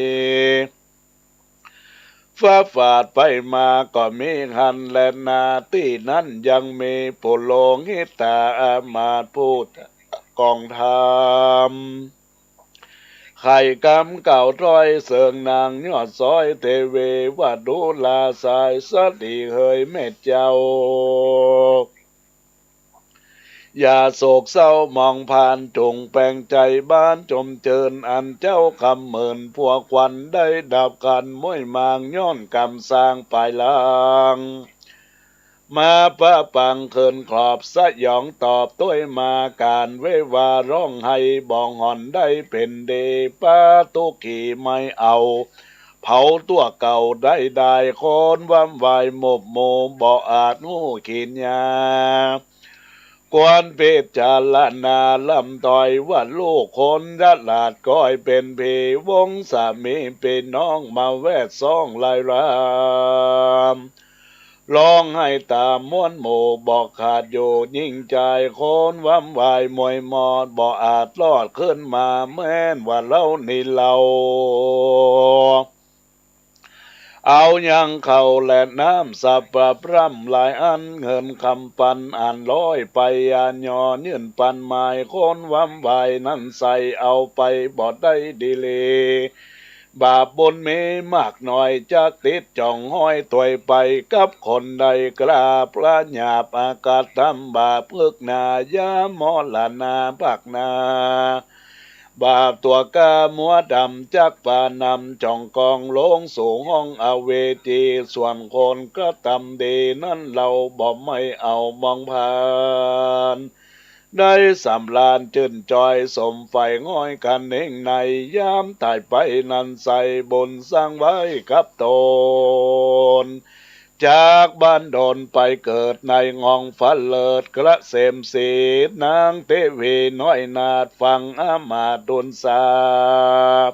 ฟ้าฝาดไปมาก็มีหันและนาที่นั้นยังมีปุโลงหิตาอามาตพูดกองทามไข่กำเก่าร้อยเสิงนางยอดซอยเทเวว่าดูลาสายสดีเฮยแม่เจ้าอย่าโศกเศร้ามองผ่านจงแปลงใจบ้านจมเจิญอันเจ้าคำเหมือนพวกควันได้ดับกันม้วยมางย้อนกำสร้างปลายลางมาพระปังเคินขอบสยองตอบต้วยมาการเววาร้องให้บองหอนได้เป็นเดป้าตุกีไม่เอาเผาตัวเก่าได้โคนวำวายหมบโมบ่อาจงูขีนยากวนเพชรจาลนาลำต่อยว่าลูกคนดัดลาดก้อยเป็นผีวงสามีเป็นน้องมาแวดซ่องลายรามร้องให้ตามม้วนหมู่บอกขาดอยู่ยิ่งใจโคนวำวายมวยมอดบอกอาจรอดขึ้นมาแม้นว่าเล่านี่เราเอายังเขาและน้ำสับปรับร่ำหลายอันเงินคำปันอ่านร้อยไปอ่านยอยื่นปันหมายโคนวำวายนั่นใส่เอาไปบอดได้ดีเลยบาปบนเมมากหน่อยจากติดจ่องห้อยถวยไปกับคนใดกล้าพระหยาบอากาศทำบาปพึกนายามอลานาปักนาบาปตัวกามัวดำจักปานำจ่องกองลงสู่ห้องอเวจีส่วนคนก็ตำดีนั่นเราบ่ไม่เอามองผ่านได้สำลานจื่นจอยสมไฟง่อยกันเองในยามตายไปนันใส่บนสร้างไว้กับตนจากบ้านโดนไปเกิดในงองฟ้าเลิศกระเสมสีนางเทวีน้อยนาดฟังอามาดนสาบ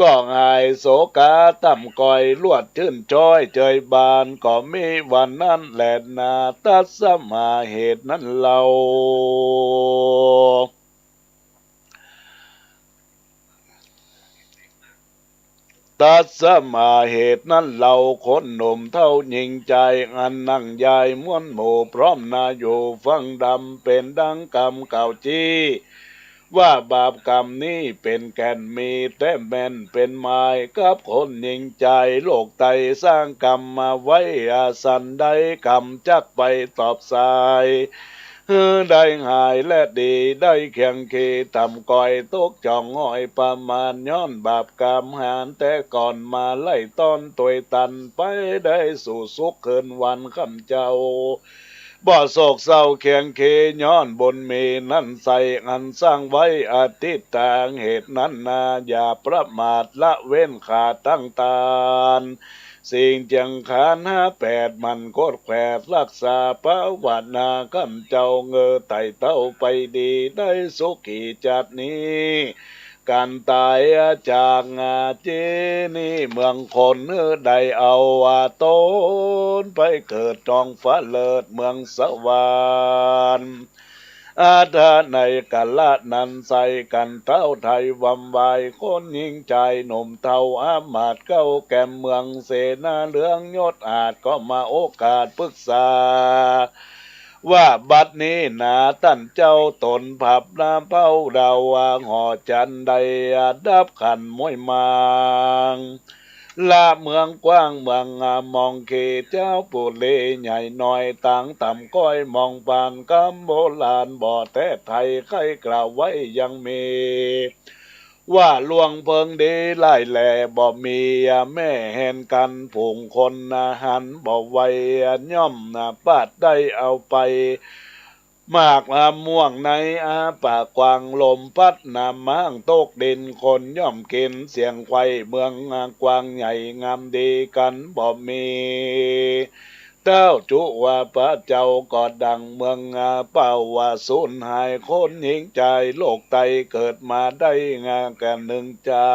ก็หายโศกาต่ำก่อยลวดชื่นจ้อยเจยบานก็มีวันนั้นแหละนาตัสมาเหตุนั้นเราตัสมาเหตุนั้นเราคนหนุ่มเท่าหญิงใจอันนั่งยายม้วนหมู่พร้อมนาอยู่ฟังดำเป็นดังกรรมเก่าจี้ว่าบาปกรรมนี้เป็นแก่นมีแต่แม่นเป็นไม้กับคนหญิงใจโลกไตสร้างกรรมมาไว้อาสันได้กรรมจักไปตอบสายได้หายและดีได้เคียงคีต่ำก่อยตกจ่องห้อยประมาณย้อนบาปกรรมหานแต่ก่อนมาไล่ต้อนตัวตันไปได้สู่สุขคืนวันคำเจ้า บ่โศกเศร้าเคียงเคย้อนบนเมนั่นใส่อันสร้างไว้อธิษฐานเหตุนั้นนาอย่าประมาทละเว้นขาดตั้งตานสิ่งจังขาน58มันโคตรแขวดรักษาภาวนาคำเจ้าเงอไต่เต้าไปดีได้สุขีจัดนี้การตายจากเจนี่เมืองคนใดเอาตนไปเกิดจองฟ้าเลิศเมืองสวรรค์อาถาในกันละนันใส่กันเท้าไทยวำวายคนยิ่งใจหนุ่มเทาอามาดเก้าแก่เมืองเสนาเหลืองยศอาจก็มาโอกาสปรึกษาว่าบัดนี้นาตั้นเจ้าตนผับน้ำเป้าดาววางห่อจันใดดับขันมวยมางละเมืองกว้างเมืองมองเขตเจ้าปุเลใหญ่หน่อยต่างต่ำก้อยมองปานกำโบราณบ่อแท้ไทยใครกล่าวไว้ยังมีว่าลวงเพิงดีไล่แหล่บ่มีแม่แหนกันผงคนหันบ่ไว้ย่อมปาดได้เอาไปมากม่วงในปากกวางลมพัดม้างตกดินคนย่อมกินเสียงไข่เมืองกวางใหญ่งามดีกันบ่มีเต้าจุว่าพระเจ้าก็ดังเมืองเป่าว่าสูญหายคนหญิงใจโลกไตเกิดมาได้กันหนึ่งจา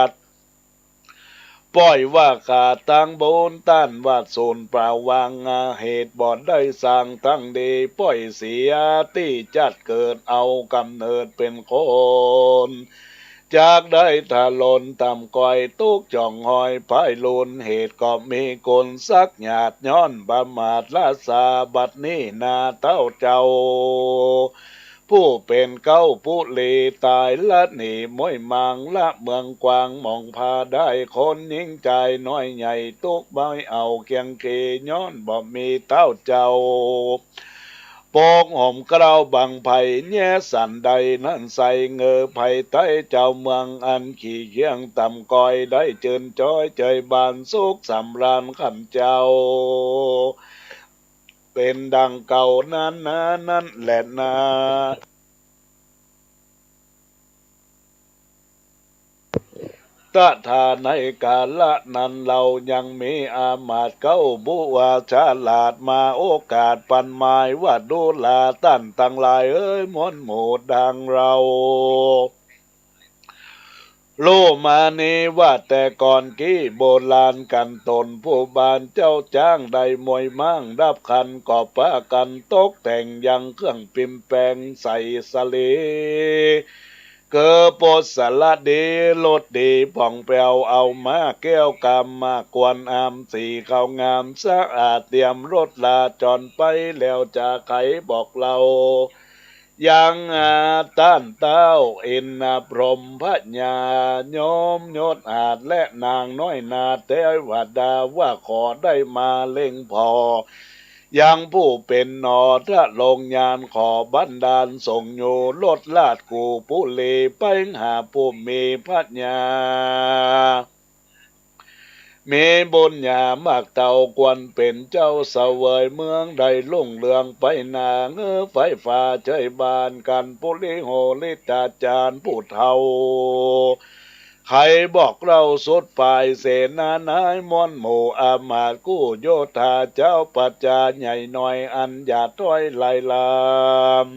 ดปล่อยว่าขาดตั้งโบนต้านว่าโซนเปล่าวางเหตุบ่ได้สร้างทั้งดีปล่อยเสียที่จัดเกิดเอากำเนิดเป็นคนจากได้ทะลนต่ำก้อยตุกจ่องหอยพายลุนเหตุก็มีคนสักหยาดย้อนบามาดลาสาบัดนี้นาเต้าเจ้าผู้เป็นเก้าผู้ลีตายละหนีมวยมังละเมืองกวางมองพาได้คนยิ่งใจน้อยใหญ่ตุกใบเอาเกียงเกย้อนบ่มีเต้าเจ้าโปกห่มกระาบังไผ่แย่สันใดนั่นใส่เงอไผ่ใต้เจ้าเมืองอันขี่เคียงต่ำก้อยได้เจินจ้อยเจยบานสุขสำราญขันเจ้าเป็นดังเก่านั้นนั่นแหละนาตถาในกาละนั้นเรายังมีอามาตย์เก้าบุวาฉลาดมาโอกาสปันหมายว่าดูลาตั้นตั้งหลายมนหมู่ดังเราโลมานี้ว่าแต่ก่อนกี้โบราณกันตนผู้บานเจ้าจ้างใดมวยมั่งดับคันก่อปะกันตกแต่งยังเครื่องปิมแปลงใส่สลีเกอโปสละดีลดดีผ่องแปวเอามาแก้วกำมากวนอามสีเขางามสะอาดเตรียมรถลาจรไปแล้วจะไขบอกเรายังต้านเต้าอินพรหมพญาโยมยศอาจและนางน้อยนาเทวดาว่าขอได้มาเล่งพอยังผู้เป็นนอทะลงยานขอบันดาลส่งโยลดลาดกูผู้เลไปหาผู้มีพัญญามีบุญญามากเต่ากวนเป็นเจ้าเสวยเมืองใดลุ่งเรืองไปนาเงือไฟฟ้าใจบานกันปุริโหลิตาจารย์ผู้เฒ่าใครบอกเราสุดฝ่ายเสนานายมอนหมู่อามาตย์กู้โยธาเจ้าปัจจาใหญ่หน่อยอันอย่าต้อยลายลาม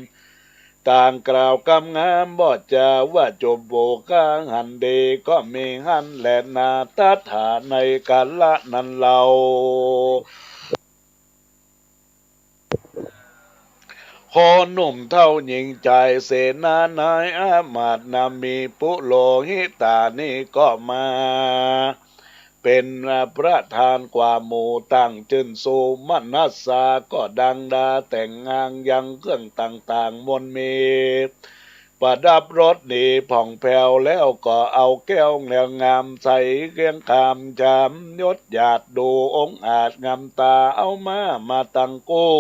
ต่างกล่าวกำงามบ่จะว่าจบโบก้างหันดีก็มีหันแหลนาตถาในกาละนั้นเราโคหนุ่มเท่าหญิงใจเสนานายอามาตย์นามีปุโลหิตานี่ก็มาเป็นประธานกว่าหมู่ตั้งจึนสูมนัสสาก็ดังดาแต่งงานยังเครื่องต่างๆมนมีประดับรถดีผ่องแผ้วแล้วก็เอาแก้วเงางามใส่เรียงคามจามยศหยาดดูองค์อาจงามตาเอามาตั้งกู้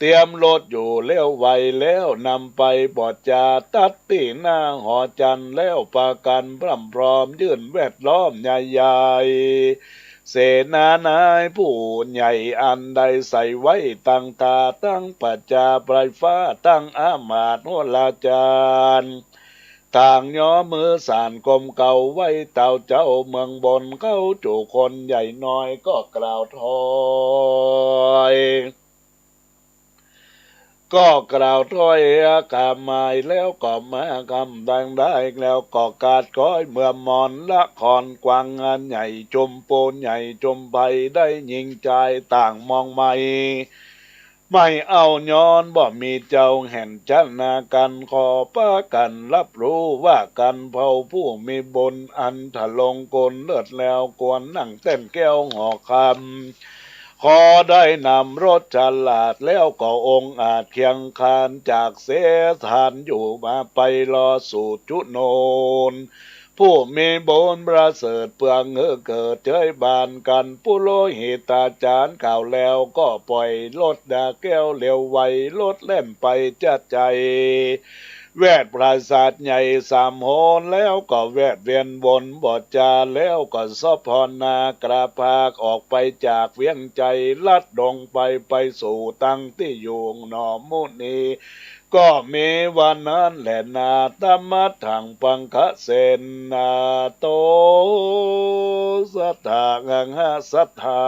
เตรียมรถอยู่เลี้ยวไวแล้วนำไปบอดจาตัดตีหน้าหอจันแล้วประกันพร้อมยื่นแวดล้อมใหญ่ๆ เสนานายผู้ใหญ่อันใดใส่ไว้ตั้งตาตั้งปัจจาปลายฟ้าตั้งอามาตย์โหราจารย์ต่างย้อมือสานกลมเก่าไว้เต่าเจ้าเมืองบนเข้าจู่คนใหญ่น้อยก็กล่าวถอยก็กล่าวถ้อยอากาศหมายแล้วก็มาคำดังได้แล้วก็กาดก้อยเมื่อมอนละครกวางงานใหญ่จมโปนใหญ่จมใบได้ยิงใจต่างมองไม่เอาย้อนบ่มีเจ้าแห่งจันนากันขอป้ากันรับรู้ว่ากันเผาผู้มีบนอันถลงกลเลือดแล้วกวนนั่งเต้นแก้วหอคำขอได้นำรถฉลาดแล้วก็องค์อาจเคียงคานจากเสถานอยู่มาไปรอสู่จุโนนผู้มีบนประเสริฐเปลืองเกิดเจยบานกันผู้โลหิตาจารย์ข่าวแล้วก็ปล่อยรถดาแก้วเร็วไวรถเล่นไปจัดใจแวดปราสาทใหญ่สามโหนแล้วก็แวดเวียนบนบอดจาแล้วก็ซอพรนากระพากออกไปจากเวียงใจลัดดงไปสู่ตั้งที่อยู่หนอมุนีก็มีวันนั้นแหละนาตมัดถังปังคะเสนาโตสัทธางังหาสัทธา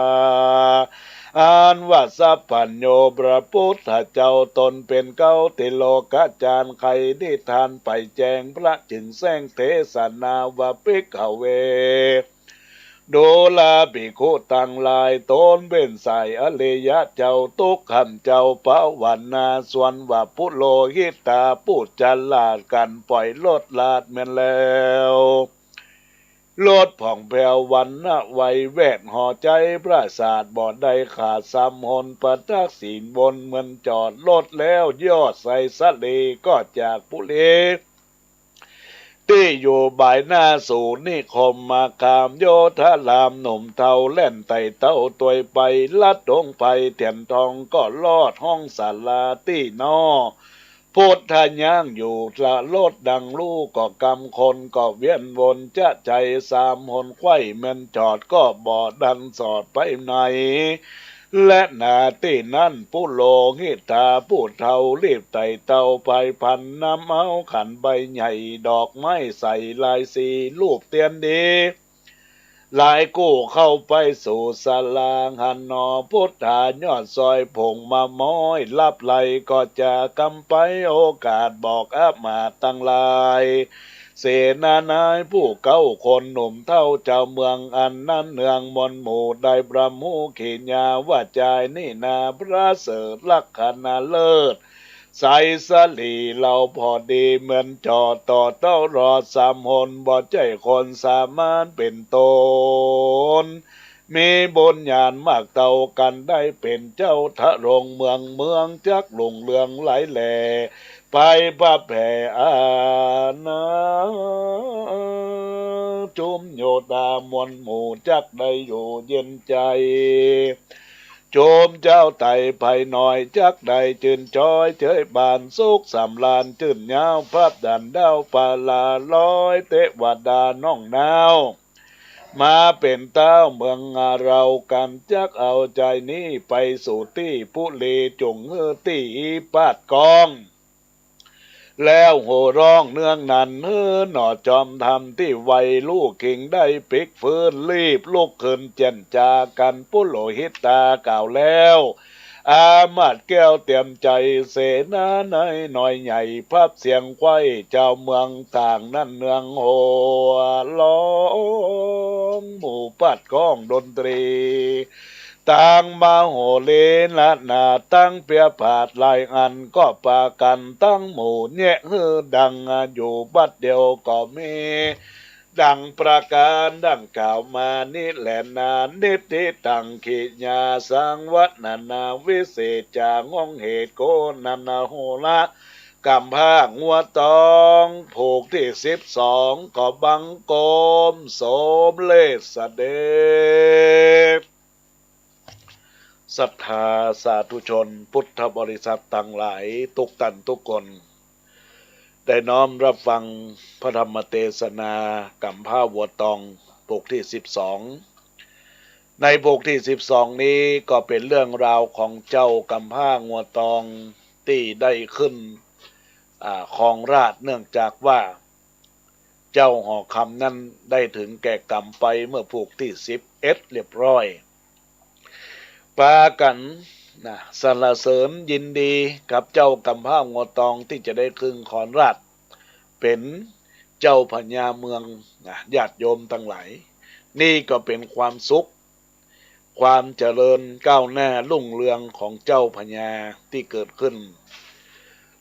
อ่านว่าสัพพัญโญพระพุทธเจ้าตนเป็นเก้าติโลกาจารย์ใครนิทานไปแจงพระจึงแสงเทศนาวาปิกเวโดลาภิกขุตั้งหลายตนเป็นสายอเลยะเจ้าตุกขันเจ้าปะวันนาส่วนว่าพุโลหิตาพูดจันลาดกันปล่อยลดลาดแม่นแล้วโลดผ่องแผ้ววันนะไวแวดห่อใจปราสาทบ่อใดขาดสามหนประทักศีลบนเหมือนจอดรถแล้วยอดใส่สะเลก็จากผู้เลที่อยู่บ่ายหน้าสู่นิคมมาคามโยธารามหนุ่มเทาเล่นไต่เต้าตัวไปลัดดงไปเถียนทองก็ลอดห้องศาลาที่นอพุทธย่างอยู่ละโลดดังลูกก็กำคนก็เวียนวนจะใจสามหนไข้เมันจอดก็บ่อดันสอดไปไหนและนาที่นั่นผู้โลหิตาผู้เทารีบไต่เต้าไปพันน้ำเอาขันใบใหญ่ดอกไม้ใส่ลายสีรูปเตียนดีหลายกู้เข้าไปสู่ศาลาหันนอพุทธายอดซอยผงมาม้อยลับไหลก็จะกำไปโอกาสบอกอามาตั้งหลายเสนานายผู้เก้าคนหนุ่มเท่าเจ้าเมืองอันนั้นเนืองมนหมู่ได้บรมูขีญาว่าใจนี่นาพระเสริฐลักษณะเลิศใส่สลีเราพอดีเหมือนจอต่อเต้ารอดสามหนบ่ใจคนสามารถเป็นตนมีบนญาณมากเต่ากันได้เป็นเจ้าทะรงเมืองจักหลงเลืองไหลแหล่ไปพระแผ่อาณาจุมโยตามวลหมู่จักได้อยู่เย็นใจโจมเจ้าไต่ไผ่หน่อยจักได้จืนจอยเฉยบานสุกสำลานจืนยาวพับดันดาวปาลาลอยเตะวัดดาน้องนาวมาเป็นเต้าเมืองเรากันจักเอาใจนี้ไปสู่ที่ผู้เลจงตีปาดกองแล้วโห่ร้องเนื่องนั้นหนอจอมทำที่ไวลูกขิงได้ปิกฟื้นรีบลูกขึ้นเจนจากันปุโลหิตาเก่าแล้วอามาดแก้วเตรียมใจเสนาในหน่อยใหญ่พับเสียงไข้เจ้าเมืองต่างนั่นเนืองโหล้องหมู่ปัดก้องดนตรีต่างมาโหเลนละนาตั้งเปียผาดลายอันก็ปากันตั้งหมู่เนี่ยดังอยู่บัดเดียวก็มีดังประการดังกล่าวมานี่แหละนานิติตังขิญาสังวัฒนาวิเศษจางงเหตุโกนันโหละกำพางัวตองผูกที่12ก็บังโกมโสมเลสเดชศรัทธาสาธุชนพุทธบริษัททั้งหลายทุกท่านทุกคนได้น้อมรับฟังพระธรรมเทศนากำพร้าวัวตองปกที่12 ในบทที่12นี้ก็เป็นเรื่องราวของเจ้ากำพร้างัวตองที่ได้ขึ้นครองราชย์เนื่องจากว่าเจ้าหอคำนั้นได้ถึงแก่กรรมไปเมื่อผูกที่11เรียบร้อยปากันสรรเสริญยินดีกับเจ้ากำพร้างัวตองที่จะได้ขึ้นครองราชย์เป็นเจ้าพญาเมืองญาติโยมทั้งหลายนี่ก็เป็นความสุขความเจริญก้าวหน้ารุ่งเรืองของเจ้าพญาที่เกิดขึ้น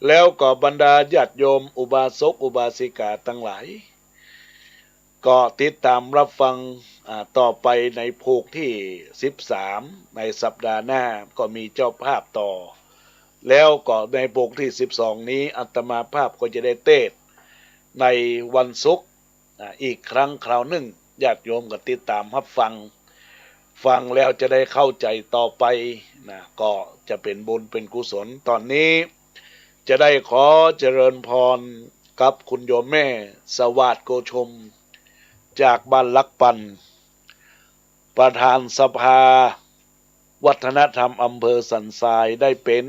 แล้วก็บรรดาญาติโยมอุบาสกอุบาสิกาทั้งหลายก็ติดตามรับฟังต่อไปในภูกที่13ในสัปดาห์หน้าก็มีเจ้าภาพต่อแล้วก็ในภูกที่12นี้อาตมาภาพก็จะได้เทศน์ในวันศุกร์อีกครั้งคราวหนึ่งญาติโยมก็ติดตามรับฟังแล้วจะได้เข้าใจต่อไปก็จะเป็นบุญเป็นกุศลตอนนี้จะได้ขอเจริญพรกับคุณโยมแม่สวัสดิ์โกชมจากบ้านลักปันประธานสภาวัฒนธรรมอำเภอสันทรายได้เป็น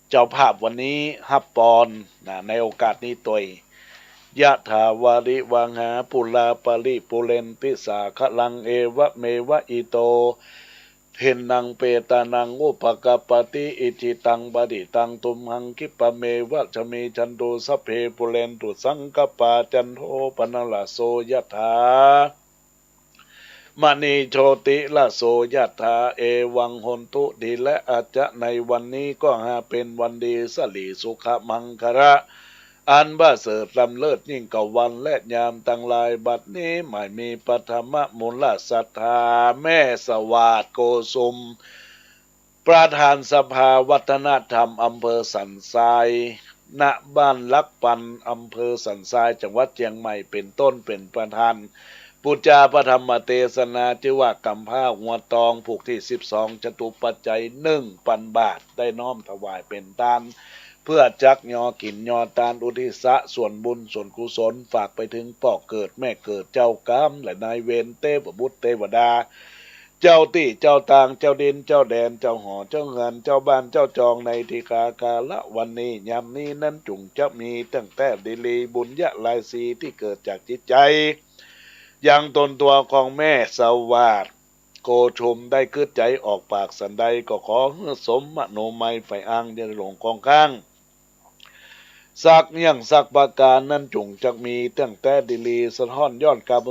เจ้าภาพวันนี้ฮับปอนในโอกาสนี้ตัวยะถาวาริวังหาปุลาปาริปุเรนติสาคะลังเอวะเมวะอิโตเทนนังเปตานังอุปกปปติอิจิตังบดิตังตุมหังคิปะเมวะชเมจันโตสัพเพปุเรนตุสังกปาจันโทปนะละโสยะถามณีโชติละโสยะถาเอวังหนตุดีและอาจจะในวันนี้ก็หาเป็นวันดีสลีสุขมังคระอันบ้าเสดลำเลิศยิ่งกว่าวันและยามตั้งลายบัดนี้ไม่มีปฐมมูลศรัทธาแม่สวาสโกสุมประธานสภาวัฒนธรรมอำเภอสันทรายณบ้านลักปันอำเภอสันทรายจังหวัดเชียงใหม่เป็นต้นเป็นประธานปุจจาพระธรรมเทศนาชื่อว่ากำพร้างัวตองผูกที่12จตุปัจจัย1,000 บาทได้น้อมถวายเป็นทานเพื่อจักยอกินยอตานอุทิศะส่วนบุญส่วนกุศลฝากไปถึงพ่อเกิดแม่เกิดเจ้ากรรมและนายเวรเทพบุตรเทวดาเจ้าตี้เจ้าตางเจ้าดินเจ้าแดนเจ้าหอเจ้าเงินเจ้าบ้านเจ้าจองในทิกากาละวันนี้ยามนี้นั้นจุงจะมีตั้งแต่ดิลีบุญยะลายสีที่เกิดจากจิตใจยังตนตัวของแม่สวัสดิ์โกชมได้คืดใจออกปากสันใดก็ขอสมมโนมัยไฟอ้างจะหลงกองข้างสักยังสักประการนั้นจุงจะมีตั้งแต่ดิลีสะท้อนย้อนกรรม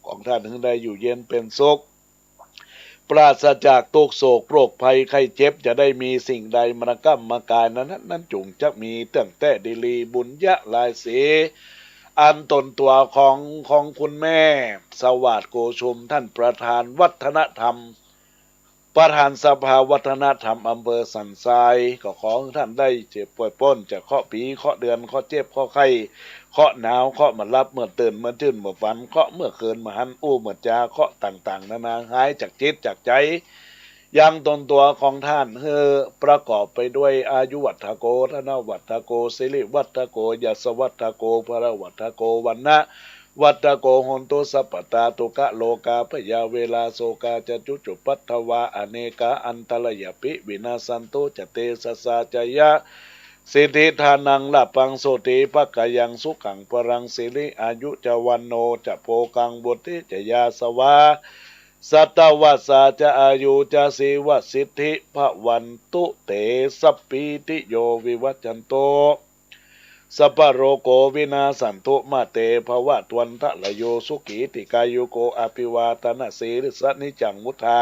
ของท่านถึงได้อยู่เย็นเป็นสุขปราศจากทุกโศกโรคภัยไข้เจ็บจะได้มีสิ่งใดมรกรรมมากายนั้นจุงจะมีตั้งแต่ดิลีบุญยะลายสีอันตนตัวของคุณแม่สวัสดิ์โกชุมท่านประธานวัฒนธรรมประธานสภาวัฒนธรรมอำเภอสันทรายก็ขอให้ท่านได้เจ็บป่วยป้นจากเคาะปีเคาะเดือนเคาะเจ็บเคาะไข้เคาะหนาวเคาะมารับเมื่อตื่นเมื่อชื่นเมื่อฝันเคาะเมื่อคืนมาหันอู้เมื่อจาเคาะต่างๆนานาหายจากจิตจากใจยังตนตัวของท่านประกอบไปด้วยอายุวัฏโกธนวัฏโกสิริวัฏโกยัสวัฏโกภรวัฏโกวันนะวัฏโกหนตุสัพพตาตุกะโลกาพยาเวลาโสกาจะจุจุปัตถวาอเนกาอันตรยปิวินาสันตุจเตสสาจยะสิทธิทานังละปังโสติภกยังสุขังปรังสิริอายุจวันโนจะโพกังบุติจยาสวาสัตวัสสาจะอายุจะสีวสิทธิภวันตุเตสัพพิติโยวิวัจจันโตสัพพโรโกวินาสันตุมาเตภวะตวันทะละโยสุขีติกายุโกอภิวาทนาสีริสนิจังมุทา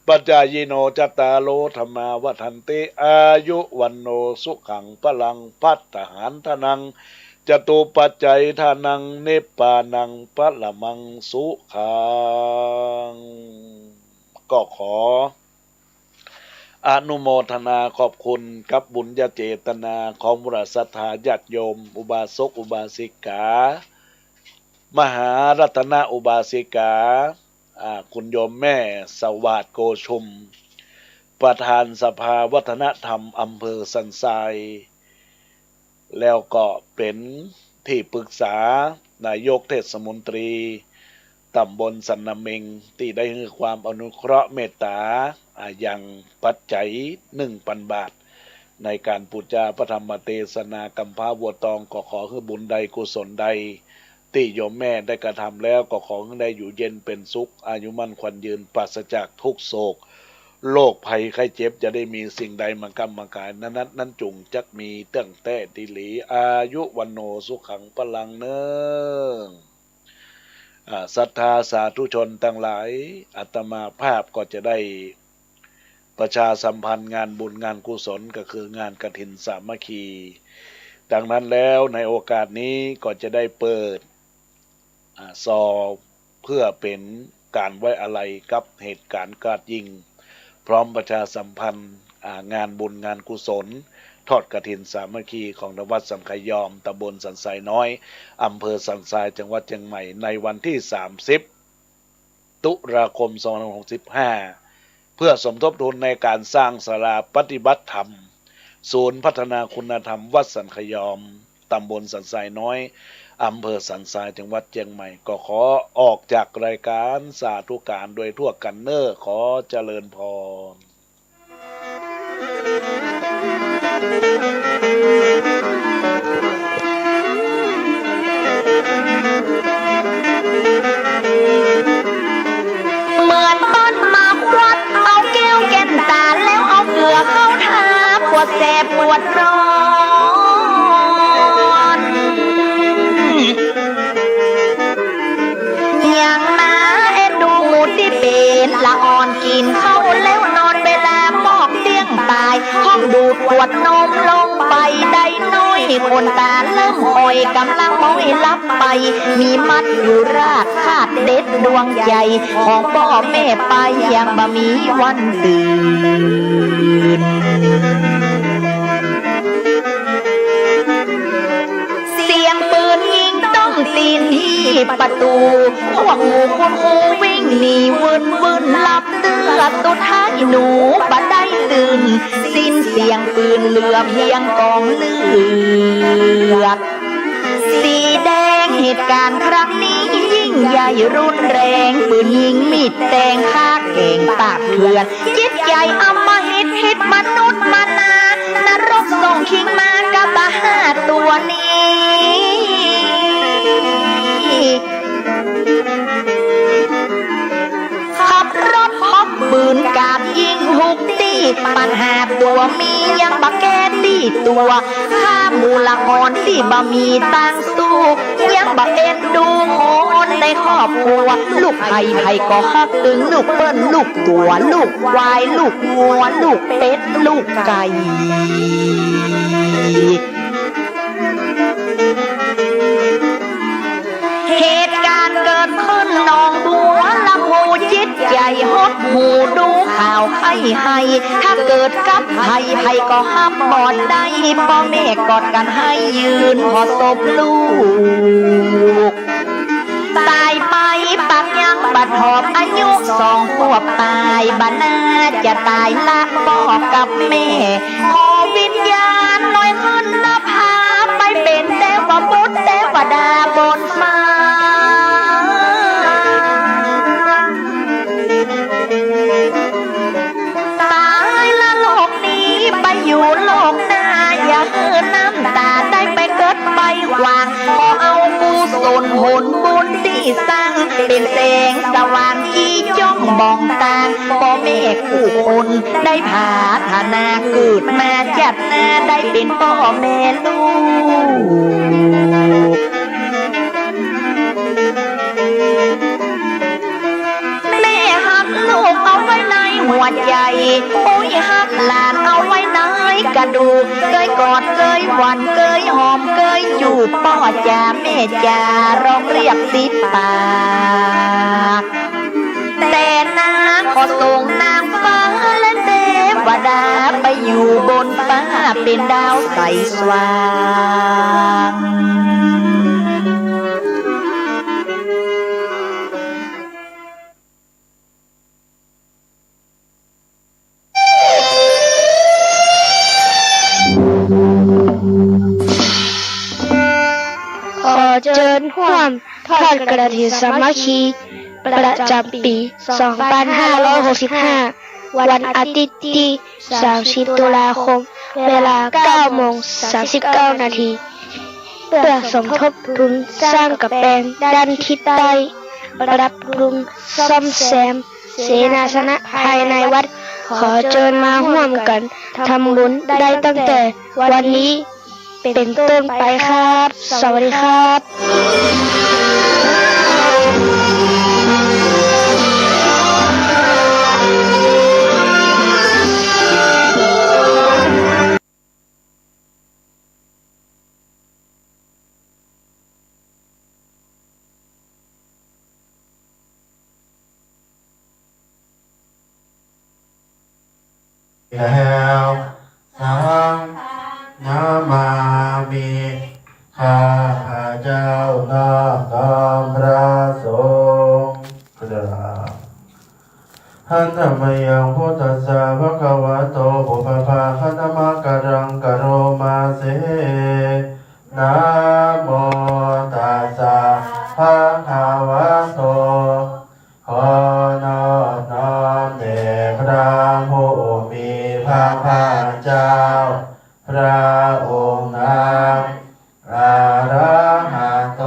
ปัจจายโนจัตตาโลธรรมาวัฏันติอายุวันโนสุขังพลังพัฒหานทนังจตุปัจจัยทานังเนปานังพละมังสุขังก็ขออนุโมทนาขอบคุณกับบุญญาเจตนาของบุรุษศรัทธาญาติโยมอุบาสกอุบาสิกามหารัตนอุบาสิกาคุณโยมแม่สวัสดิ์โกชุมประธานสภาวัฒนธรรมอำเภอสันทรายแล้วก็เป็นที่ปรึกษานายกเทศมนตรี ตำบลสันนาเมงที่ได้ให้ความอนุเคราะห์เมตตาอย่างปัจจัย 1,000 บาทในการปูจาพระธรรมเทศนากำพร้าบัวตองก็ขอให้บุญใดกุศลใดที่โยมแม่ได้กระทำแล้วก็ขอให้ได้อยู่เย็นเป็นสุขอายุมั่นขวัญยืนปราศจากทุกโศกโรคภัยไข้เจ็บจะได้มีสิ่งใดมากำมากายนั้นจุงจักมีเตื้องแต่ติหลีอายุวันโนสุขังพลังเนิงศรัทธาสาธุชนทั้งหลายอาตมาภาพก็จะได้ประชาสัมพันธ์งานบุญงานกุศลก็คืองานกฐินสามัคคีดังนั้นแล้วในโอกาสนี้ก็จะได้เปิดซอเพื่อเป็นการไว้อาลัยกับเหตุการณ์กราดยิงพร้อมประชาสัมพันธ์งานบุญงานกุศลทอดกฐินสามัคคีของวัดสังขยอมตำบลสันทรายน้อยอำเภอสันทรายจังหวัดเชียงใหม่ในวันที่30ตุลาคม2565เพื่อสมทบทุนในการสร้างศาลาปฏิบัติธรรมศูนย์พัฒนาคุณธรรมวัดสันขยอมตำบลสันทรายน้อยอำเภอสันทรายจังหวัดเชียงใหม่ก็ขอออกจากรายการสาธุการโดยทั่วกันเนอร์ขอเจริญพรเหมือนต้นมาวัดเอาแก้วแก่นตาแล้วเอาเกลือเข้าทาปวดแสบปวดร้อนอย่างน้าเอ็นดูหมูที่เป็นละอ่อนกินเข้าแล้วนอนเวลาหมอกเตี้ยงตายห้องดูดปวดนมลงไปได้น้อยคนตาเริ่มหอยกำลังมอยลับไปมีมัดอยู่รากคาดเด็ดดวงใจของพ่อแม่ไปยังบ่มีวันตื่นเสียงปืนยิงต้องตีนที่ประตูพวกงูคนงูวิ่งหนีวุ่นหลับเตือดตัวท้ายหนูบ่ได้ตื่นสิ้นเสียงปืนเหลือเพียงกองเลือดสีแดงเหตุการณ์ครั้งนี้ยิ่งใหญ่รุนแรงปืนยิงมีดแทงฆ่าเก่งปากเถื่อนจิตใจอำมหิตหิตมนุษย์มานานรกส่งคิงมากับบ้าตัวนี้ขับรถพบปืนกาดยิงทุกตีปัญหาตัวมียังบะแก้ตีตัวข้ามูละอ่อนที่บะมีตังสู้ยังบะเอ็นดูโหนในครอบครัวลูกไผ่ก็ฮักตึงลูกเปิ้ลลูกตัวลูกควายลูกงัวลูกเป็ดลูกไก่เหตุการณ์เกิดขึ้นหนองบัวลำพูจิตใหญ่หดหูดูข่าวให้ถ้าเกิดกับไผ่ก็ห้ามบอดได้พ่อแม่กอดกันให้ยืนพอศพลูกตายไปปักยังบัดหอบอายุ2 ขวบตายบ้าน่าจะตายละบอกกับแม่ขอวิญญาณน้อยขึ้นนภาไปเป็นเทวบุตรเทวดาบนฟ้าตายละโลกนี้ไปอยู่โลกหน้าอย่าคืนน้ำตาได้ไปเกิดไปหวางขอเอากุศลผลบุญที่สร้างเป็นแสงสว่างที่จ้องมองตาพ่อแม่คู่คนได้พาธนาเกิดมาจัดหน้าได้เป็นพ่อแม่ลูกแม่หักลูกเอาไว้ในหัวใจปุ้ยหักหลานเอาไว้ในกระดูกเคยกอดเคยหวันเคยหอมเคยจูบพ่อจ่าแม่จ่าร้องเรียกติดปากแต่น้ำขอส่งนางฟ้าและเทวดาไปอยู่บนฟ้าเป็นดาวใสสว่างขอเชิญร่วมทอดกฐินสามัคคี ประจำปี 2565 วันอาทิตย์ที่ 30 ตุลาคม เวลา 9:39 นาที เพื่อสมทบทุนสร้างกำแพงด้านทิศใต้ปรับปรุงซ่อมแซมเสนาสนะภายในวัด ขอเชิญมาร่วมกันทำบุญได้ตั้งแต่วันนี้เป็นต้นไปครับ สวัสดีครับ แล้วสังนามามิข้าพระเจ้าน้อมน้อมพระสงฆ์กราบหันธรรมยังพุทธัสสะภะคะวะโตอุปภาคะนะมะกะรังกะโรมาเสนะโมตัสสะภะคะวะโตขอนอบน้อมแด่พระผู้มีพระภาคเจ้าพระองค์นั้นอรหันโต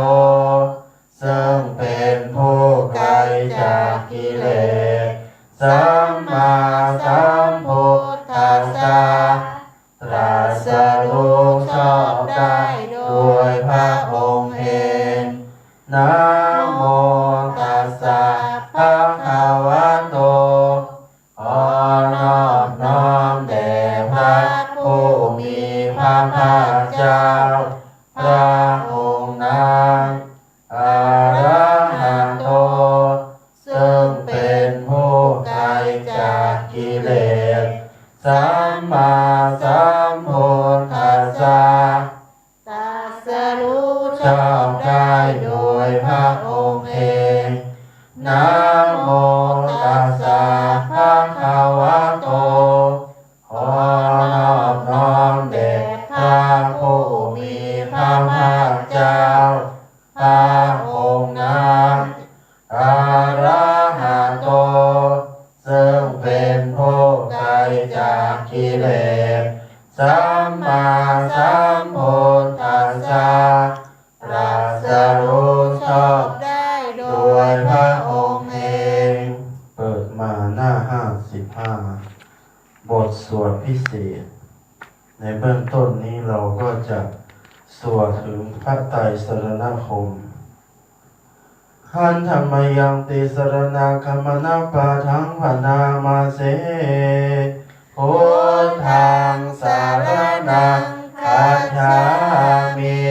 ซึ่งเป็นผู้ไกลจากกิเลสสัมมาสัมพุทธัสสะตรัสรู้ชอบได้ด้วยพระองค์เองนะโมตัสสะภะคะวะโตขอนอบน้อมแด่พระผู้มีพระภาคเจ้าพระองค์นั้นอรหันโตซึ่งเป็นผู้ไกลจากกิเลสสัมมาสัมพุทธัสสะตรัสรู้ชอบได้โดยพระองค์เองนะโมตัสสะภะคะวะโตขอนอบน้อมแด่พระผู้มีพระภาคเจ้าพระองค์นั้นอรหันโตซึ่งเป็นผู้ไกลจากกิเลสสัมมาสัมพุทธัสสะตรัสรู้ชอบได้โดยพระองค์เองเปิดมาหน้า55บทสวดพิเศษในเบื้องต้นนี้เราก็จะสวดถึงพระไตรสรณคมหันธรรมยังติสรณคัมมนะปะทังพนามาเสพุทธังสารนังคัจฉามิ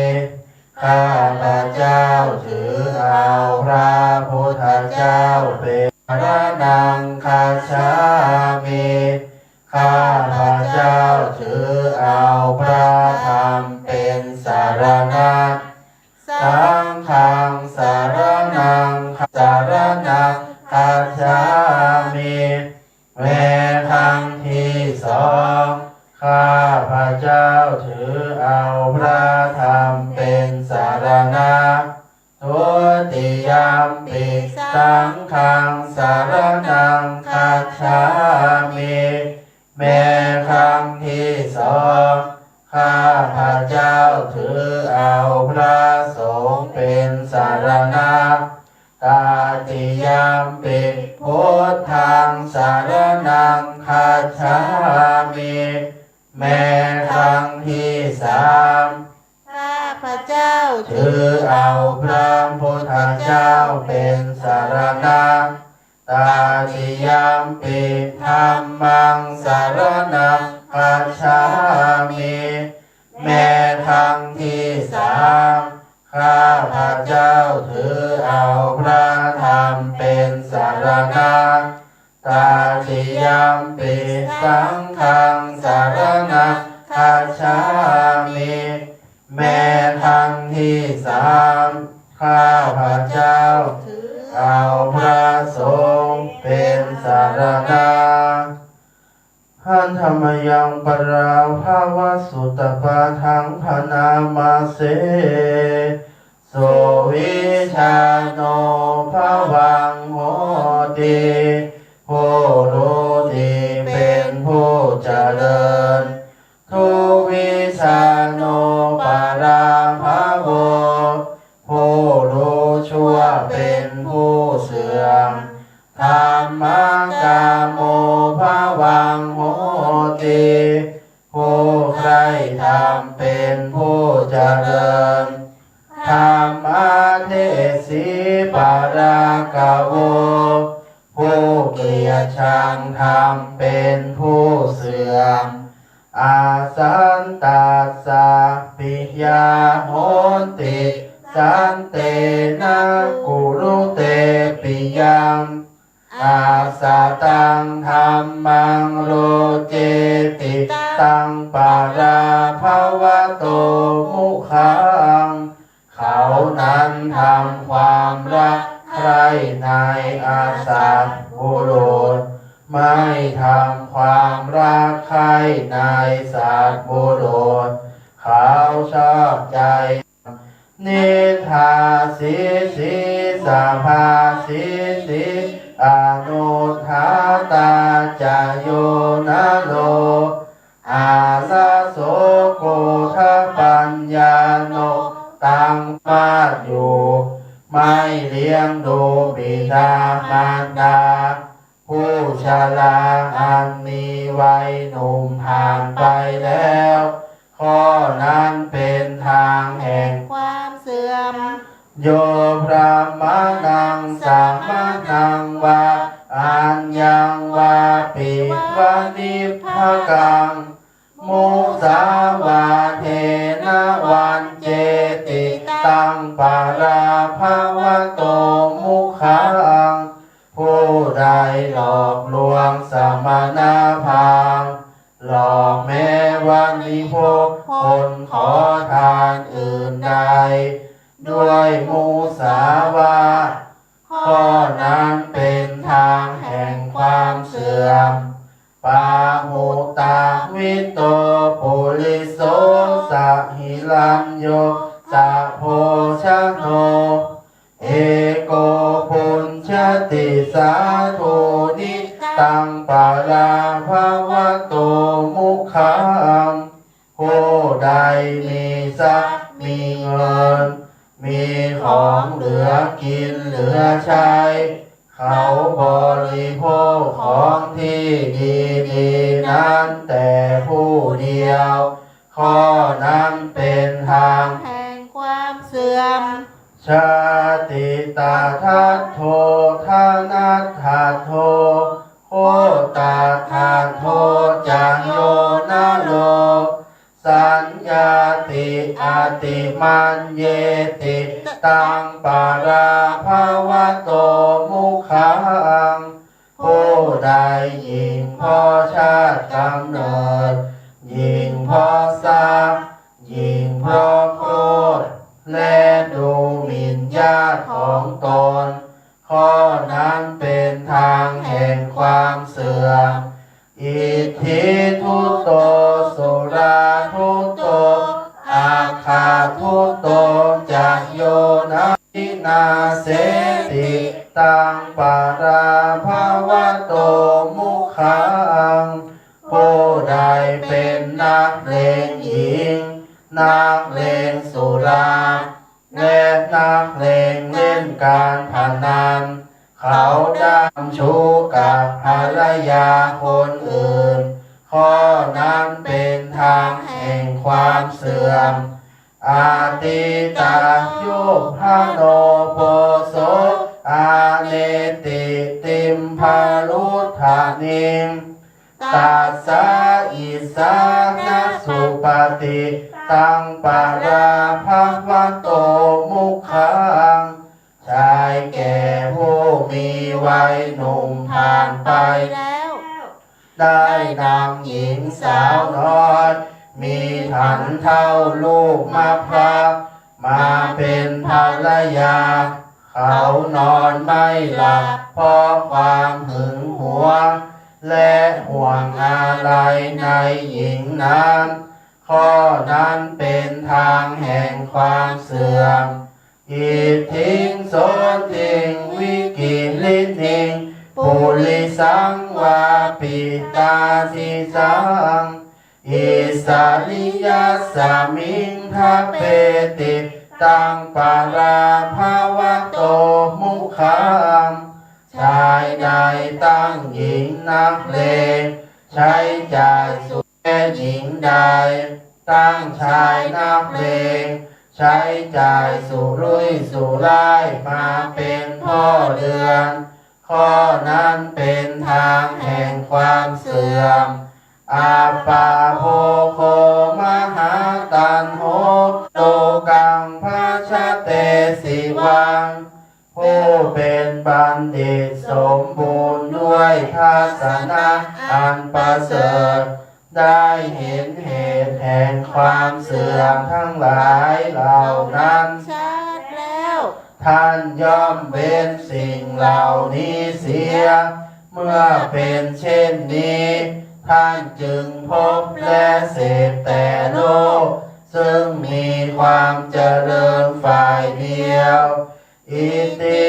ข้าพระเจ้าถือเอาพระพุทธเจ้าเป็นสารนังคัจฉามิข้าพระเจ้าถือเอาพระธรรมเป็นสารณะสังฆังสารนังคัจฉามิแม้ครั้งที่สองข้าพระเจ้าถือเอาพระธรรมเป็นสารณะทุติยมปิสังฆังสารนังคัจฉามิแม้ครั้งที่สองข้าพระเจ้าถือเอาพระสงฆ์เป็นสารณะตาติยมปิพุทธังสารนังคัจฉามิแม้ครั้งที่สามข้าพระเจ้าถือเอาพระพุทธเจ้าเป็นสารณะตาติยมปิธัมมังสารนังคัจฉามิแม้ครั้งที่สามข้าพระเจ้าถือเอาพระธรรมเป็นสารณะตาติยมปิสังฆังสารนังคัจฉามิแม้ครั้งที่สามข้าพระเจ้าถือเอาพระสงฆ์เป็นสารณะหันธรรมยังปราภาวสุตปาทังพนามาเสโสวิชาโนภวังโห โวผู้เกลียดชังธรรมเป็นผู้เสื่อมอาสันตัสสะปิยาโหนติสันเตนะกุรุเตปิยังอาสาตังธัมมังโรเจติตังปาราภวโตมุขังเขานั้นทำความรักใคร่ในอาสัตบุรุษไม่ทำความรักใคร่ในสัตบุรุษเขาชอบใจนิทาสิสิสาภาสิสิอนุทาตาจโยนะโลอาลาโสโกทปัญญาโนตั้งมาอยู่ไม่เลี้ยงดูบิดามารดาผู้ชราอันมีวัยหนุ่มผ่านไปแล้วข้อนั้นเป็นทางแห่งความเสื่อมโยพระมานังสามานังวาอัญญังวาปิวานิภกังมุสาวาเทนะวันเจติตังปาราภวโตมุขังผู้ใดหลอกลวงสมณพราหมณ์หลอกแม้วันนิพกคนขอทานอื่นใดด้วยมุสาวาทข้อนั้นเป็นทางแห่งความเสื่อมปาหุตาวิโตปุริโสสะหิลัญโยสะโพชโนเอโกปุญชติสาธุนิตังปาราภวโตมุขังผู้ใดมีทรัพย์มีเงินมีของเหลือกินเหลือใช้เขาบริโภคของที่ดีๆนั้นแต่ผู้เดียวข้อนั้นเป็นทางแห่งความเสื่อมชาติตาทัตโทธานัตถาโทโคตาทาโทจังโยนะโลสัญญาติอาติมันเยติตังปาราภวโตมุขังผู้ใดยิ่งพอชาติกำเนิดยิ่งพอทรัพย์ยิ่งพอโคตรและดูหมิ่นญาติของตนข้อนั้นเป็นทางแห่งความเสื่อมอิทธิทุตโตสุราทุตโตอาคาทุตโตจักโยนะทินาเสติตังปาราภวโตมุขังผู้ใดเป็นนักเลงหญิงนักเลงสุราและนักเลงเล่นการพนันเขาได้ชู้กับภรรยาคนอื่นข้อนั้นเป็นทางแห่งความเสื่อมอาติตาโยภาโนโปโสอาเนติติมภาลุธานิงตัสสะอิสานะสุปฏิตังปาราภวโตมุขังชายแก่ผู้มีวัยหนุ่มผ่านไปแล้วได้นำหญิงสาวน้อยมีฐานเท่าลูกมะพร้าวมาเป็นภรรยาเขานอนไม่หลับเพราะความหึงหวงและห่วงอะไรในหญิงนั้นข้อนั้นเป็นทางแห่งความเสื่อมอิทธิงโสติงวิกิลิติงปุริสังวาปิตาทิสังอิสาริยาสามิงทะเปติตังปาราภวโตมุขังชายใดตั้งหญิงนักเลงใช้จ่ายสุขแก่หญิงใดตั้งชายนักเลง ใช้จ่ายสุรุ่ยสุร่ายมาเป็นพ่อเรือนข้อนั้นเป็นทางแห่งความเสื่อมอาปาโภโคมหาตันโหโตกังภาชเตสิวังผู้เป็นบัณฑิตสมบูรณ์ด้วยทัศนะอันประเสริฐได้เห็นเหตุแห่งความเสื่อมทั้งหลายเหล่านั้นชัดแล้วท่านย่อมเป็นสิ่งเหล่านี้เสียเมื่อเป็นเช่นนี้ท่านจึงพบและเสพแต่โลกซึ่งมีความเจริญฝ่ายเดียวอิติ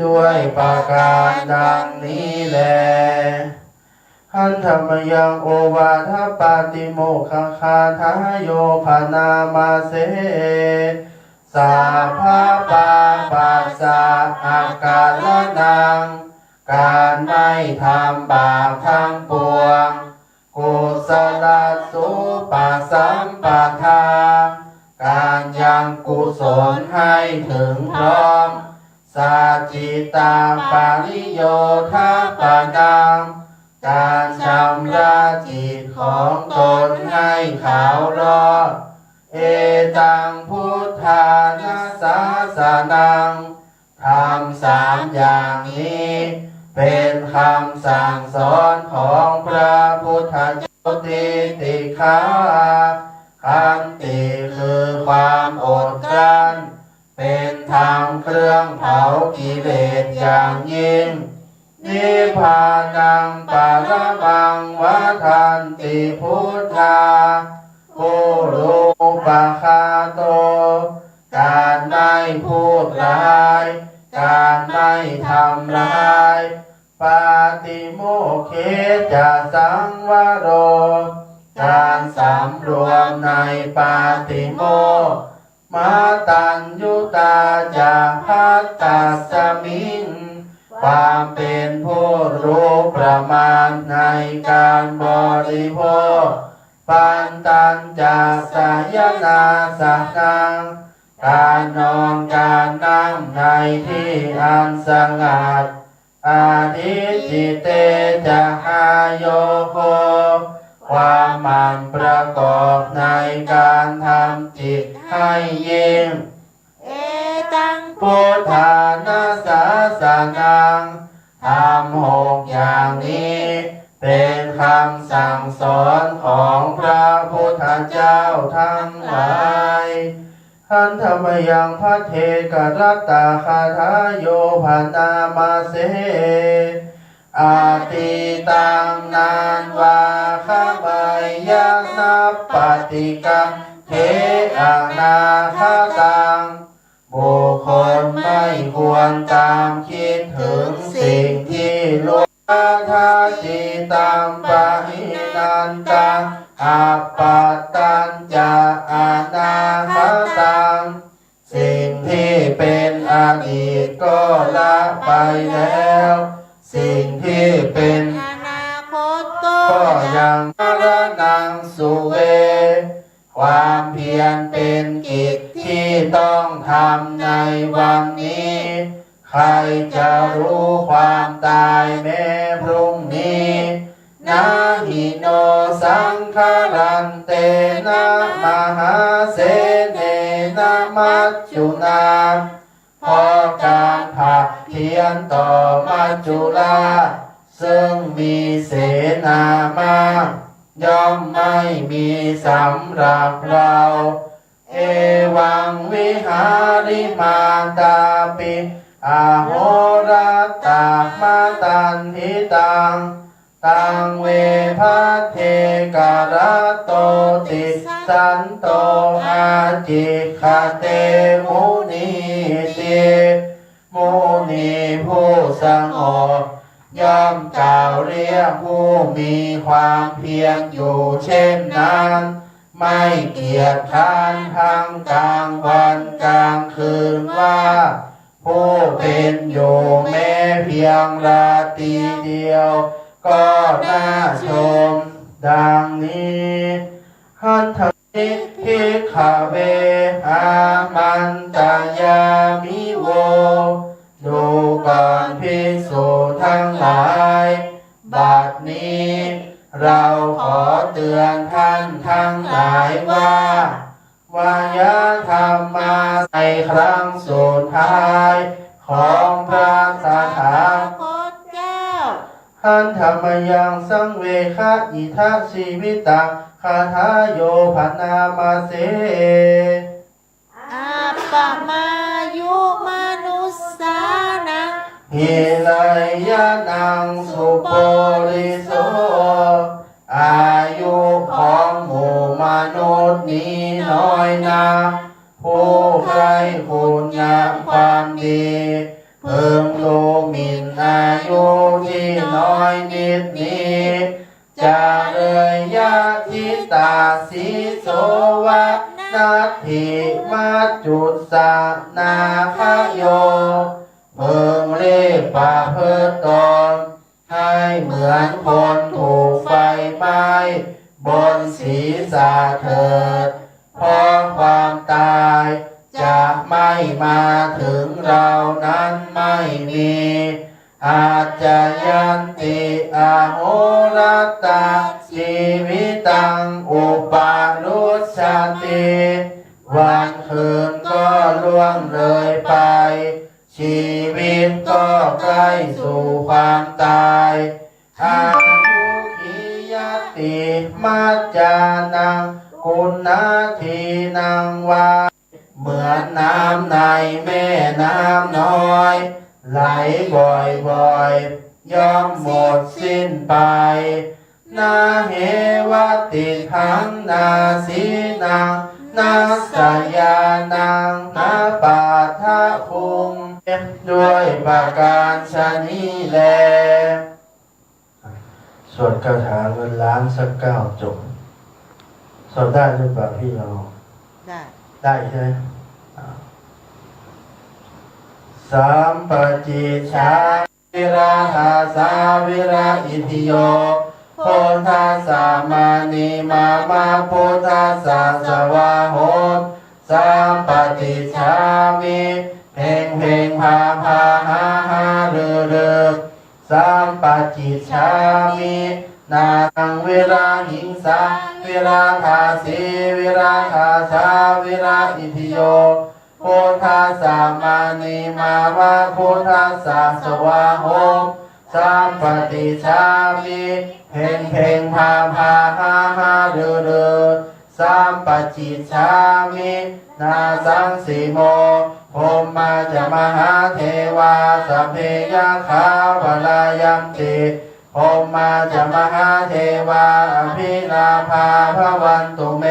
ด้วยประการดังนี้แลหันธรรมยังโอวาทปาติโมกขคาทายโยภานามาเสสาภาปาปัสสะอาการละนังการไม่ทำบาปทั้งปวงกุศลสุปสัมปทาการยังกุศลให้ถึงพร้อมสัจจิตาปาริโยทาปนังการชำระจิตของตนให้ขาวรอบเอตังพุทธานาสาสนังทำสามอย่างนี้เป็นคำสั่งสอนของพระพุทธเจ้าติติขาขันติคือความอดกลั้นเป็นธรรมเครื่องเผากิเลสอย่างยิ่งนิพพานังปรมังวัฏันติพุทธาผู้รู้ปะคาโตการไม่พูดร้ายการไม่ทำร้ายปาติโมกเขจะสังวโรการสำรวมในปาติโมกข์มาตัญญูตาจะพัตตัสสมิงความเป็นผู้รู้ประมาณในการบริโภคปันตัญจะสายนาสนังการนอนการนั่งในที่อันสงัดอาทิจิเตจะหายโยโคความหมั่นประกอบในการทำจิตให้ยิ่งเอตังพุทธานาสาสนังทำหกอย่างนี้เป็นคำสั่งสอนของพระพุทธเจ้าทั้งหลายหันธรรมยังพระเทกรัตตาคาทายโยภานามาเสอาติตังนานวาขมายานาปฏิกังเทอานาคตังบุคคลไม่ควรตามคิดถึงสิ่งที่ล่วงทาจิตังปะหินันตังอัปปตัญจะอานาคตังสิ่งที่เป็นอดีตก็ละไปแล้วสิ่งที่เป็นอนาคตก็ยังมรณังสุเวความเพียรเป็นกิจที่ต้องทำในวันนี้ใครจะรู้ความตายแม้พรุ่งนี้นาหิโนสังขาร นเตนะมหาเสเนนะมัจจุนาเพราะการผักเพียนต่อมัจจุราชซึ่งมีเสนามากย่อมไม่มีสำหรับเราเอวังวิหาริมาตาปิอาโหรัตตามาตันทิตังตังเวภัทเทการะโตติสันโตอาจิคเตมุนีติมุนีผู้สงบย่อมกล่าวเรียกผู้มีความเพียรอยู่เช่นนั้นไม่เกียจคร้านทั้งกลางวันกลางคืนว่าผู้เป็นอยู่แม้เพียงราตรีเดียวก็น่าชมดังนี้หันทะเย ภิกขเวอามันตยามิโวดูก่อนภิกษุทั้งหลายบัดนี้เราขอเตือนท่านทั้งหลายว่าวายธรรมมาในครั้งสุดท้ายของพระตถาคตเจ้าหันธรรมยังสังเวคะอิทัชีวิตังคาถาโยพันนามาเสอัปปมายุมนุสสานังหิลายานังสุโปริโสอายุของหมู่มนุษย์นี้น้อยนาผู้ใครคุณงามความดีเพิ่มโลมินอายุที่น้อยนิดนี้จะเลยยะทิตาสีโสวะนัตถิมัจจุสานาคโยเพิ่งเรียกป่าเพิดตนให้เหมือนคนถูกไฟไหม้บนศีรษะเถิดเพราะความตายจะไม่มาถึงเรานั้นไม่มีอาจจะยันติอาโหรัตตาชีวิตังอุปารุชาติวันคืนก็ล่วงเลยไปชีวิตก็ใกล้สู่ความตายอายุขิยติมัจจานังกุณนาทีนังวาเหมือนน้ำในแม่น้ำน้อยไหลบ่อยๆย่อมหมดสิ้นไปนาเหวติขังนาสีนังนาสยานังนาปาทะคุงด้วยประการชนี้แลสวดคาถาเงินล้านสัก9 จบสวดได้หรือเปล่าพี่น้องได้ใช่ไหมสัมปจิชาวิราหาสาวิราอิทิโยโพธาสามานิมามาโพธาสาสวาโหสัมปติชามิเพ่งเพ่งพาพาหาหาเรือเรือสัมปจิชามินาทังวิราหิงสาวิราคาสีวิราคาสาวิราอิทิโยโพธาสามานิมามาโพธาสาสวาโหสัมปติชามิเพ่งเพ่งพาพาหาหาเรือเรือสัมปจิชามินาสังสีโมพรหมาจะมหาเทวาสัพเพยะขาวลายัมติพรหมาจะมหาเทวาอภินาภาภวันตุเม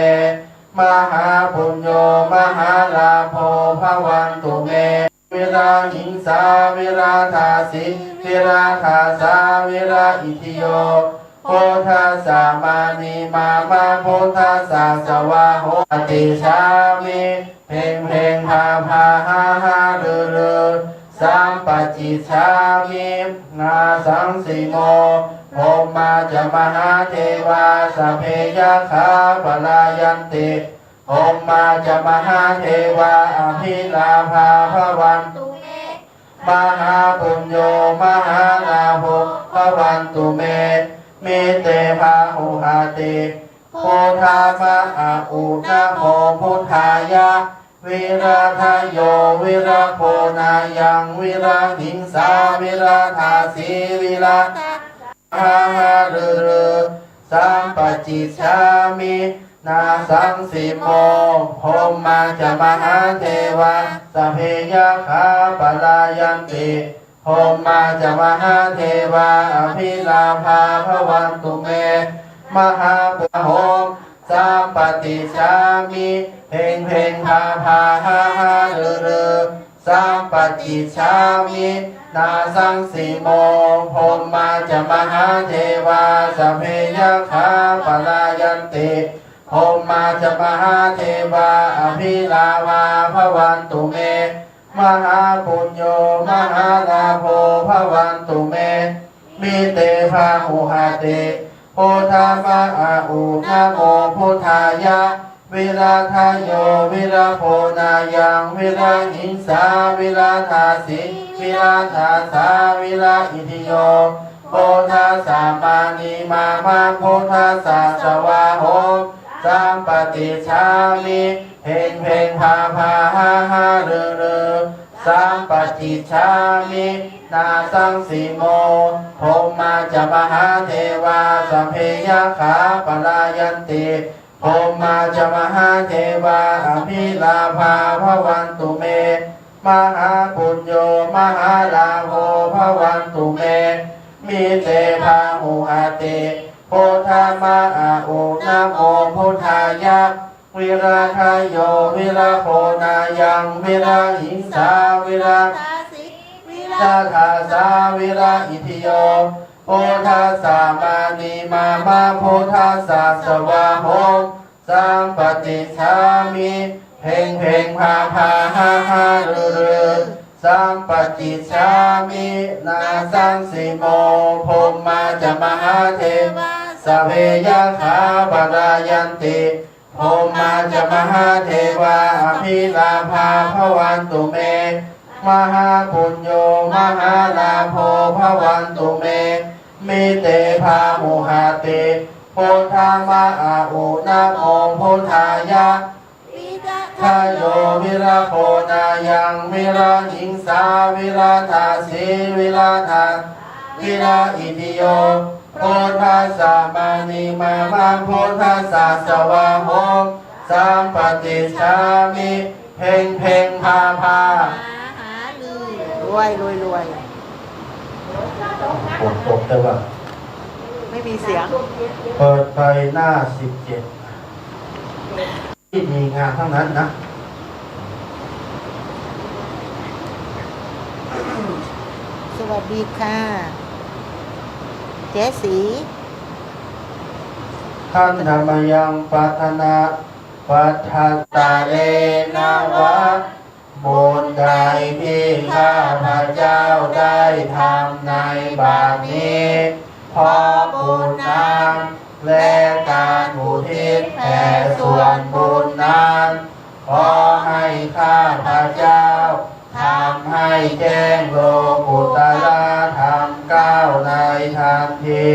มหาปุญโญมหาลาโภภวันตุเมวิราหิงสาวิราธาสิวิราธาสาวิราอิทิโยโพธาสามานิมามาโพธาสาสวาโหติชามิเพ่งเพ่งพาพาหาหาเรือเรือสัมปจิชามินาสังสีโมพรหมาจะมหาเทวาสัพเพยะขาปลายันติพรหมาจะมหาเทวาอภิลาภาภวันตุเมมหาปุญโญมหาลาโภภวันตุเมมิเตภาหุหาติโพธามะอาอุนะโมพุทธายะวิราทโยวิราโพนายังวิราหิงสาวิราธาสีวิราหาหาเรือเรือสัมปจิชามินาสังสีโมพรหมาจะมหาเทวาสัพเพยะขาปลายันติพรหมาจะมหาเทวาอภิลาภาภวันตุเมมหาปุโหสัมปติชามิเพ่งเพ่งพาพาหาหาเรือเรือสัมปติชามินาสังสีโมพรหมาจะมหาเทวาสัพเพยะขาปลายันติพรหมาจะมหาเทวาอภิลาภาภวันตุเมมหาปุญโญมหาลาโภภวันตุเมมิเตภาหุหาติโพธามะอาอุนะโมพุทธายะ วิราทายโยวิราโพนายังวิราหิงสาวิราธาสิวิราธาสาวิราอิทิโยโพธาสามานีมามาโพธาสาสวาโหสัมปติชามิเพ่งเพ่งพาพาหาหาเรือเรือสัมปติชามินาสังสีโมโพมาจะมหาเทวาสัมเพยขาปลายันติโพมาจะมหาเทวาอภิลาภาภวันตุเมมหาปุญโญมหาลาโภภวันตุเมมิเตภาหุอาติโพธามะอาอุนะโมพุทธายะวิราทายโยวิราโพนายังวิราหิงสาวิราทาทาสาวิราอิทิโยโพธาสามานีมามาโพธาสาสวาโหสัมปติชามิเพ่งเพ่งพาพาหาหาเรือเรือสัมปติชามินาสังสีโมพมมาจะมหาเทวาสเพยขาปลายันติโพมาจะมหาเทวาอภิลาภาภวันตุเมมหาปุญโญมหาลาโภภวันตุเมมิเตภามุหาติโพธามะอาอุนะโมพุทธายะทายโยวิราโพนายังวิราหิงสาวิราธาสีวิราธาวิราอิทิโยโพธาสามานีมามาโพธาสาสวาโหสัมปติชามิเพ่งเพ่งพาพารวยรวยรวย ปกแต่ว่าไม่มีเสียงเปิดไปหน้า17ที่มีงานทั้งนั้นนะสวัสดีค่ะเจ๊สีท่านธรรมยังปัทนาปัทธตาเลนาวะบุญใดที่ข้าพระเจ้าได้ทำในบัดนี้เพราะบุญนั้นและการอุทิศแผ่ส่วนบุญนั้นขอให้ข้าพระเจ้าทำให้แจ้งโลกุตระธรรมก้าวในทันที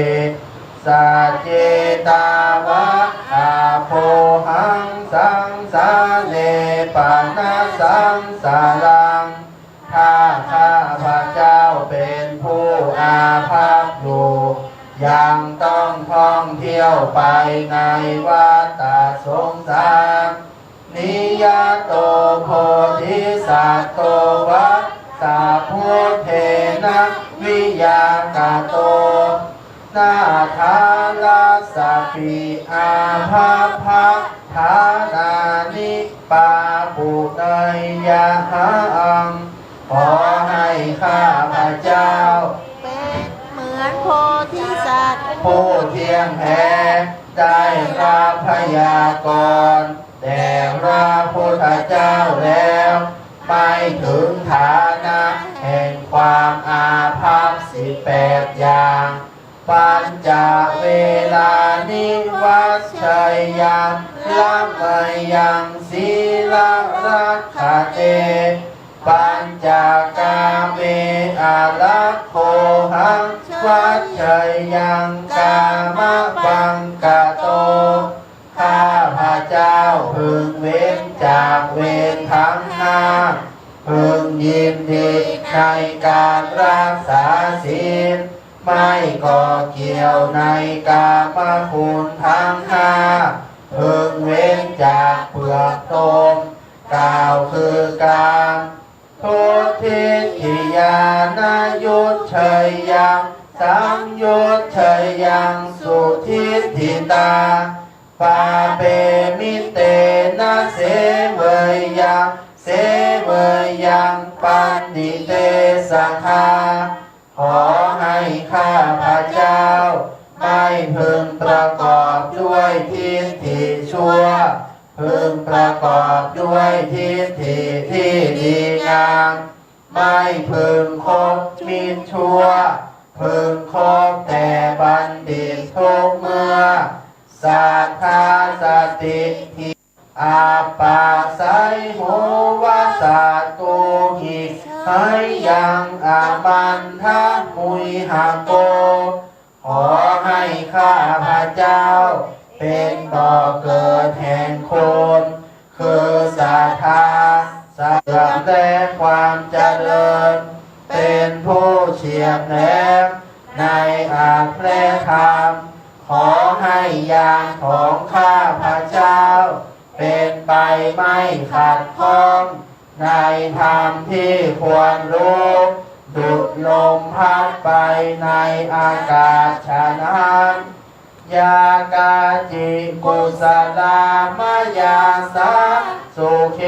สัจเจตาวะอาโพหังสังสาเนปานาสังสารังถ้าข้าพระเจ้าเป็นผู้อาภัพอยู่ยังต้องท่องเที่ยวไปในวัฏสงสารนิยโตโพธิสัตโตวัสสะพุทเทนะวิยากาโตนาทาลาสปิอาภาภาฐานานิปาปุเนยยะหังขอให้ข้าพระเจ้าเป็นเหมือนโพธิสัตว์ผู้เที่ยงแท้ได้รับพยากรณ์แต่พระพุทธเจ้าแล้วไม่ถึงฐานะแห่งความอาภัพ18อย่างปัญจเวลานิวัชชัยยังละเมยังศีลรักขเตปัญจกาเมอาลักโขหังวัชชัยยังกามปังกะโตข้าพระเจ้าพึงเว้นจากเวรทั้งห้าพึงยินดีในการรักษาศีลไม่ก่อเกี่ยวในกามคุณทั้งห้าพึงเว้นจากเปลือกตมกล่าวคือการทุติยานายุทธเชยยังสังยุทธเชยยังสุทิทิตาปาเปมิเตนะเสเวยยังเสเวยยังปันดิเตสังฆาขอให้ข้าพระเจ้าไม่พึงประกอบด้วยทิฏฐิชั่วพึงประกอบด้วยทิฏฐิที่ดีงามไม่พึงคบมิตรชั่วพึงคบแต่บัณฑิตทุกเมื่อสัทธาสติทิ อาปาไสโหวาสาตุหิให้ยังอามันทะมุยหาโกขอให้ข้าพระเจ้าเป็นบ่อเกิดแห่งคนคือศรัทธาเสื่อมและความเจริญเป็นผู้เฉียบแหลมในอาจและธรรมขอให้ยานของข้าพระเจ้าเป็นไปไม่ขัดข้องในธรรมที่ควรรู้ดุจลมพัดไปในอากาศฉะนั้นยากาจิกุสลามายาสาสุเข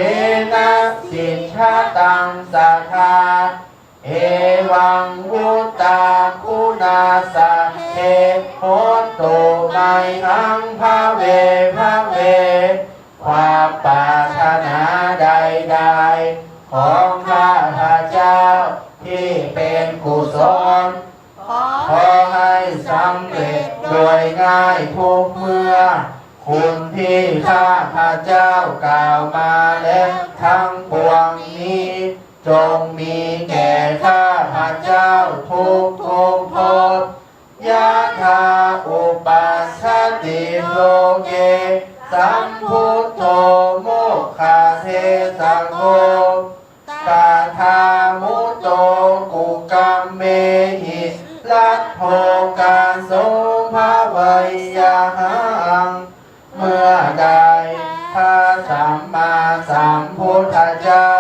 นะสิทธาตังสัทธาเอวังวุตตาคุณาสะเทโหตุไมหังภาเวภาเวความปรารถนาใดๆของข้าพระเจ้าที่เป็นกุศลขอให้สำเร็จโดยง่ายทุกเมื่อคุณที่ข้าพระเจ้ากล่าวมาและทั้งปวงนี้จงมีแก่ข้าพระเจ้าทุกทนยะถาอุปัสสติโลเกสัมพุทโธโมคคาเทสังโฆกาธามุตโตกุกัมเมหิลัทโธกาโสภาวัยยะหังเมื่อใดพระสัมมาสัมพุทธเจ้า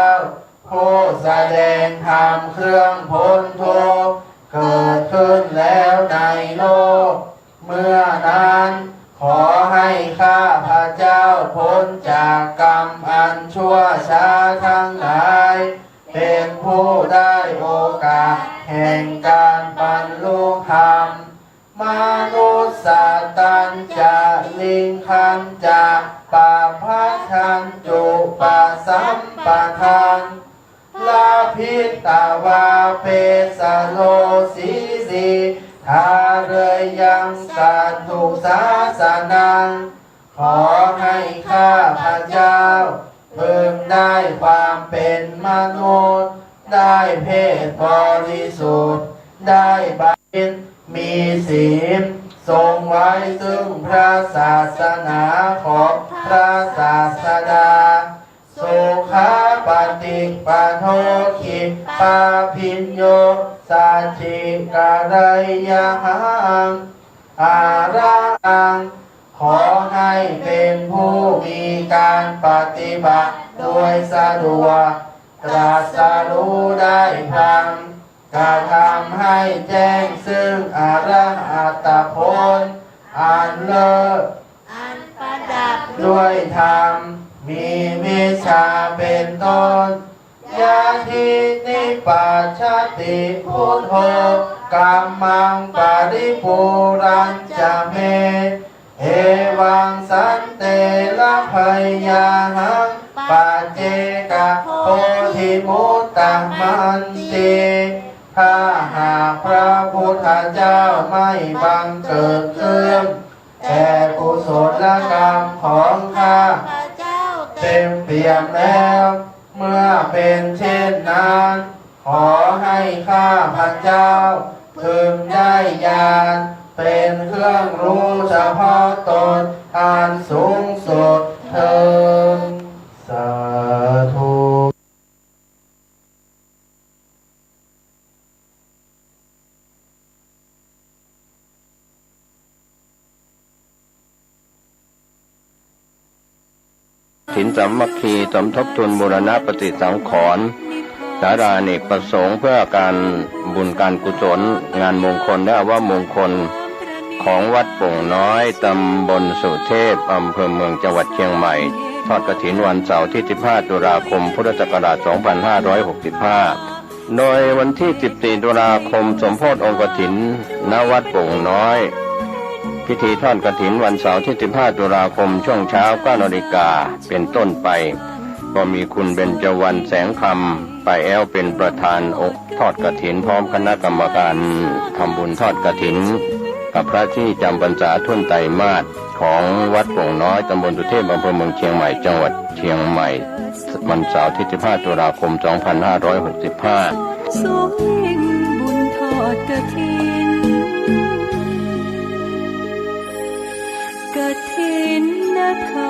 ผู้แสดงธรรมเครื่องพ้นทุกข์เกิดขึ้นแล้วในโลกเมื่อนั้นขอให้ข้าพระเจ้าพ้นจากกรรมอันชั่วช้าทั้งหลายเป็นผู้ได้โอกาสแห่งการบรรลุธรรมมนุสสตัญจะลิงคันจะปาภัทธันจุปสัมปทังลาภิตาวาเปสโลสีสีทาเรยังสัตถุสาสนังขอให้ข้าพระเจ้าพึงได้ความเป็นมนุษย์ได้เพศบริสุทธิ์ได้บัณฑิตมีศีลทรงไว้ซึ่งพระศาสนาของพระศาสดาสุขาปฏิปโทขิปาพิญโยสัจจิการยยหังอารังขอให้เป็นผู้มีการปฏิบัติโดยสะดวกตรัสรู้ได้พลังกระทำให้แจ้งซึ่งอรหัตผลอันเลิศอันประดับด้วยธรรมมีวิชาเป็นต้นยะทินิปัจฉติพุทโธกัมมังปริปุรัญจะเมเอวังสันเตละพยาหังปัจเจกะโพธิมุตตมันติถ้าหากพระพุทธเจ้าไม่บังเกิดขึ้นแต่กุศลกรรมของข้าเต็มเปี่ยมแล้วเมื่อเป็นเช่นนั้นขอให้ข้าพระเจ้าพึงได้ญาณเป็นเครื่องรู้เฉพาะตนอันสูงสุดเถิดสาธุ ถินสามัคคีสมทบทุนบูรณะปฏิสังขรณ์สาราเนกประสงค์เพื่อการบุญการกุศลงานมงคลและอวมงคลของวัดโป่งน้อยตำบลสุเทพอำเภอเมืองจังหวัดเชียงใหม่ทอดกฐินวันเสาร์ที่15ตุลาคมพุทธศักราช2565โดยวันที่14ตุลาคมสมโภชองค์กฐินณวัดโป่งน้อยพิธีทอดกฐินวันเสาร์ที่15ตุลาคมช่วงเช้า 9 นาฬิกาเป็นต้นไปก็มีคุณเบญจวรรณแสงคำป้าแอ้วเป็นประธานทอดกฐินพร้อมคณะกรรมการทำบุญทอดกฐิน กับพระที่จำพรรษาทุ่นไตรมาสของวัดโป่งน้อยตำบลสุเทพอำเภอเมืองเชียงใหม่จังหวัดเชียงใหม่วันเสาร์ที่15ตุลาคม2565สมยิ่งบุญทอดกฐินนาถา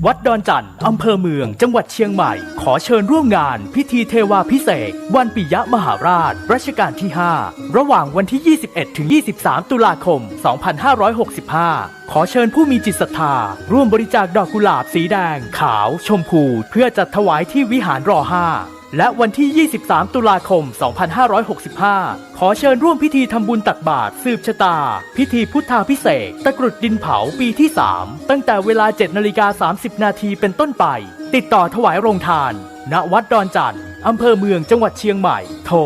วัดดอนจันทร์อำเภอเมืองจังหวัดเชียงใหม่ขอเชิญร่วมงานพิธีเทวาภิเษกวันปิยมหาราชรัชกาลที่5ระหว่างวันที่ 21 ถึง 23 ตุลาคม 2565 ขอเชิญผู้มีจิตศรัทธาร่วมบริจาคดอกกุหลาบสีแดงขาวชมพูเพื่อจัดถวายที่วิหารร5และวันที่ 23 ตุลาคม 2565 ขอเชิญร่วมพิธีทำบุญตักบาตรสืบชะตาพิธีพุทธาภิเษกตะกรุดดินเผาปีที่ 3 ตั้งแต่เวลา 7:30 น.เป็นต้นไปติดต่อถวายโรงทานณวัดดอนจันทร์อำเภอเมืองจังหวัดเชียงใหม่โทร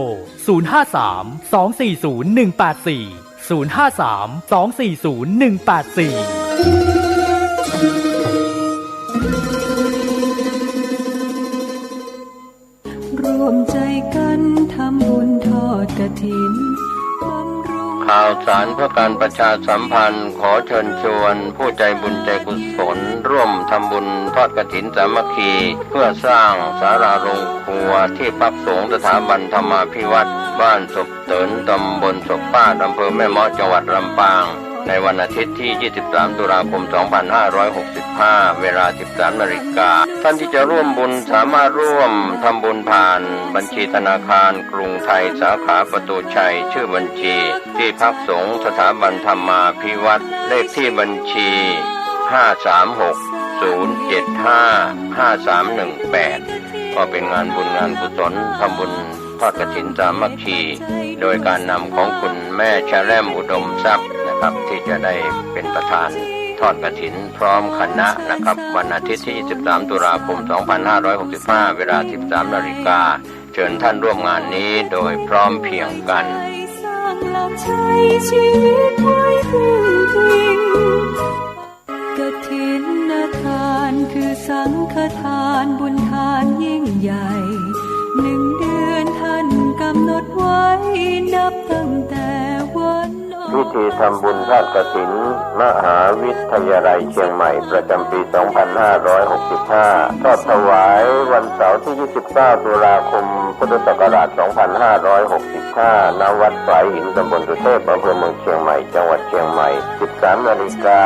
053-240-184 053-240-184รวมใจกันทำบุญทอดกฐินข่าวสารเพื่อการประชาสัมพันธ์ขอเชิญชวนผู้ใจบุญใจกุศลร่วมทำบุญทอดกฐินสามัคคีเพื่อสร้างศาลาโรงครัวที่พักสงฆ์สถาบันธรรมาภิวัตรบ้านศพเตินตำบลศพป้าอำเภอแม่เมาะจังหวัดลำปางในวันอาทิตย์ที่ 23 ตุลาคม 2565 เวลา 13 นาฬิกาท่านที่จะร่วมบุญสามารถร่วมทำบุญผ่านบัญชีธนาคารกรุงไทยสาขาประตูชัยชื่อบัญชีที่พักสงฆ์สถาบันธรรมาภิวัตรเลขที่บัญชี 536-075-5318 ก็เป็นงานบุญงานกุศลทำบุญทอดกฐินสามัคคีโดยการนำของคุณแม่ชะแลมอุดมทรัพย์นะครับที่จะได้เป็นประธานทอดกฐินพร้อมคณะนะครับวันอาทิตย์ที่ 23 ตุลาคม 2565 เวลา 13 นาฬิกาเชิญท่านร่วมงานนี้โดยพร้อมเพรียงกันสร้างหลักใช้ชีวิตไว้พึ่งพิงกฐินทานคือสังฆทานบุญทานยิ่งใหญ่1 เดือนท่านกำหนดไว้นับตั้งแต่วันพิธีทำบุญทอดกฐินมหาวิทยาลัยเชียงใหม่ประจำปี 2565 ทอดถวายวันเสาร์ที่ 29 ตุลาคม พุทธศักราช 2565 ณ วัดสายหินตำบลสุเทพอำเภอเมืองเชียงใหม่จังหวัดเชียงใหม่ 13 นาฬิกา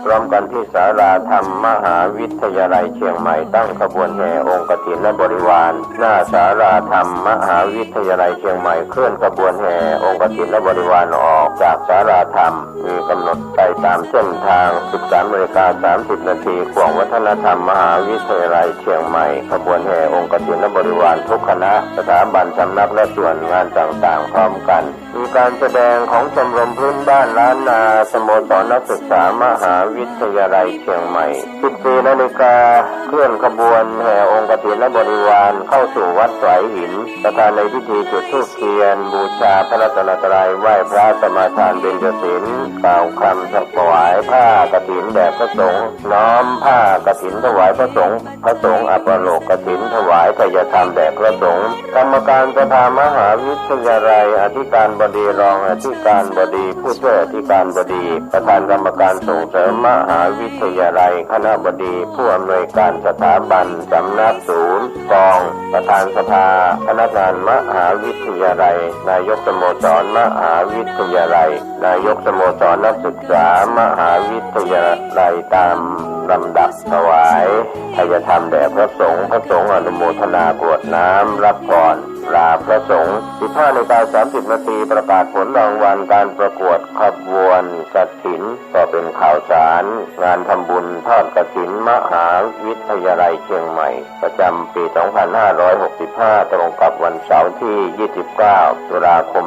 พร้อมกันที่ศาลาธรรมมหาวิทยาลัยเชียงใหม่ตั้งขบวนแห่องค์กฐินและบริวารหน้าศาลาธรรมมหาวิทยาลัยเชียงใหม่เคลื่อนขบวนแห่องค์กฐินและบริวารออกจากศาลาธรรมมีกำหนดไปตามเส้นทาง 13:30 น.ขวงวัฒนธรรมมหาวิทยาลัยเชียงใหม่ขบวนแห่องค์กฐินและบริวารทุกคณะสถาบันสำนักและส่วนงานต่างๆพร้อมกันมีการแสดงของชมรมพื้นบ้านล้านนาสโมสรนักศึกษามหาวิทยาลัยเชียงใหม่ 14 นาฬิกาเคลื่อนขบวนแห่องค์กฐินและบริวารเข้าสู่วัดสายหินประธานในพิธีจุดธูปเทียนบูชาพระรัตนตรัยไหว้พระสมาทานเบญจศีลกล่าวคำถวายผ้ากฐินแด่พระสงฆ์น้อมผ้ากฐินถวายพระสงฆ์อัปโลกกฐินถวายทายธรรมแด่พระสงฆ์กรรมการสภามหาวิทยาลัยอธิการบดีรองอธิการบดีผู้ช่วยอธิการบดีประธานกรรมการส่งเสริมมหาวิทยาลัยคณบดีผู้อำนวยการสถาบันสำนักศูนย์กองประธานสภาพนักงานมหาวิทยาลัยนายกสโมสรมหาวิทยาลัยนายกสโมสรนักศึกษามหาวิทยาลัยตามลำดับถวายทายธรรมแด่พระสงฆ์อนุโมทนากรวดน้ำรับพรลาพระสงฆ์ 15:30 น.ประกาศผลรางวัลการประกวดขบวนกฐินก็เป็นข่าวสารงานทำบุญทอดกฐินมหาวิทยาลัยเชียงใหม่ประจำปี 2565 ตรงกับวันเสาร์ที่ 29 ตุลาคม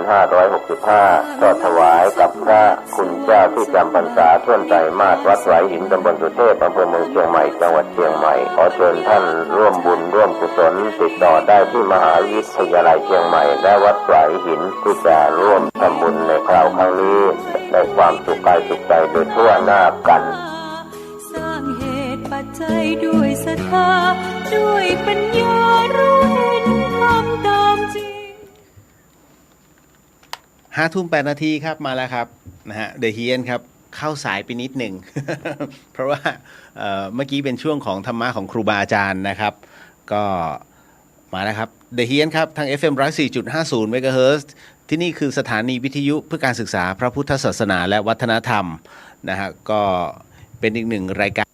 2565 ทอดถวายกับพระคุณเจ้าที่จำพรรษาท่วนไตรมาสวัดสายหินตำบลสุเทพอำเภอเมืองเชียงใหม่จังหวัดเชียงใหม่ขอเชิญท่านร่วมบุญร่วมกุศลติดต่อได้ที่มหาวิทยาลัยเชียงใหม่และวัดสายหินที่จะร่วมทำบุญในคราวครั้งนี้ได้ความสุขกายสุขใจโดยทั่วหน้ากันสร้างเหตุปัจจัยด้วยศรัทธาด้วยปัญญารู้เห็นทำตามจริง 5:08 น.ครับมาแล้วครับนะฮะเดอะเฮียนครับเข้าสายไปนิดหนึ่ง เพราะว่าเมื่อกี้เป็นช่วงของธรรมะของครูบาอาจารย์นะครับก็มาแล้วครับเดอะเฮียนครับทาง FM 104.50 เมกะเฮิรตซ์ที่นี่คือสถานีวิทยุเพื่อการศึกษาพระพุทธศาสนาและวัฒนธรรมนะฮะก็เป็นอีกหนึ่งรายการ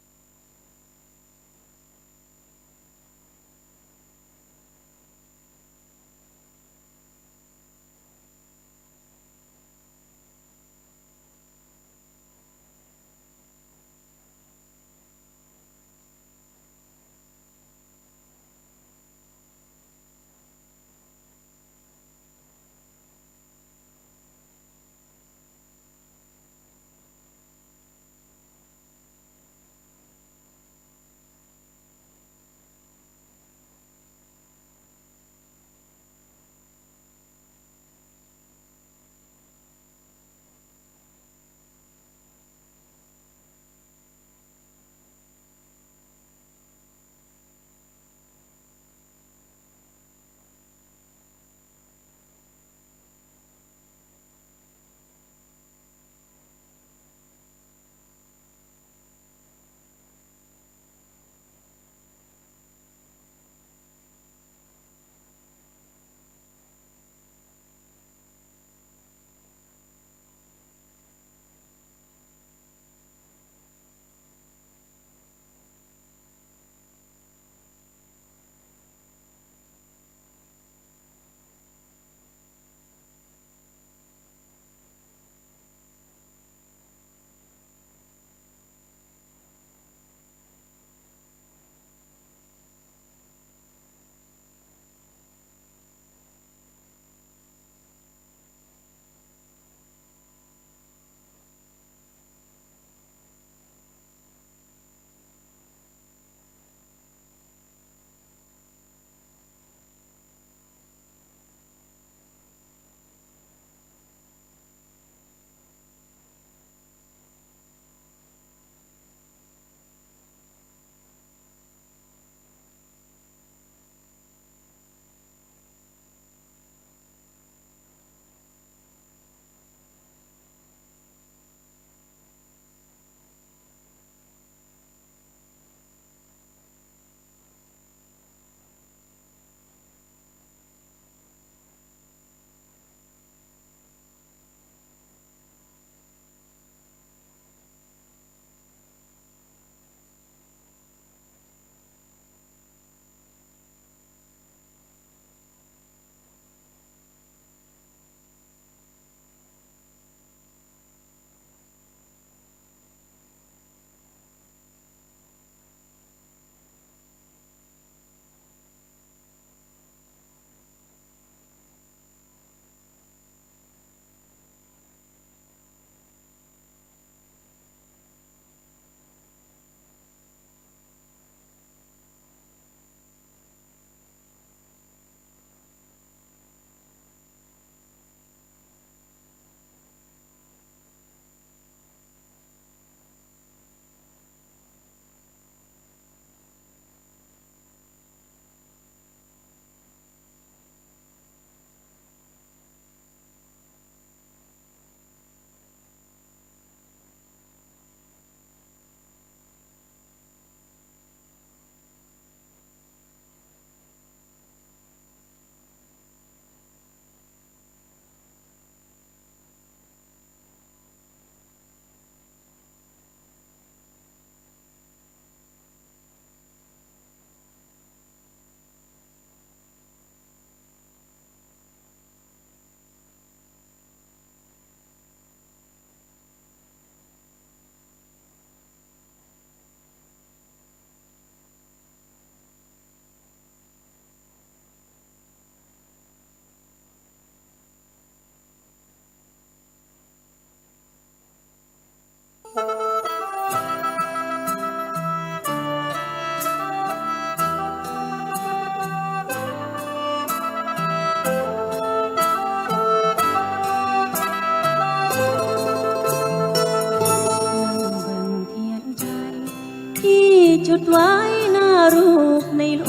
จุดไว้หน้ารูปในโล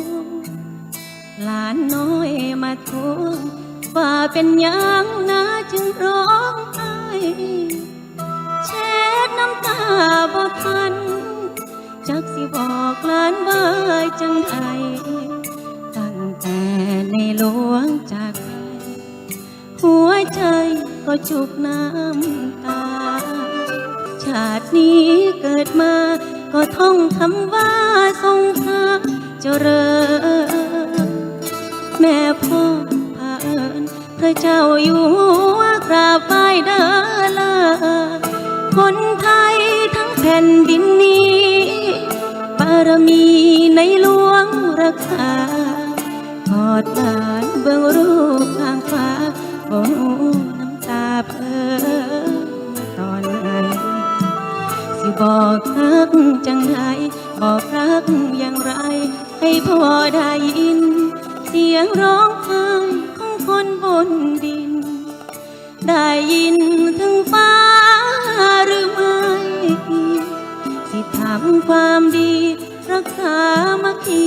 กหลานน้อยมาทวงว่าเป็นยังน จึงร้องไห้เช็ดน้ำตาบ่ทันจักสิบอกหลานว่าจังใดตั้งแต่ในหลวงจากไปหัวใจก็จุกน้ำตาชาตินี้เกิดมาก็ท่องคำว่าทรงพระเจริญแม่พ่อพาเอิญพระเจ้าอยู่หัวกราบไหว้เด้อลาคนไทยทั้งแผ่นดินนี้บารมีในหลวงรักษากอดหลานเบื้องรูปทางฟ้าบ่รู้น้ำตาเพ้อตอนนั้นสิบอกรักจังไรบอกรักอย่างไรให้พ่อได้ยินเสียงร้องไห้ของคนบนดินได้ยินถึงฟ้าหรือไม่สิทำความดีรักษามัคคี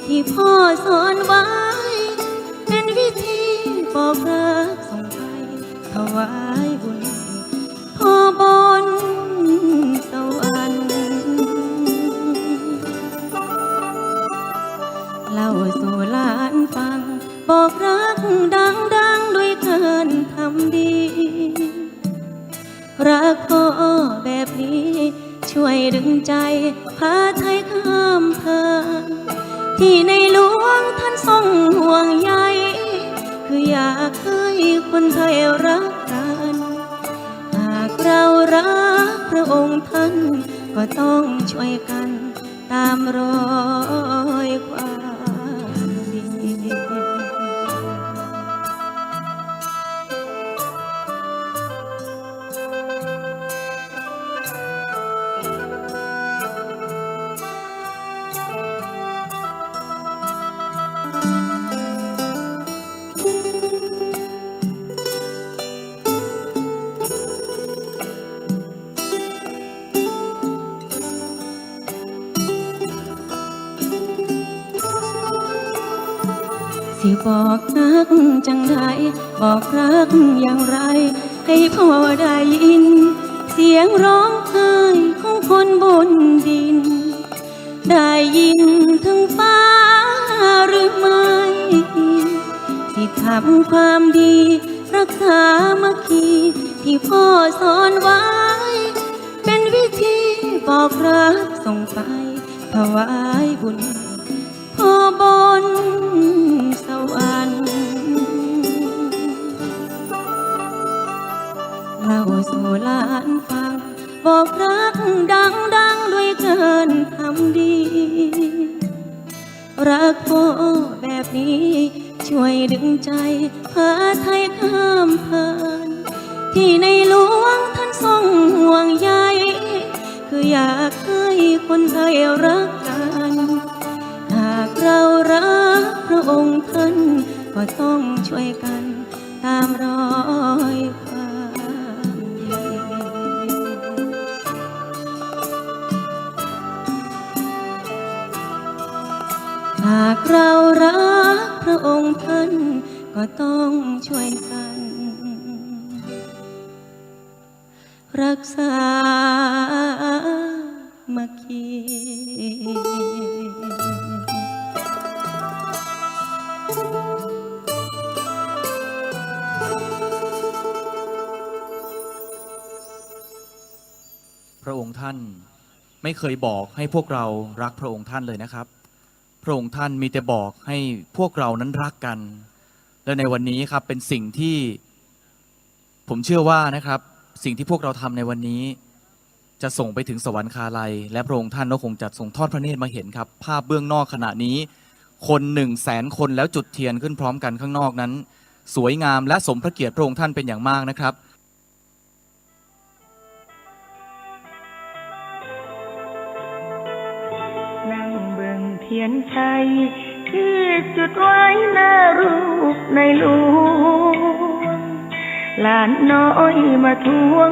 ที่พ่อสอนไว้เป็นวิธีบอกรักส่งไปถวายบุญพ่อบนสวรรค์เล่าสู่หลานฟังบอกรักดังๆด้วยการทำดีรักพ่อแบบนี้ช่วยดึงใจพาไทยข้ามผ่านที่ในหลวงท่านทรงห่วงใยคืออยากให้คนไทยรักกันหากเรารักพระองค์ท่านก็ต้องช่วยกันตามรอยความดีสิบอกรักจังใดบอกรักอย่างไรให้พ่อได้ยินเสียงร้องไห้ของคนบนดินได้ยินถึงฟ้าหรือไม่สิทำความดีรักษามัคคีที่พ่อสอนไว้เป็นวิธีบอกรักส่งไปถวายบุญพ่อบนสวรรค์เล่าสู่หลานฟังบอกรักดังๆด้วยการทำดีรักพ่อแบบนี้ช่วยดึงใจพาไทยข้ามผ่านที่ในหลวงท่านทรงห่วงใยคืออยากให้คนไทยรักกันหากเรารักพระองค์ท่านก็ต้องช่วยกันตามรอยความดีหากเรารักพระองค์ท่านก็ต้องช่วยกันรักษามัคคีพระองค์ท่านไม่เคยบอกให้พวกเรารักพระองค์ท่านเลยนะครับพระองค์ท่านมีแต่บอกให้พวกเรานั้นรักกันและในวันนี้ครับเป็นสิ่งที่ผมเชื่อว่านะครับสิ่งที่พวกเราทำในวันนี้จะส่งไปถึงสวรรคาลัยและพระองค์ท่านก็คงจะทรงทอดพระเนตรมาเห็นครับภาพเบื้องนอกขณะนี้คน100,000 คนแล้วจุดเทียนขึ้นพร้อมกันข้างนอกนั้นสวยงามและสมพระเกียรติพระองค์ท่านเป็นอย่างมากนะครับนั่งเบิ่งเทียนชัยที่จุดไว้หน้ารูปในหลวงหลานน้อยมาทวง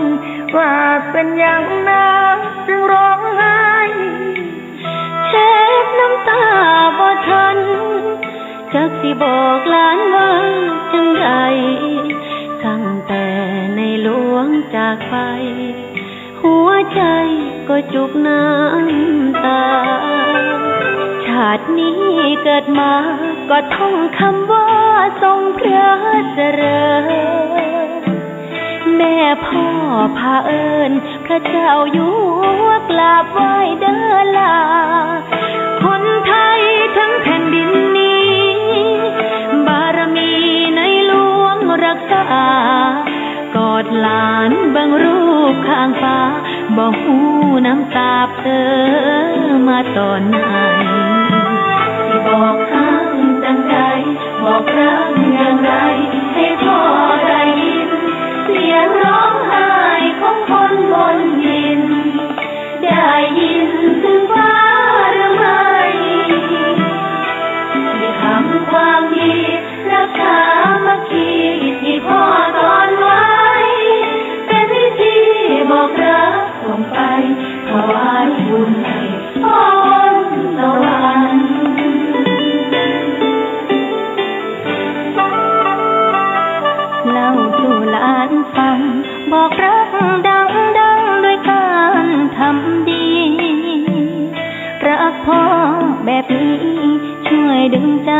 ว่าเป็นอย่างน้ำจึงร้องไห้เช็ดน้ำตาบ่ทันจักสิบอกหลานว่าจังใดตั้งแต่ จากไปหัวใจก็จุกน้ำตาชาตินี้เกิดมาก็ท่องคำว่าทรงพระเจริญแม่พ่อพาเอิญพระเจ้าอยู่หัวกราบไหว้เด้อลาคนไทยทั้งแผ่นดินนี้บารมีในหลวงรักษากอดหลานเบิ่งรูปข้างฟ้าบ่ฮู้น้ำตาเพ้อมาตอนไหนสิบอกฮักจังใดบอกรักอย่างไรให้พ่อได้ยินเสียงร้องไห้ของคนบนดินได้ยินถึงฟ้าหรือไม่ได้ทำความดีรักษามัคคีที่พ่อสอนไว้เป็นวิธีบอกรักส่งไปถวายบุญให้พ่อบนสวรรค์เล่าสู่หลานฟังบอกรักดังด้วยการทำดีรักพ่อแบบนี้ช่วยดึงใจ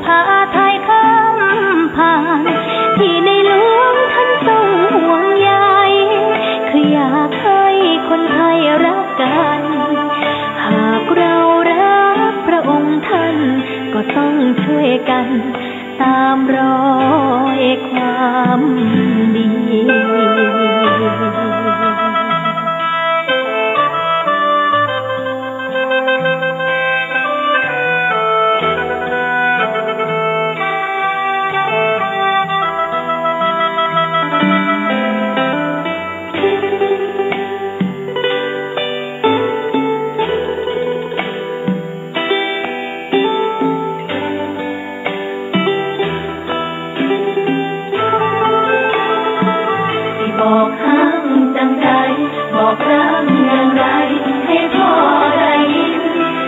พาไทยข้ามผ่านที่ในหลวงท่านทรงห่วงใยคืออยากให้คนไทยรักกันหากเรารักพระองค์ท่านก็ต้องช่วยกันตามรอยความดีบอกฮักจังใดบอกรักอย่างไรให้พ่อได้ยิน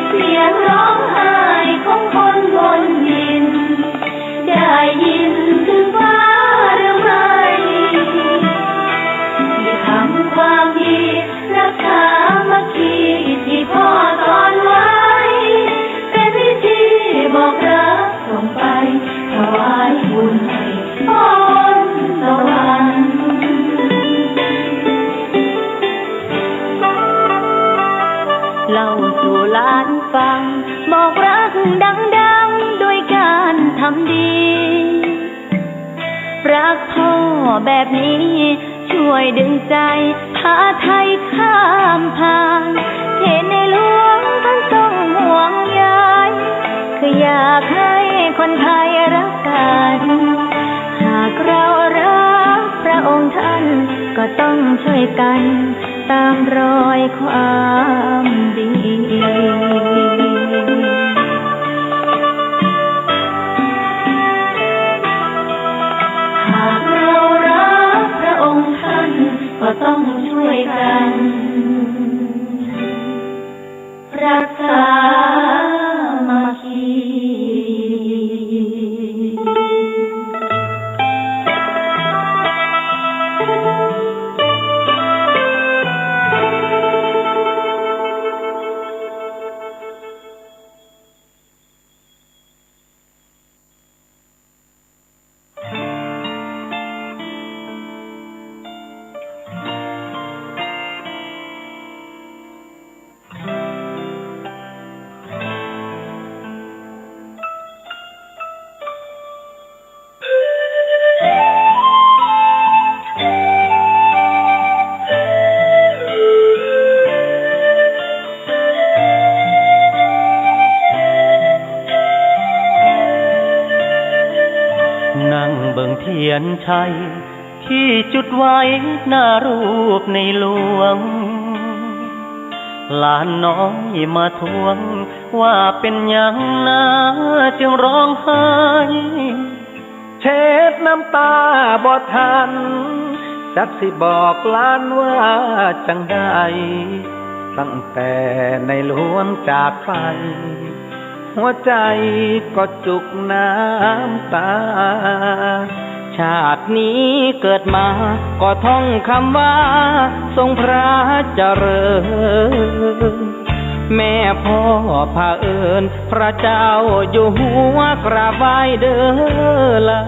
เสียงร้องไห้ของคนบนดินได้ยินถึงฟ้าหรือไม่ได้ทำความดีรักษามัคคีที่พ่อสอนไว้เป็นวิธีบอกรักส่งไปถวายบุญให้พ่อบนสวรรค์เล่าสู่หลานฟังบอกรักดังด้วยการทำดีรักพ่อแบบนี้ช่วยดึงใจพาไทยข้ามผ่านเห็นในหลวงท่านทรงห่วงใยคืออยากให้คนไทยรักกันหากเรารักพระองค์ท่านก็ต้องช่วยกันตามรอยความดีหากเรารักพระองค์ท่านก็ต้องช่วยกันรักษามัคคี ทียนชัยที่จุดไว้หน้ารูปในหลวงหลานน้อยมาทวงว่าเป็นอย่างน่าจึงร้องไห้เช็ดน้ำตาบ่ทันจักสิบอกหลานว่าจังได้ตั้งแต่ในหลวงจากไปหัวใจก็จุกน้ำตาเ ชาตินี้เกิดมาก็ท่องคำว่าทรงพระเจริญแม่พ่อพาเอิญพระเจ้าอยู่หัวกราบไหว้เด้อละ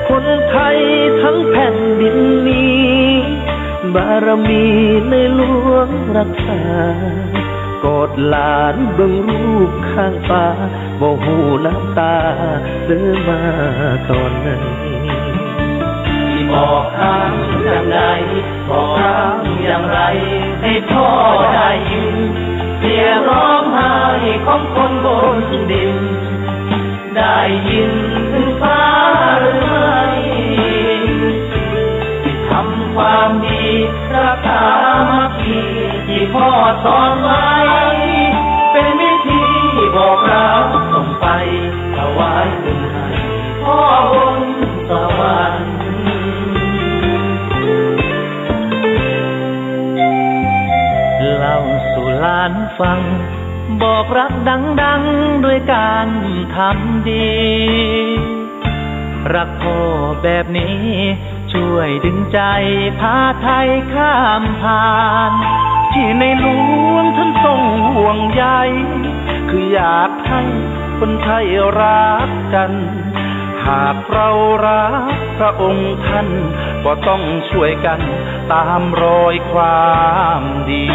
คนไทยทั้งแผ่นดินนี้บารมีในหลวงรักษากอดหลานเบิ่งรูปข้างฟ้าบ่หูน้ำตาเดินมาตอนไหนบอกคำอย่างใดบอกคำอย่างไรให้พ่อได้ยินเสียงร้องไห้ของคนบนดินได้ยินถึงฟ้าหรือไม่ทำความดีรักษามัคคีที่พ่อสอนไว้เป็นวิธีบอกเราส่งไปถวายบุญให้พ่อบนสวรรค์เล่าสู่หลานฟังบอกรักดังๆด้วยการทำดีรักพ่อแบบนี้ช่วยดึงใจพาไทยข้ามผ่านที่ในหลวงท่านทรงห่วงใยคืออยากให้คนไทยรักกันหากเรารักพระองค์ท่านก็ต้องช่วยกันตามรอยความดี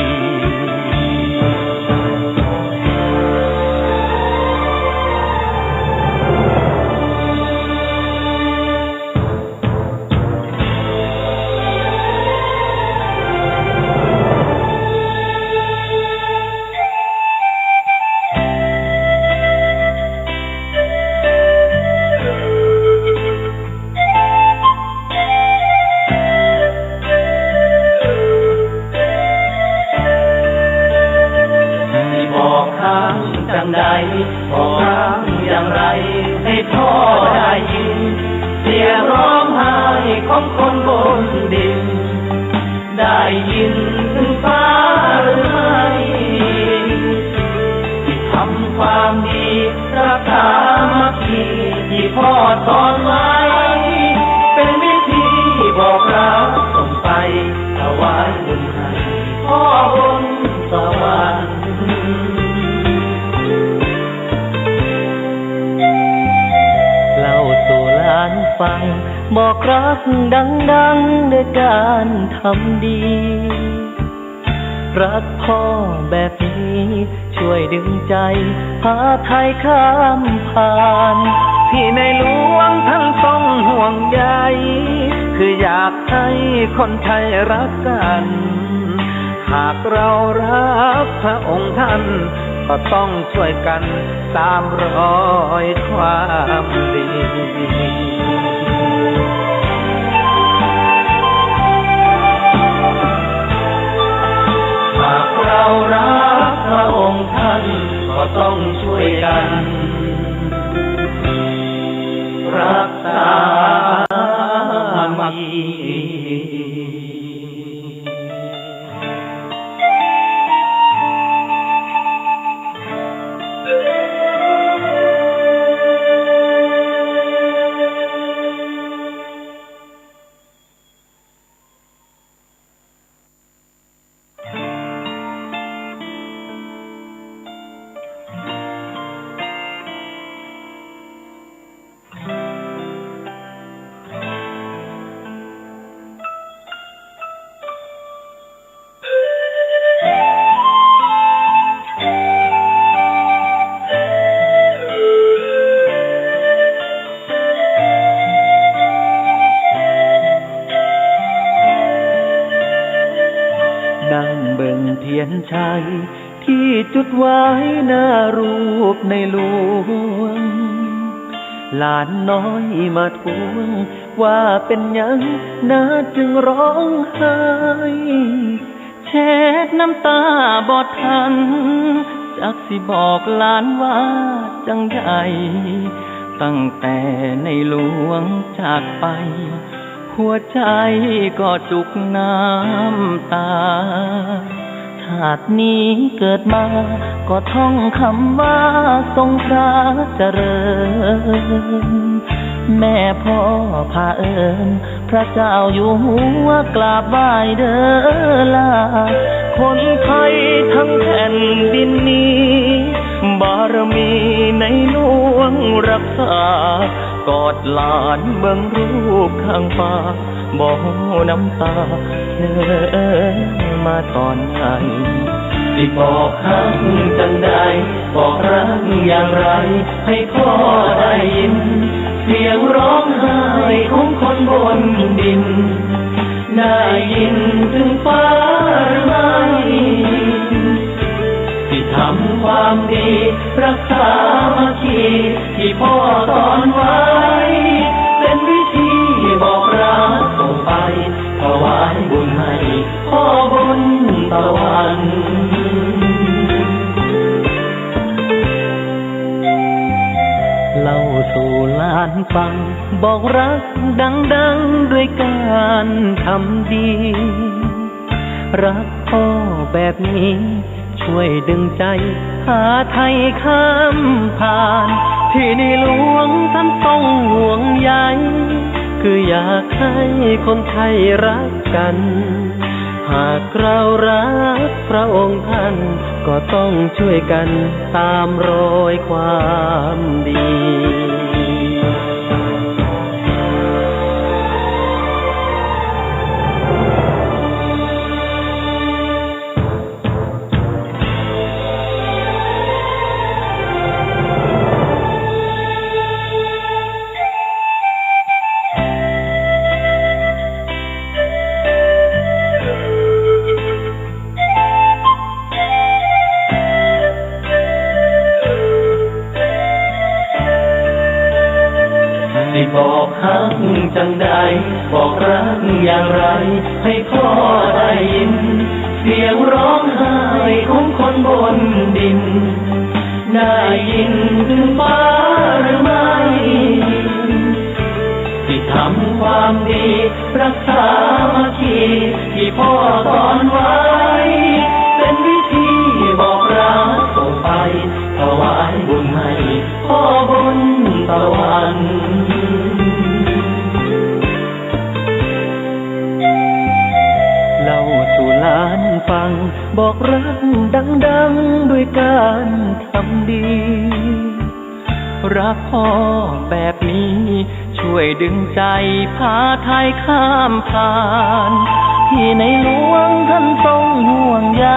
บอกคำอย่างไรให้พ่อได้ยินเสียงร้องไห้ของคนบนดินได้ยินถึงฟ้าหรือไม่ที่ทำความดีรักษามัคคีที่พ่อสอนไว้เป็นวิธีบอกเราส่งไปถวายบุญให้พ่อบนสวรรค์ฟังบอกรักดังๆด้วยการทำดีรักพ่อแบบนี้ช่วยดึงใจพาไทยข้ามผ่านที่ในหลวงท่านทรงห่วงใยคืออยากให้คนไทยรักกันหากเรารักพระองค์ท่านก็ต้องช่วยกันตามรอยความดีหากเรารักพระองค์ท่านก็ต้องช่วยกันรักษามัคคีชัยที่จุดไว้หน้ารูปในหลวงหลานน้อยมาทวงว่าเป็นยังน่าจึงร้องไห้เช็ดน้ำตาบอดทันจักสิบอกหลานว่าจังใดตั้งแต่ในหลวงจากไปหัวใจก็จุกน้ำตาชาตินี้เกิดมาก็ท่องคำว่าทรงพระเจริญ แม่พ่อพาเอิญพระเจ้าอยู่หัวกราบไหว้เด้อลาคนไทยทั้งแผ่นดินนี้บารมีในหลวงรักษากอดหลานเบิ่งรูปข้างฟ้าบ่น้ำตาเนื้อมาตอนไหนสิบอกฮักจังใดบอกรักอย่างไรให้พ่อได้ยินเสียงร้องไห้ของคนบนดินได้ยินถึงฟ้าหรือไม่ที่ทำความดีรักษามาคีที่พ่อสอนไว้เป็นวิธีบอกรักส่งไปถวายบุญให้พ่อบนตะวันเล่าสู่หลานฟังบอกรักดังๆด้วยการทำดีรักพ่อแบบนี้ช่วยดึงใจพาไทยข้ามผ่านที่ในหลวงท่านทรงห่วงใยคืออยากให้คนไทยรักกันหากเรารักพระองค์ท่านก็ต้องช่วยกันตามรอยความดีบอกฮักจังใดบอกรักอย่างไรให้พ่อได้ยินเสียงร้องไห้ของคนบนดินได้ยินถึงฟ้าหรือไม่ที่ทำความดีรักษามาคีที่พ่อสอนไว้เป็นวิธีบอกรักส่งไปถวายบุญให้พ่อบนตะวันเล่าสู่หลานฟังบอกรักดังๆด้วยการทำดีรักพ่อแบบนี้ช่วยดึงใจพาไทยข้ามผ่านที่ในหลวงท่านทรงห่วงใย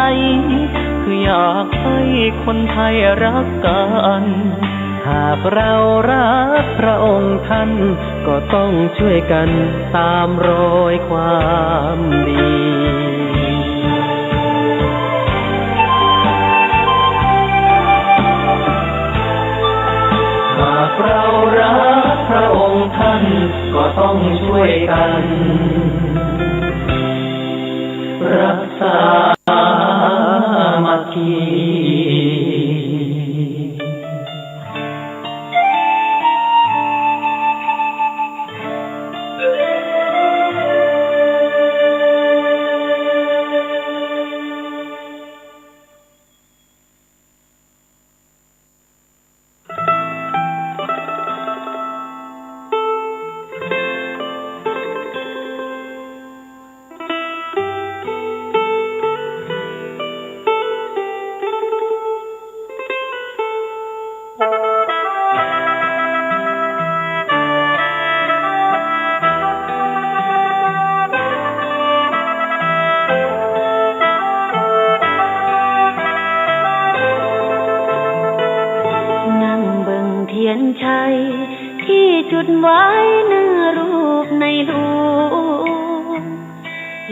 คืออยากให้คนไทยรักกันหากเรารักพระองค์ท่านก็ต้องช่วยกันตามรอยความดีหากเรารักพระองค์ท่านก็ต้องช่วยกันรักษามาคีที่จุดไว้เนื้อรูปในหลวง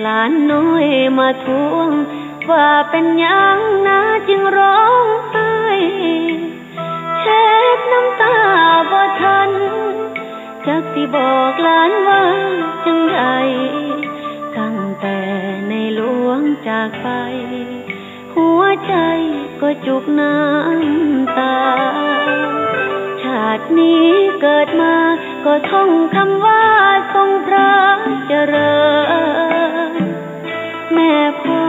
หลานน้อยมาทวงว่าเป็นยังนะจึงร้องไห้เช็ดน้ำตาบ่ทันจักสิบอกหลานว่าจังใดตั้งแต่ในหลวงจากไปหัวใจก็จุกน้ำตาชาตินี้เกิดมาก็ท่องคำว่าทรงพระเจริญแม่พ่อ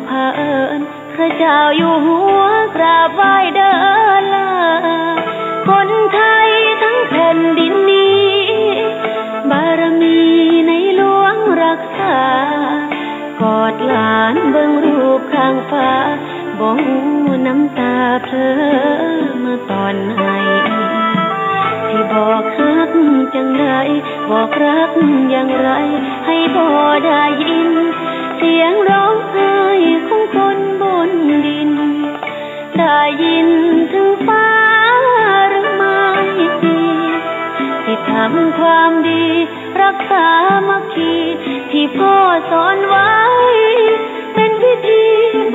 พาเอิญพระเจ้าอยู่หัวกราบไหว้เดินลาคนไทยทั้งแผ่นดินนี้ างฟ้าบ่ฮู้น้ำตาเพลอเมื่อตอนไหนที่บอกฮักจังใดบอกรักอย่างไรให้บ่ได้ยินเสียงร้องไห้ของคนบนดินได้ยินถึงฟ้าหรือไม่ที่ทำความดีรักษามัคคีที่พ่อสอนไว้เป็นพิธี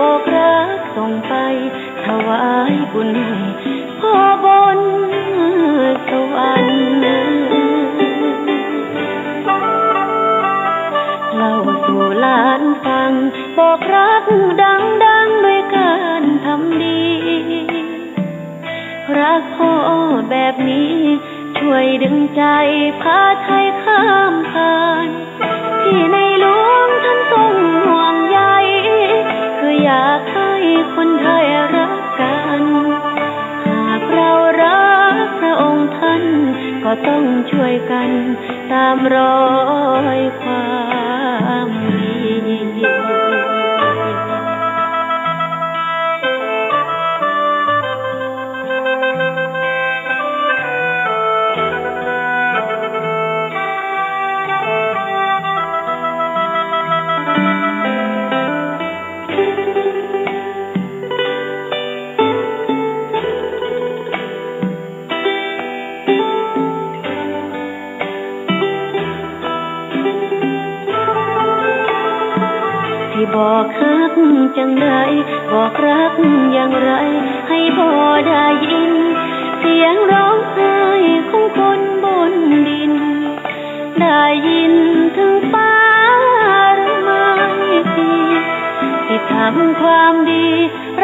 บอกรักส่งไปถวายบุญให้พ่อบนสวรรค์เล่าสู่หลานฟังบอกรักดังๆด้วยการทำดีรักพ่อแบบนี้ช่วยดึงใจพาไทยข้ามผ่านที่ในหลวงท่านทรงห่วงใยคืออยากให้คนไทยรักกันหากเรารักพระองค์ท่านก็ต้องช่วยกันตามรอยความดีบอกฮักจังใดบอกรักอย่างไรให้พ่อได้ยินเสียงร้องไห้ของคนบนดินได้ยินถึงฟ้าหรือไม่ที่ทำความดี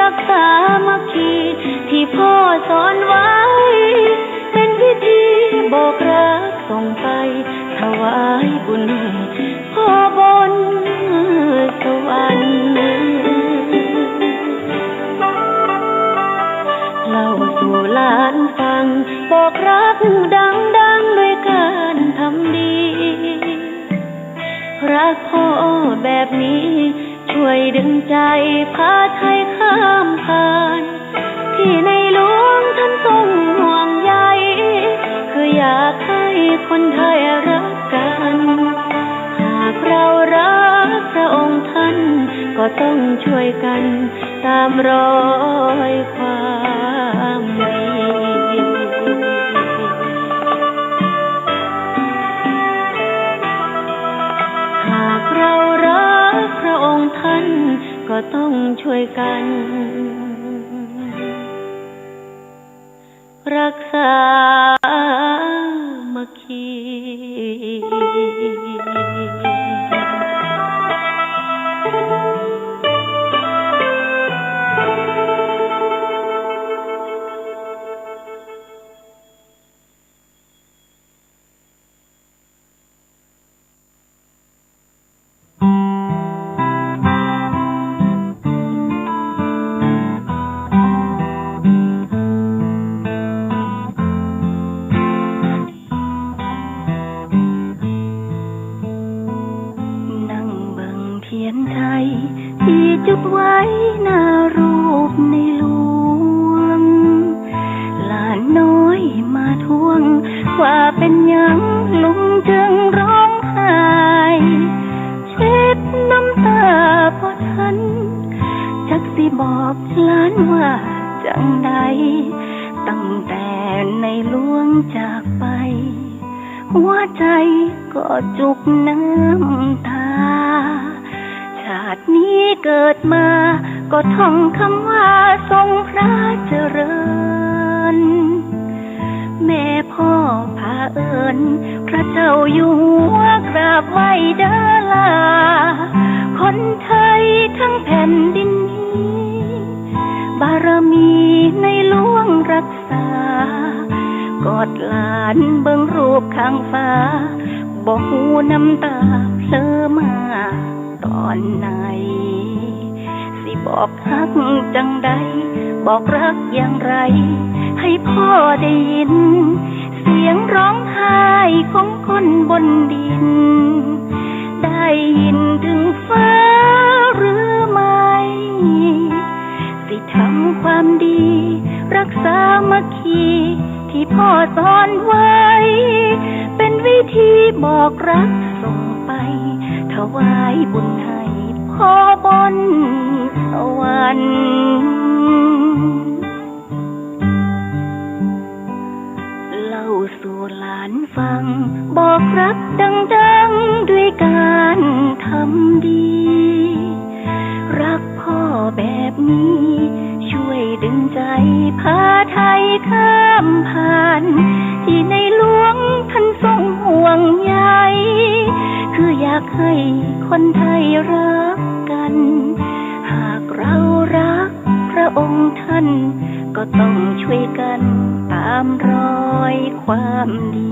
รักษามัคคีที่พ่อสอนไว้เป็นพิธีบอกรักส่งไปถวายบุญให้พ่อบนสวรรค์เล่าสู่หลานฟังบอกรักดังๆด้วยการทำดีรักพ่อแบบนี้ช่วยดึงใจพาไทยข้ามผ่านที่ในหลวงท่านทรงห่วงใยคืออยากให้คนไทยรักกันหากเรารักพระองค์ท่านก็ต้องช่วยกันตามรอยความดีหากเรารักพระองค์ท่านก็ต้องช่วยกันรักษามัคคีจุดไว้หน้ารูปในหลวงหลานน้อยมาทวงว่าเป็นยังลุงจึงร้องไห้เช็ดน้ำตาพอทันจักสิบอกหลานว่าจังใดตั้งแต่ในหลวงจากไปหัวใจก็จุกน้ำตาชาตินี้เกิดมาก็ท่องคำว่าทรงพระเจริญแม่พ่อพาเอิญพระเจ้าอยู่หัวกราบไหว้เด้อลาคนไทยทั้งแผ่นดินนี้บารมีในหลวงรักษากอดหลานเบิ่งรูปข้างฟ้าบ่ฮู้น้ำตาเพลอมาตอนไหนสิบอกรักจังใดบอกรักอย่างไรให้พ่อได้ยินเสียงร้องไห้ของคนบนดินได้ยินถึงฟ้าหรือไม่ สามัคคีที่พ่อสอนไว้เป็นวิธีบอกรักส่งไปถวายบุญให้พ่อบนสวรรค์เล่าสู่หลานฟังบอกรักดังๆด้วยการทำดีรักพ่อแบบนี้ช่วยดึงใจพาไทยข้ามผ่านที่ในหลวงท่านทรงห่วงใยคืออยากให้คนไทยรักกันหากเรารักพระองค์ท่านก็ต้องช่วยกันตามรอยความดี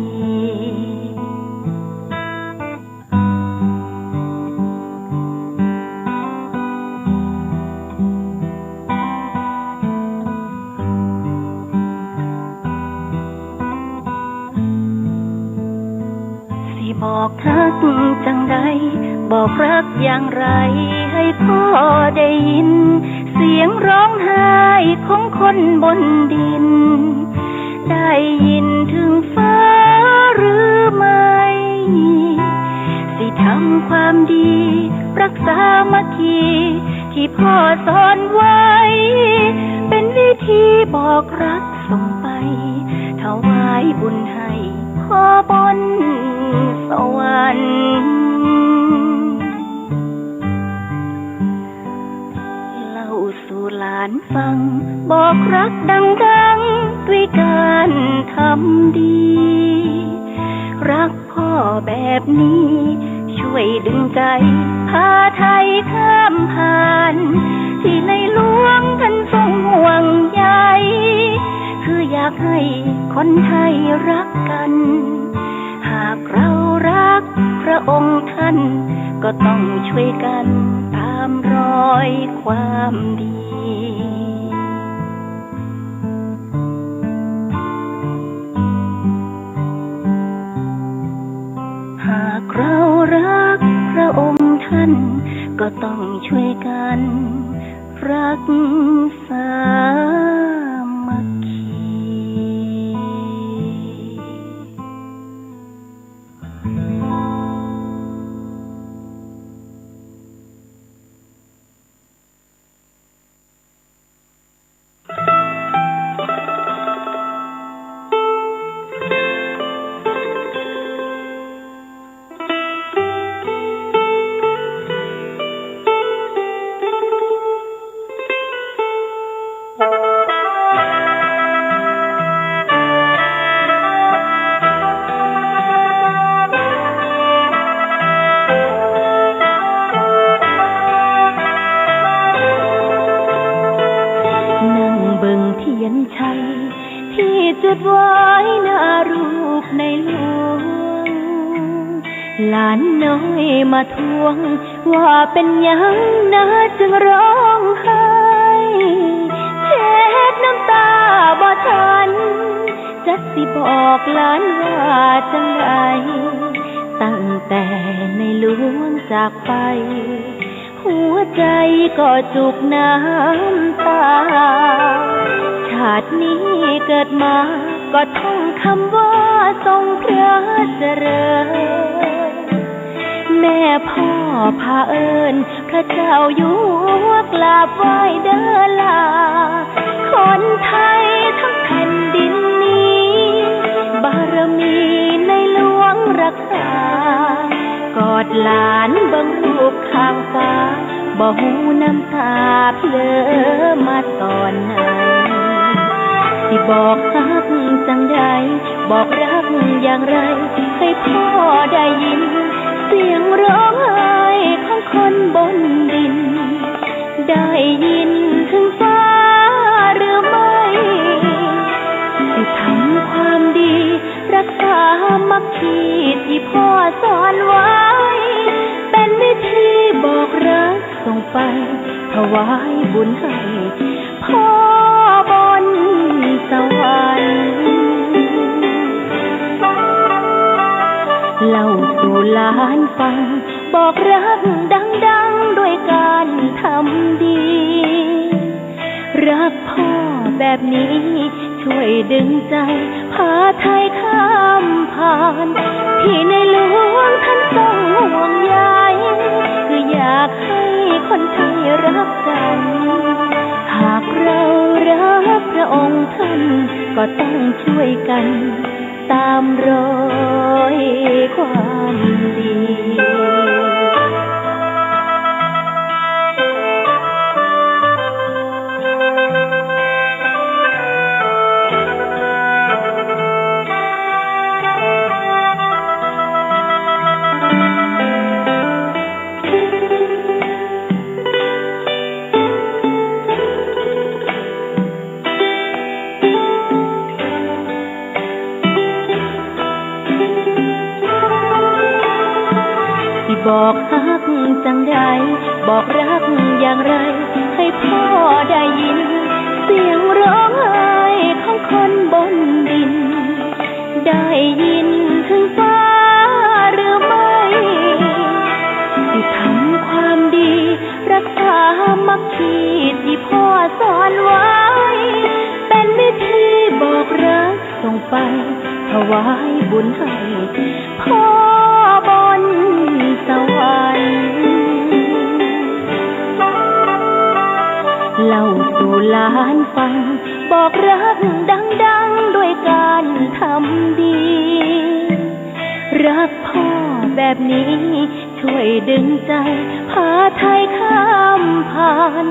บอกทักจังใดบอกรักอย่างไรให้พ่อได้ยินเสียงร้องไห้ของคนบนดินได้ยินถึงฟ้าหรือไม่สิทำความดีรักษามัคคีที่พ่อสอนไว้เป็นวิธีบอกรักส่งไปถวายบุญให้พ่อบนสวรรค์เล่าสู่หลานฟังบอกรักดังๆด้วยการทำดีรักพ่อแบบนี้ช่วยดึงใจพาไทยข้ามผ่านที่ในหลวงท่านทรงห่วงใยคืออยากให้คนไทยรักกันหากเรารักพระองค์ท่านก็ต้องช่วยกันตามรอยความดีหากเรารักพระองค์ท่านก็ต้องช่วยกันรักษามัคคีจุดไว้หน้ารูปในหลวงหลานน้อยมาทวงว่าเป็นยังนะจึงร้องไห้เช็ดน้ำตาบ่ทันจักสิบอกหลานว่าจังไดตั้งแต่ในหลวงจากไปหัวใจก็จุกน้ำตาชาตินี้เกิดมาก็ท่องคำว่าทรงพระเจริญแม่พ่อพาเอิญพระเจ้าอยู่หัวกราบไหว้เด้อลาคนไทยทั้งแผ่นดินนี้บารมีในหลวงรักษากอดหลานเบิ่งรูปข้างฟ้าบ่หูน้ำตาเพลอมาตอนไหนสิบอกรักจังใดบอกรักอย่างไรให้พ่อได้ยินเสียงร้องไห้ของคนบนดินได้ยินถึงฟ้าหรือไม่สิทำความดีรักษามัคคีที่พ่อสอนไว้เป็นวิธีบอกรักส่งไปถวายบุญให้พ่อบนสวรรค์เล่าสู่หลานฟังบอกรักดังๆด้วยการทำดีรักพ่อ แบบนี้ช่วยดึงใจพาไทยข้ามผ่านที่ในหลวงท่านทรงห่วงใยคืออยากให้คนไทยรักกันหากเรารักพระองค์ท่านก็ต้องช่วยกันตามรอยความดีบอกฮักจังใดบอกรักอย่างไรให้พ่อได้ยินเสียงร้องไห้ของคนบนดินได้ยินถึงฟ้าหรือไม่ที่ทำความดีรักษามัคคีที่พ่อสอนไว้เป็นวิธีบอกรักส่งไปถวายบุญให้พ่อบนสวรรค์เล่าสู่หลานฟังบอกรักดังๆด้วยการทำดีรักพ่อแบบนี้ช่วยดึงใจพาไทยข้ามผ่าน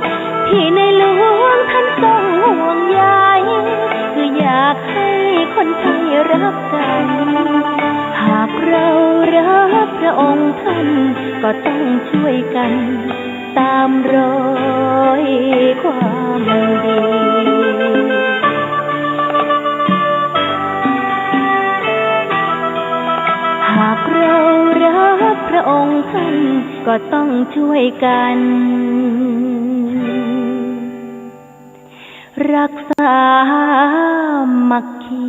ที่ในหลวงท่านทรงห่วงใยคืออยากให้คนไทยรักกันหากเรารักพระองค์ท่านก็ต้องช่วยกันตามรอยความดีหากเรารักพระองค์ท่านก็ต้องช่วยกันรักษามัคคี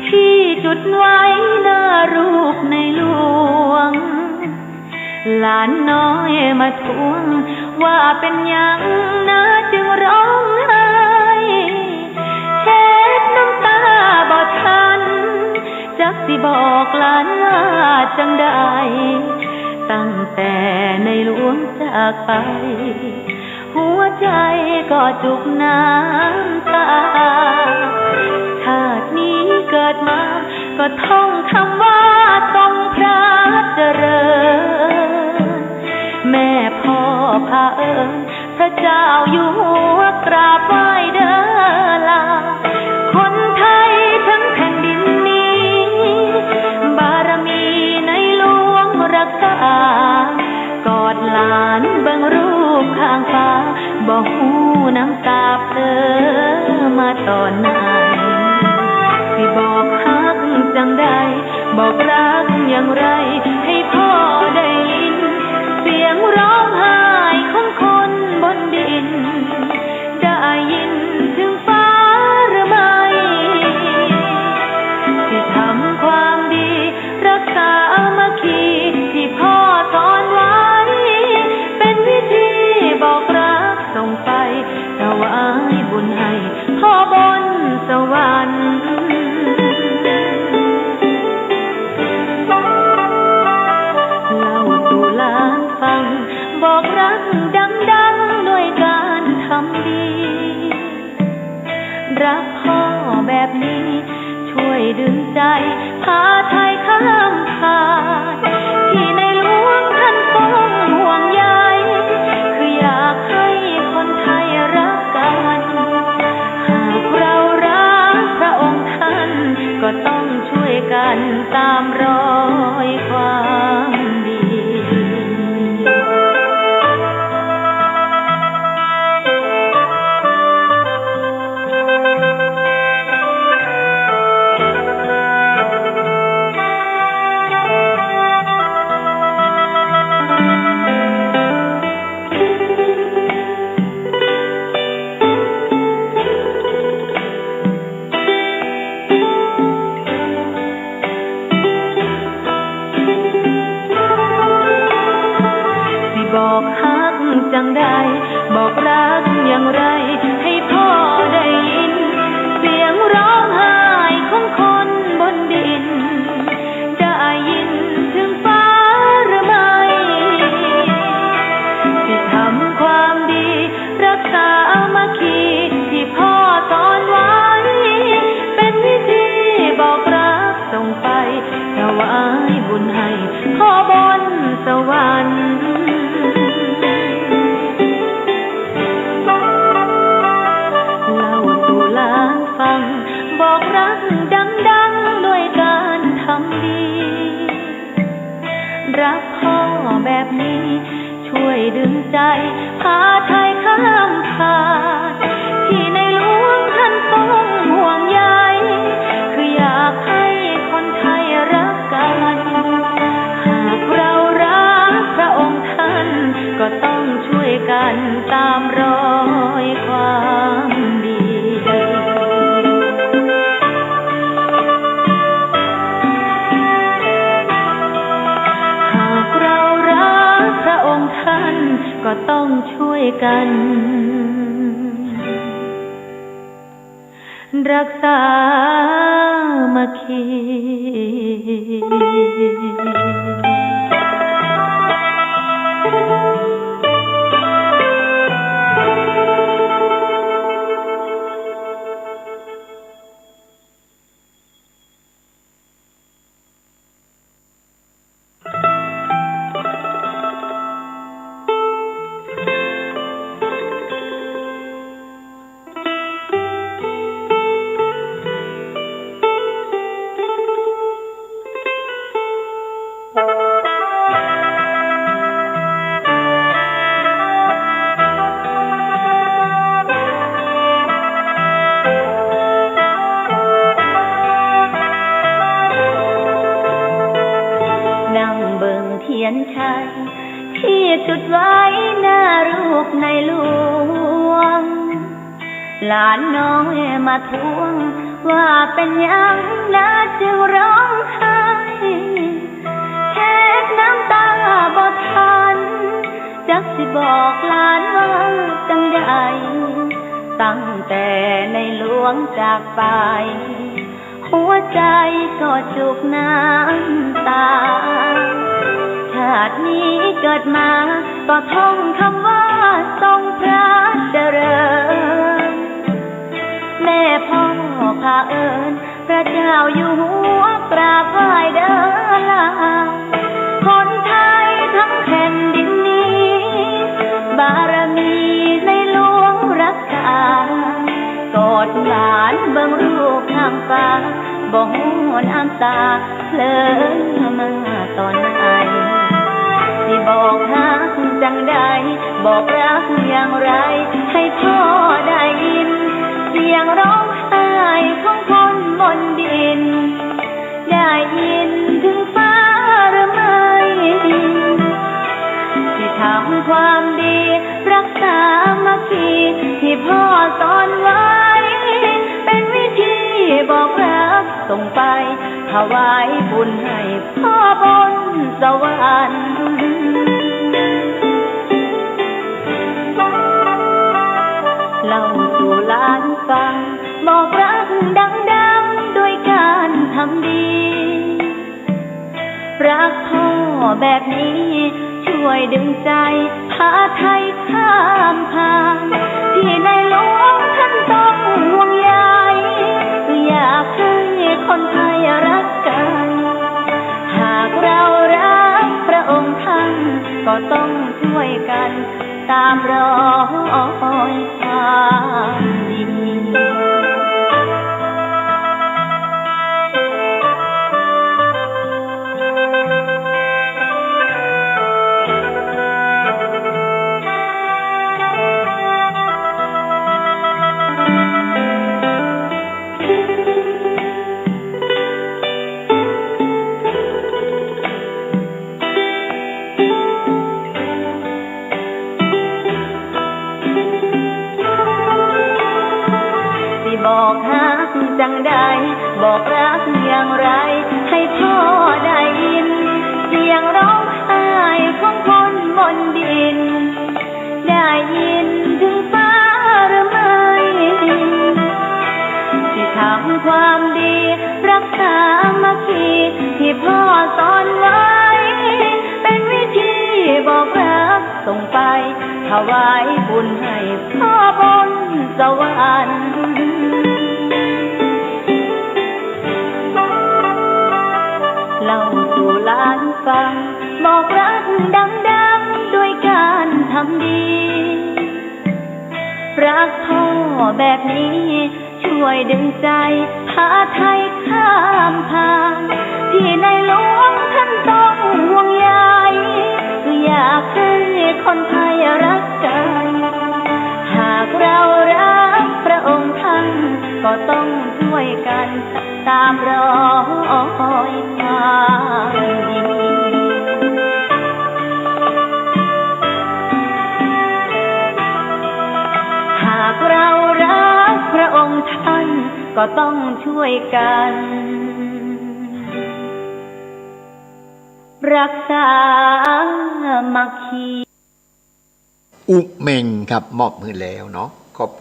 ที่จุดไว้หน้ารูปในหลวงหลานน้อยมาทวงว่าเป็นยังนะจึงร้องไห้เช็ดน้ำตาบ่ทันจักสิบอกหลานว่าจังได้ตั้งแต่ในหลวงจากไปหัวใจก็จุกน้ำตาชาตินี้เกิดมาก็ท่องคำว่าทรงพระเจริญแม่พ่อพาเอิญพระเจ้าอยู่หัวกราบไหว้เด้อลาคนไทยทั้งแผ่นดินนี้บารมีในหลวงรักษากอดหลานเบิ่งรูปข้างฟ้าบ่ฮู้น้ำตาเพลอมาตอนไหนสิบอกฮักจังใดบอกรักอย่างไรให้พ่อได้ยินเสียงร้องไห้ของคนบนดินได้ยินถึงฟ้าหรือไม่ที่ทำความดีรักษามัคคีที่พ่อสอนไว้เป็นวิธีบอกรักส่งไปถวายบุญให้พ่อบนสวรรค์เล่าสู่หลานฟังบอกรักดังๆด้วยการทำดีรักพ่อแบบนี้ช่วยดึงใจพาไทยข้ามผ่านที่ในหลวงท่านทรงห่วงใยคืออย แบบนี้ช่วยดึงใจพาไทยข้ามผ่านที่ในหลวงท่านทรงห่วงใยคืออยากให้คนไทยรักกันหากเรารักพระองค์ท่านก็ต้องช่วยกันตามรอยความดีหากเรารักพระองค์ท่านก็ต้องช่วยกันรักษามัคคีที่จุดไว้หน้ารูปในหลวงหลานน้อยมาทวงว่าเป็นยังน่าจึงร้องไห้เช็ดน้ำตาบ่ทันจักสิบอกหลานว่าจังใดตั้งแต่ในหลวงจากไปหัวใจก็จุกน้ำตาชาตินี้เกิดมาก็ท่องคำว่าทรงพระเจริญแม่พ่อพาเอิญพระเจ้าอยู่หัวกราบไหว้เด้อลาคนไทยทั้งแผ่นดินนี้บารมีในหลวงรักษากอดหลานเบิ่งรูปทางฟ้าบ่ฮู้น้ำตาเพลินมาตอนไหนสิบอกรักจังใดบอกรักอย่างไรให้พ่อได้ยินเสียงร้องไห้ของคนบนดินได้ยินถึงฟ้าหรือไม่ที่ทำความดีรักษามัคคีที่พ่อสอนไว้เป็นวิธีบอกรักส่งไปถวายบุญให้พ่อบนสวรรค์เล่าสู่หลานฟังบอกรักดังๆด้วยการทำดีรักพ่อแบบนี้ช่วยดึงใจพาไทยข้ามผ่านที่ในหลวงท่านต้องห่วงใยอยากให้คนไทยรักกันหากเรารักพระองค์ท่านก็ต้องช่วยกันตามรอยความดีบอกรักจังใดบอกรักอย่างไรให้พ่อได้ยินเสียงร้องไห้ของคนบนดินได้ยินถึงฟ้าหรือไม่ที่ทำความดีรักษามัคคีที่พ่อสอนไว้เป็นวิธีบอกรักส่งไปถวายบุญให้พ่อบนสวรรค์เล่าสู่หลานฟังบอกรักดังๆด้วยการทำดีรักพ่อแบบนี้ช่วยดึงใจพาไทยข้ามผ่านที่ในหลวงท่านต้องห่วงใย ากให้คนไทยรักกันหากเรารักพระองค์ท่านก็ต้องช่วยกันตามรอยความดีหากเรารักพระองค์ท่านก็ต้องช่วยกันรักษามัคคีอุเมงครับมอบมือแล้วเนาะขอบ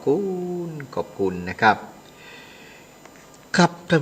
คุณนะครับครับ